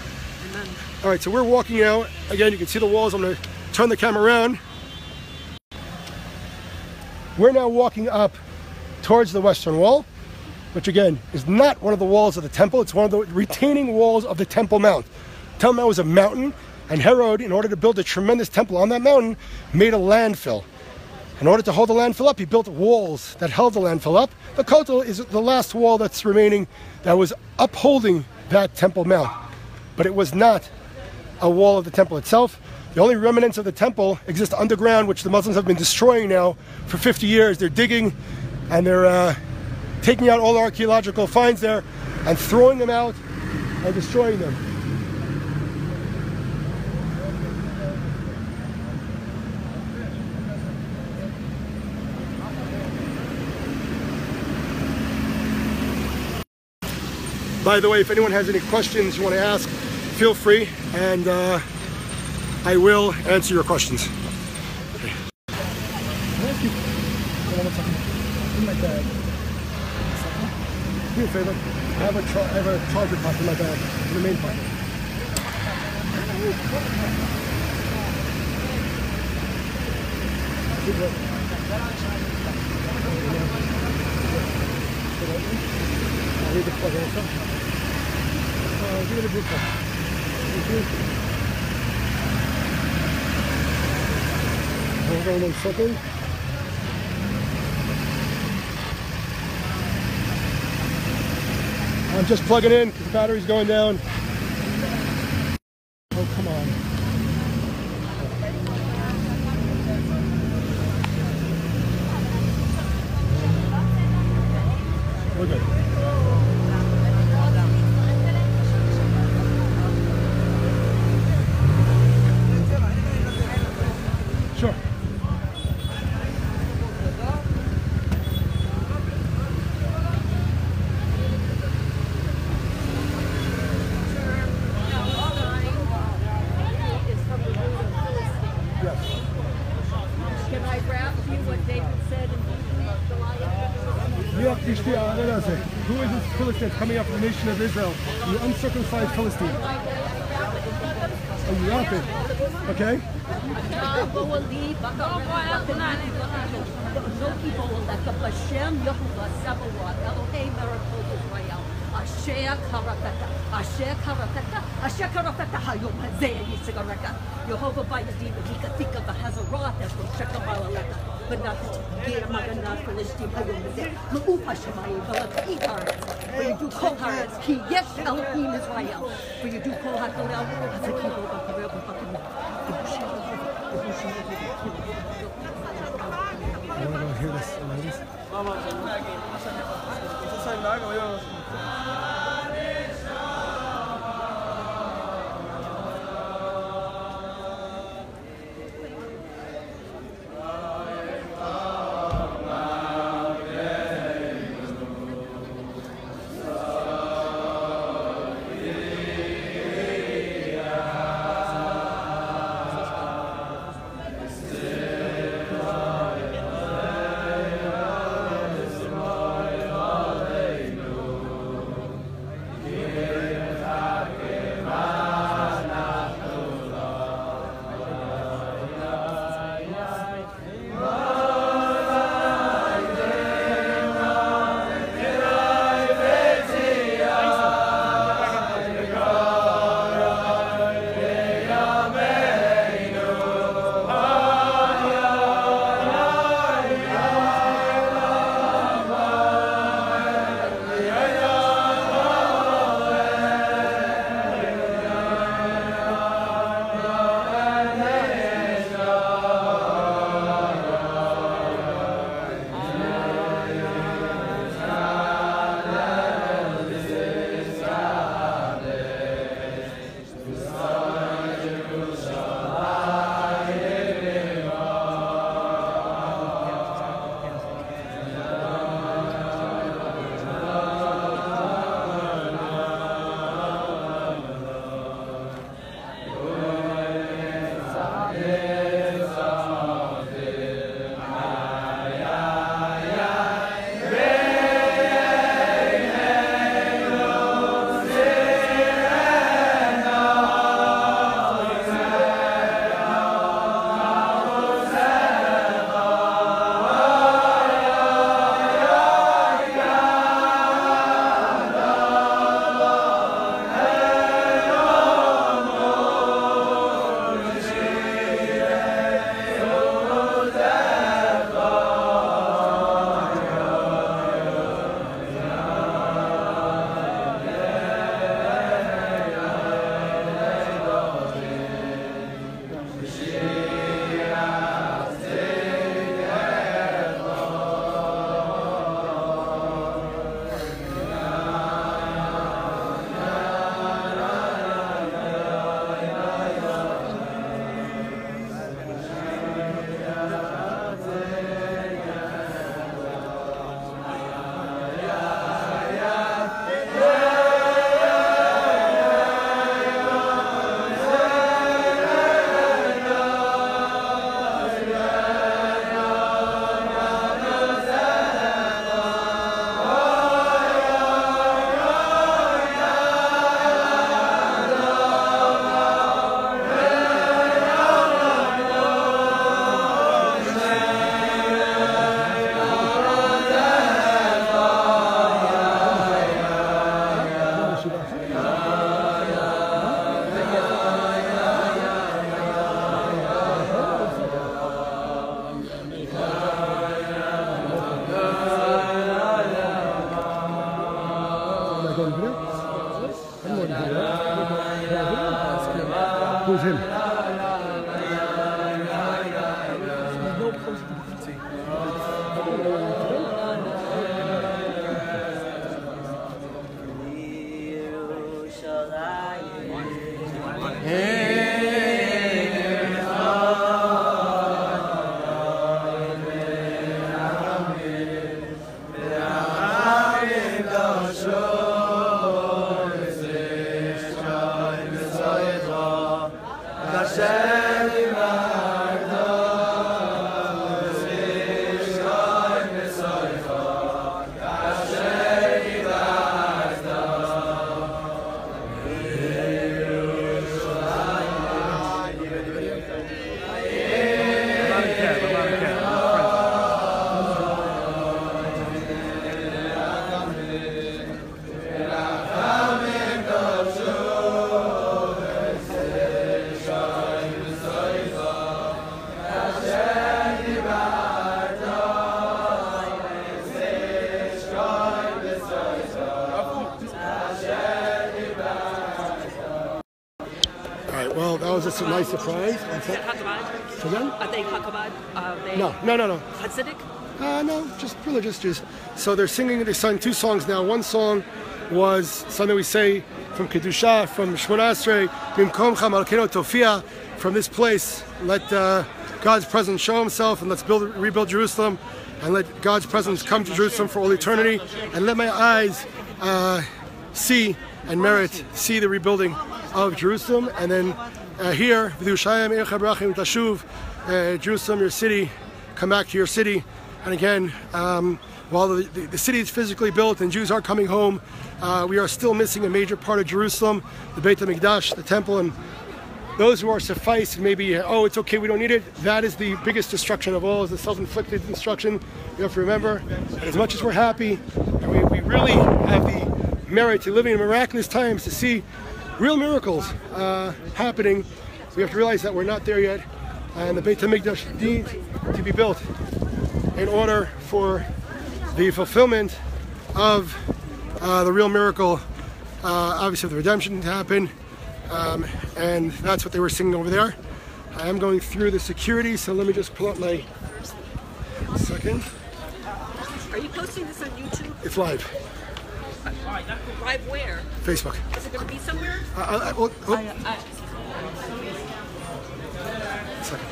All right, so we're walking out. Again, you can see the walls. I'm going to turn the camera around. We're now walking up towards the Western Wall, which again is not one of the walls of the temple. It's one of the retaining walls of the Temple Mount. Temple Mount was a mountain, and Herod, in order to build a tremendous temple on that mountain, made a landfill. In order to hold the landfill up, he built walls that held the landfill up. The Kotel is the last wall that's remaining that was upholding that Temple Mount. But it was not a wall of the temple itself. The only remnants of the temple exist underground, which the Muslims have been destroying now for 50 years. They're digging and they're taking out all the archaeological finds there and throwing them out and destroying them. By the way, if anyone has any questions you want to ask, feel free, and I will answer your questions. Okay. Thank you. In my bag. Do me a favor. I have a charger pocket in my bag, in the main pocket. I'll leave the plug also. Give it a blue plug. Thank you. Hold on 1 second. I'm just plugging in because the battery's going down. Oh, come on. We're good.
Can I rap to you what David said in Goliath?
Who is this Philistine coming up from the nation of Israel? The uncircumcised Philistine. Oh, you rap it. Okay?
Asher karatata hayom hazeh yisigareka. Yehovah Bayadi Hikatika Bahazarat as from Shekamalaka, but not the Magana Philistine hayom hazeh. Ma'upa Shemai Balakar. For you do Koharetz Ki Yes Elohim Israel. For you do Kohakalel as a people of Karel
I want to hear this, ladies. was a nice surprise.
Is it Chabad?
So then?
Are they Chabad?
No.
Hasidic?
No, just religious Jews. So they're sung 2 songs now. One song was something we say from Kedusha, from Shmona Esrei, Bimkomcha Malkeinu Tofia, from this place, let God's presence show himself, and let's rebuild Jerusalem, and let God's presence come to Jerusalem for all eternity, and let my eyes see the rebuilding of Jerusalem. And then here, Jerusalem, your city, come back to your city. And again, while the city is physically built and Jews are coming home, we are still missing a major part of Jerusalem, the Beit HaMikdash, the temple. And those who are suffice, maybe, oh, it's okay, we don't need it, that is the biggest destruction of all, is the self-inflicted destruction. You have to remember, as much as we're happy, and we really have the merit to living in miraculous times to see real miracles happening, we have to realize that we're not there yet, and the Beit HaMikdash needs to be built in order for the fulfillment of the real miracle, obviously the redemption to happen, and that's what they were singing over there. I am going through the security, so let me just pull up my second.
Are you posting this on YouTube?
It's live.
Live where?
Facebook.
Is it going to be somewhere?
Second.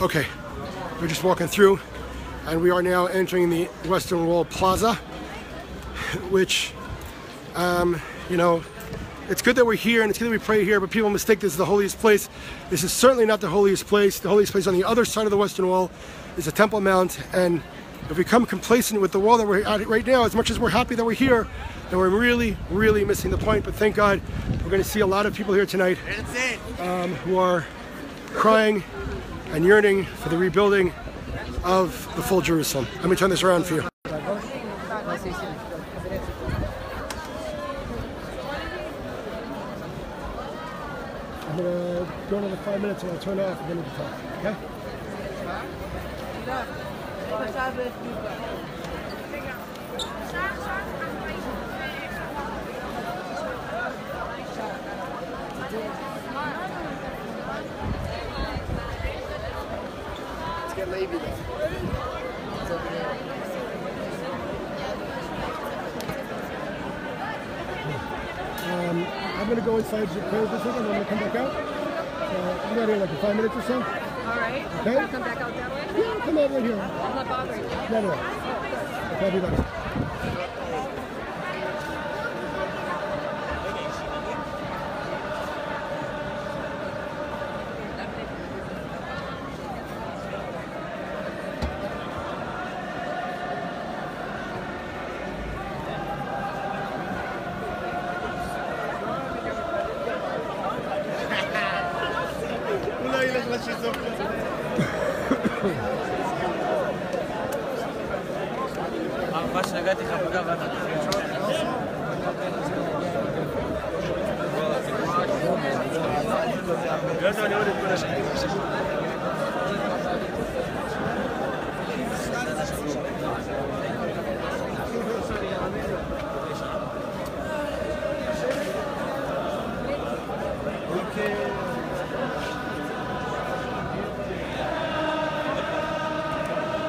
Okay, we're just walking through, and we are now entering the Western Wall Plaza, which, you know, it's good that we're here and it's good that we pray here, but people mistake this as the holiest place. This is certainly not the holiest place. The holiest place on the other side of the Western Wall is the Temple Mount, and if we become complacent with the wall that we're at right now, as much as we're happy that we're here, then we're really, really missing the point. But thank God, we're going to see a lot of people here tonight who are crying and yearning for the rebuilding of the full Jerusalem. Let me turn this around for you. I'm going to go another 5 minutes and I'll turn off and then we can talk, okay?
Let's get Levi though. It's over there.
I'm going to go inside the prayers this second and I'm going to come back out. I'm not here like in 5 minutes or so.
All right.
Okay?
You'll come back out that way?
Yeah, come out right here.
I'm not bothering you.
No. Okay, I'll be back.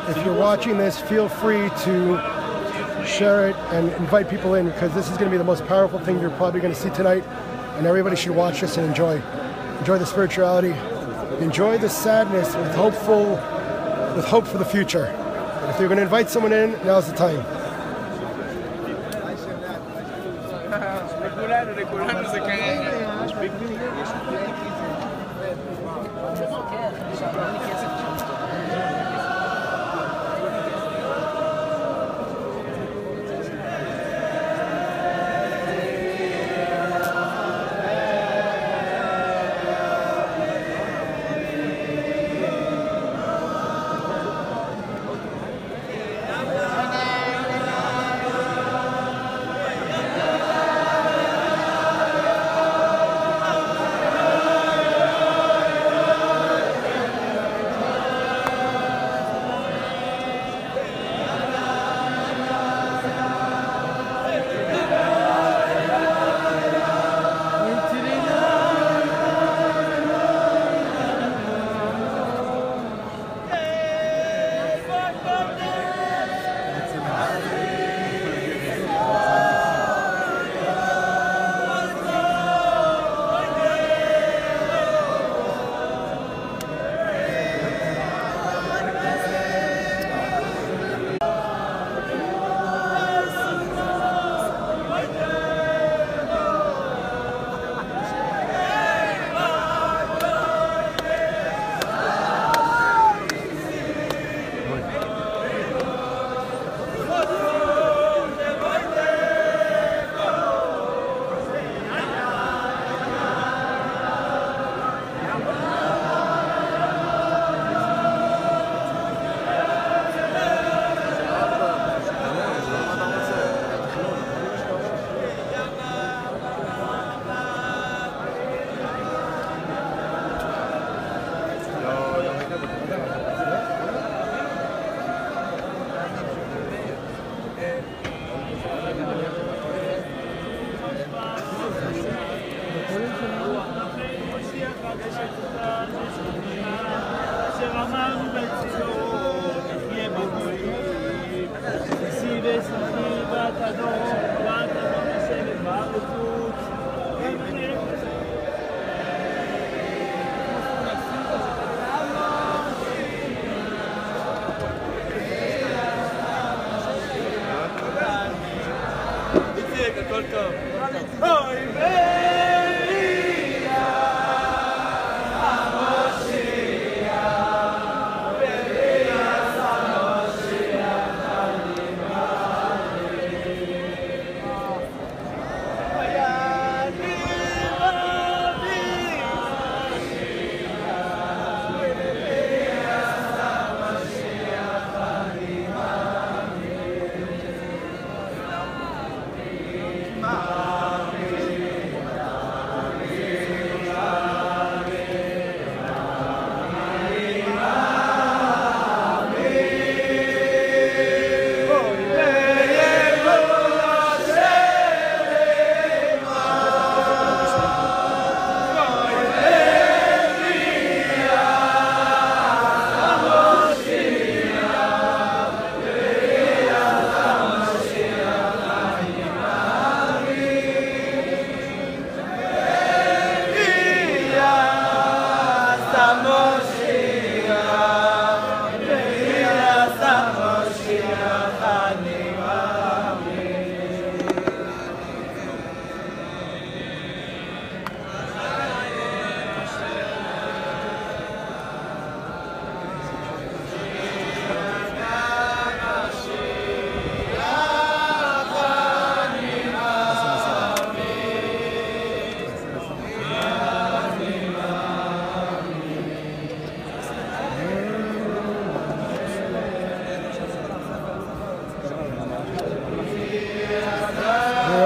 If you're watching this, feel free to share it and invite people in, because this is going to be the most powerful thing you're probably going to see tonight, and everybody should watch this and enjoy the spirituality, enjoy the sadness with hope for the future. And if you're going to invite someone in, now's the time.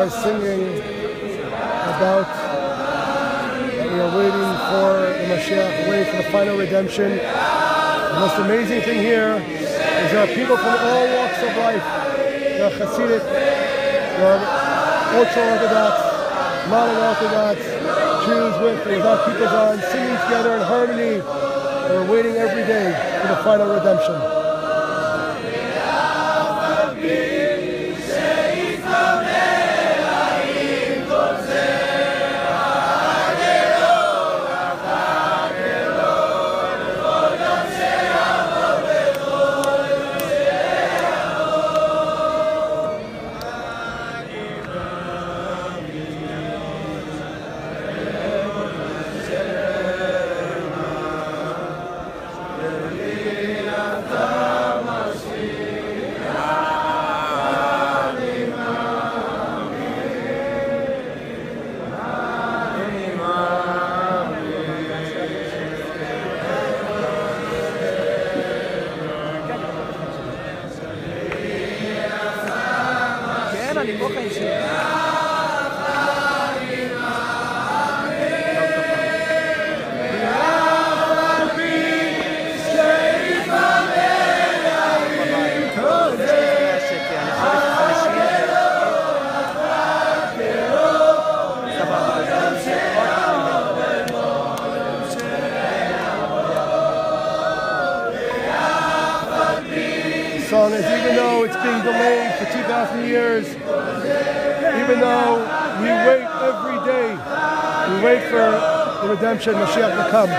Singing about that we are waiting for the Mashiach, waiting for the final redemption. The most amazing thing here is there are people from all walks of life. There are Hasidic, there are ultra-Orthodox, modern Orthodox, Jews with and without kippahs on, singing together in harmony. We're waiting every day for the final redemption. Song is, even though it's being delayed for 2,000 years, even though we wait every day, we wait for the redemption, Mashiach to come.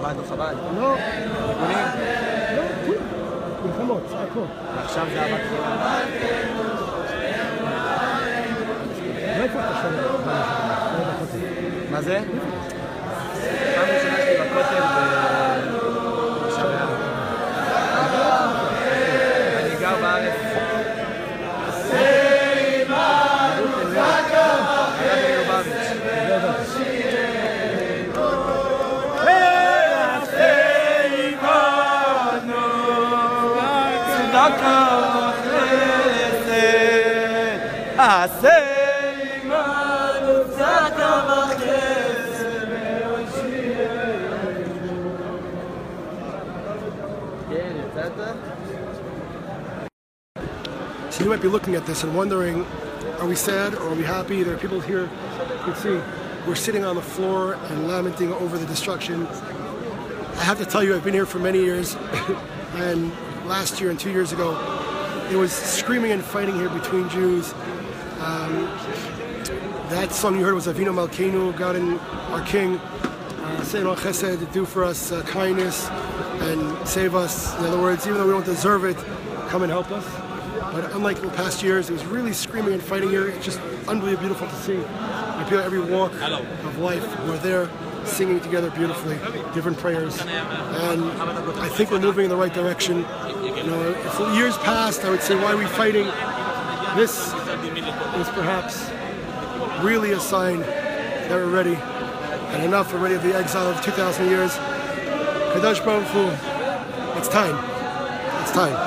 חב"ד או חב"ד?
לא.
ארגונים?
לא, כולם. מלחמות, צעקות.
ועכשיו זה אהבת חינם.
מאיפה אתה שומע?
מה זה? פעם ראשונה שלי בכותל בשבעה. אני גר בארץ.
So you might be looking at this and wondering, are we sad or are we happy? There are people here, you can see, we're sitting on the floor and lamenting over the destruction. I have to tell you, I've been here for many years, and last year and 2 years ago, it was screaming and fighting here between Jews. That song you heard was Avinu Malkeinu, God and our King, saying al chesed, do for us kindness and save us. In other words, even though we don't deserve it, come and help us. But unlike the past years, it was really screaming and fighting here. It's just unbelievably beautiful to see. And people at every walk of life were there singing together beautifully, different prayers. And I think we're moving in the right direction. You know, if years past, I would say, why are we fighting? This is perhaps really a sign that we're ready. And enough already of the exile of 2,000 years. Kadosh Baruch Hu, it's time. It's time.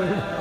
food.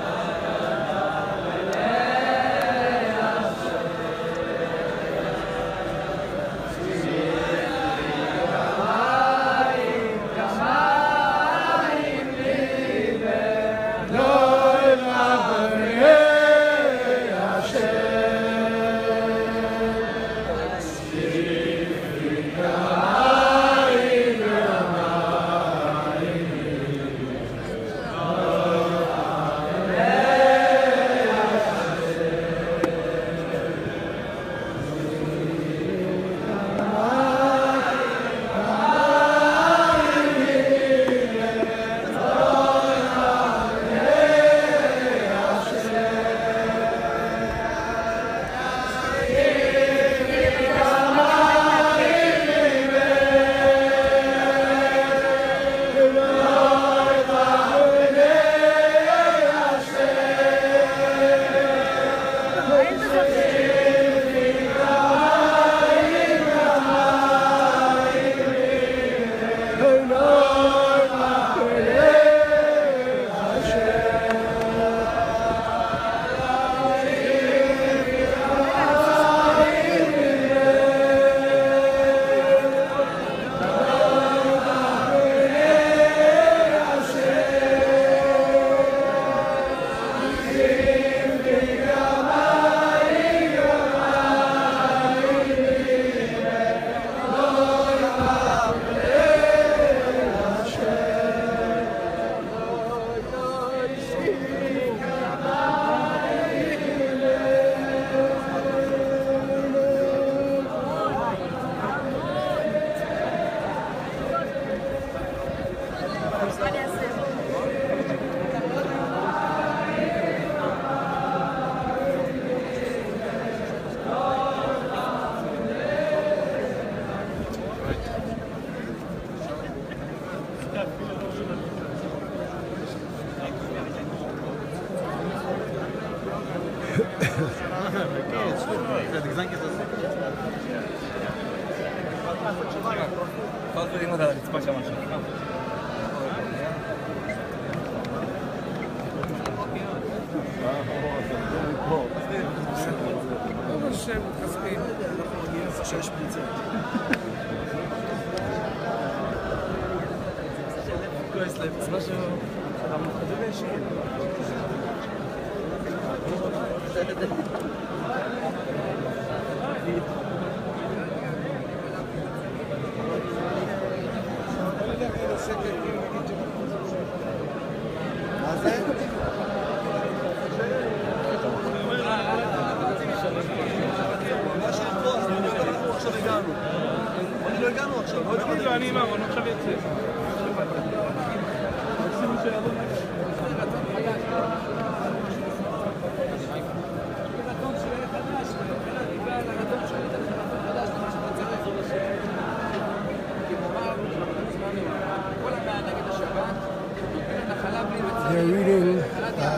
They're reading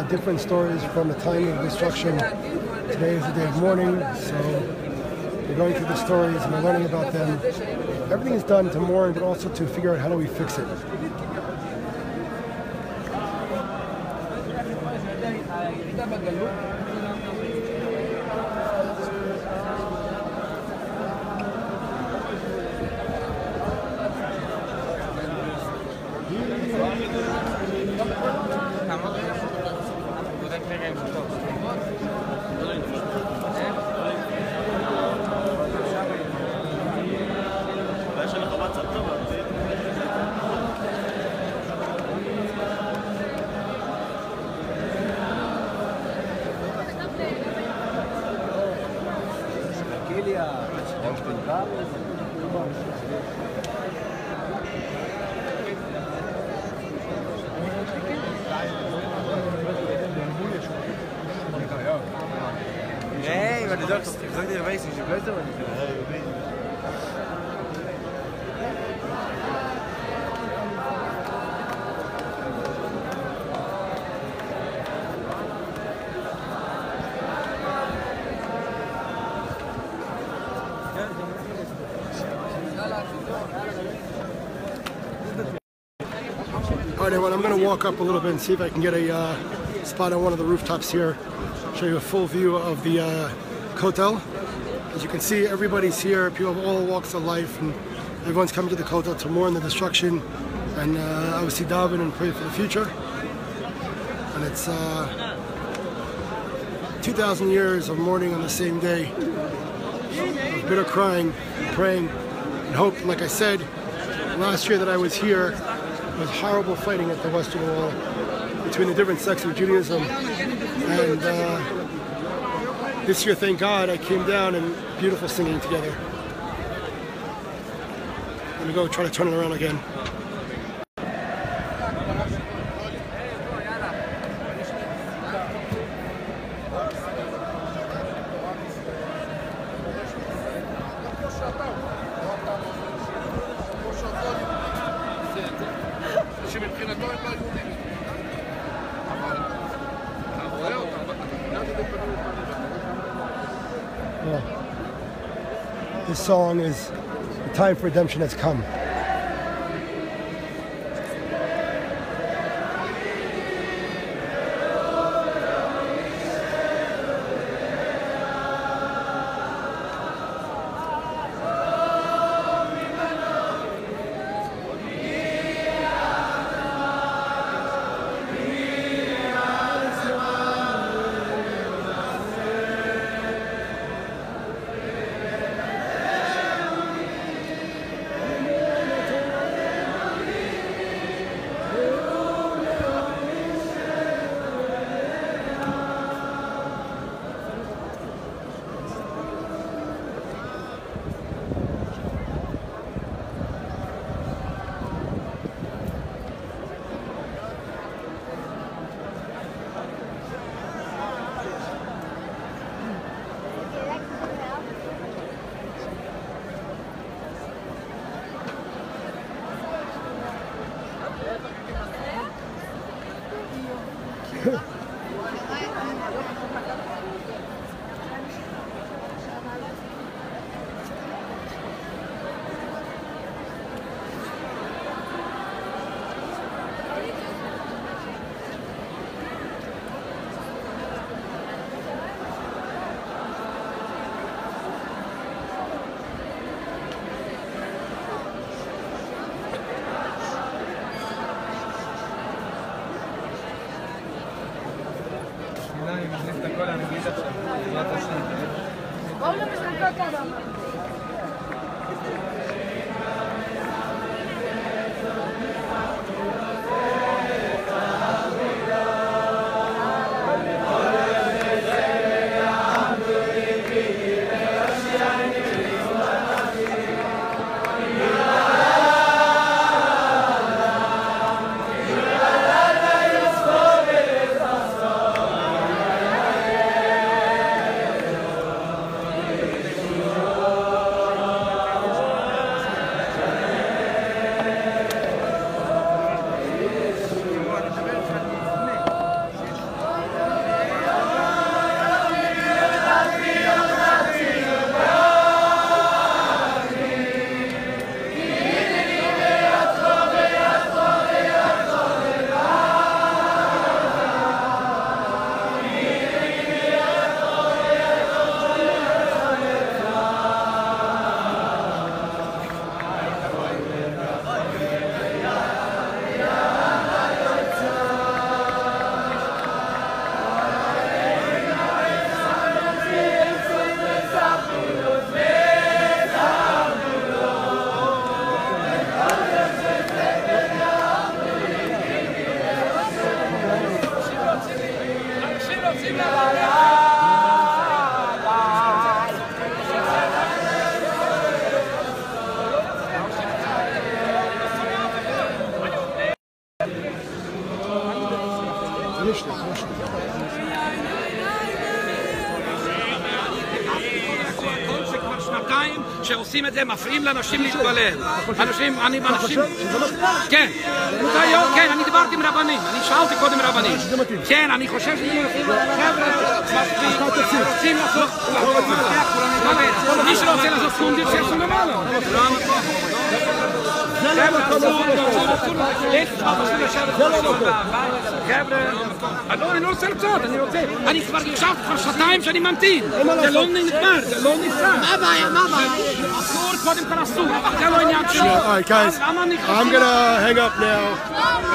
different stories from the time of destruction. Today is the day of mourning, so they're going through the stories and they're learning about them. Everything is done to mourn, but also to figure out how do we fix it.
Nee, maar ik zag die geweest, dus je blijft er wel niet. All right, well, I'm going to walk up a little bit and see if I can get a
spot on one of the rooftops here. Show you a full view of the Kotel. As you can see, everybody's here, people of all walks of life, and everyone's coming to the Kotel to mourn the destruction and obviously daven and pray for the future. And it's 2,000 years of mourning on the same day, of bitter crying, praying, and hope. Like I said, last year that I was here, there was horrible fighting at the Western Wall between the different sects of Judaism. And this year, thank God, I came down and beautiful singing together. Let me go try to turn it around again. This song is the time for redemption has come.
שעושים את זה, מפריעים לאנשים להתפלל. אנשים, כן, כן, אני דיברתי עם רבנים, אני שאלתי קודם רבנים. כן, אני חושב חבר'ה, רוצים לעשות, מי שלא רוצה לעשות סקונדים, שיעשו למעלה. אני לא רוצה לצעות, אני כבר ישבתי כבר שעתיים שאני ממתין. זה לא נגמר, זה לא נפסק. מה הבעיה? אסור, קודם כל אסור, אבל זה לא עניין שלו.
Alright guys, I'm gonna hang up now.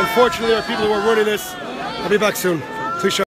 Unfortunately, there are people who are running this. I'll be back soon.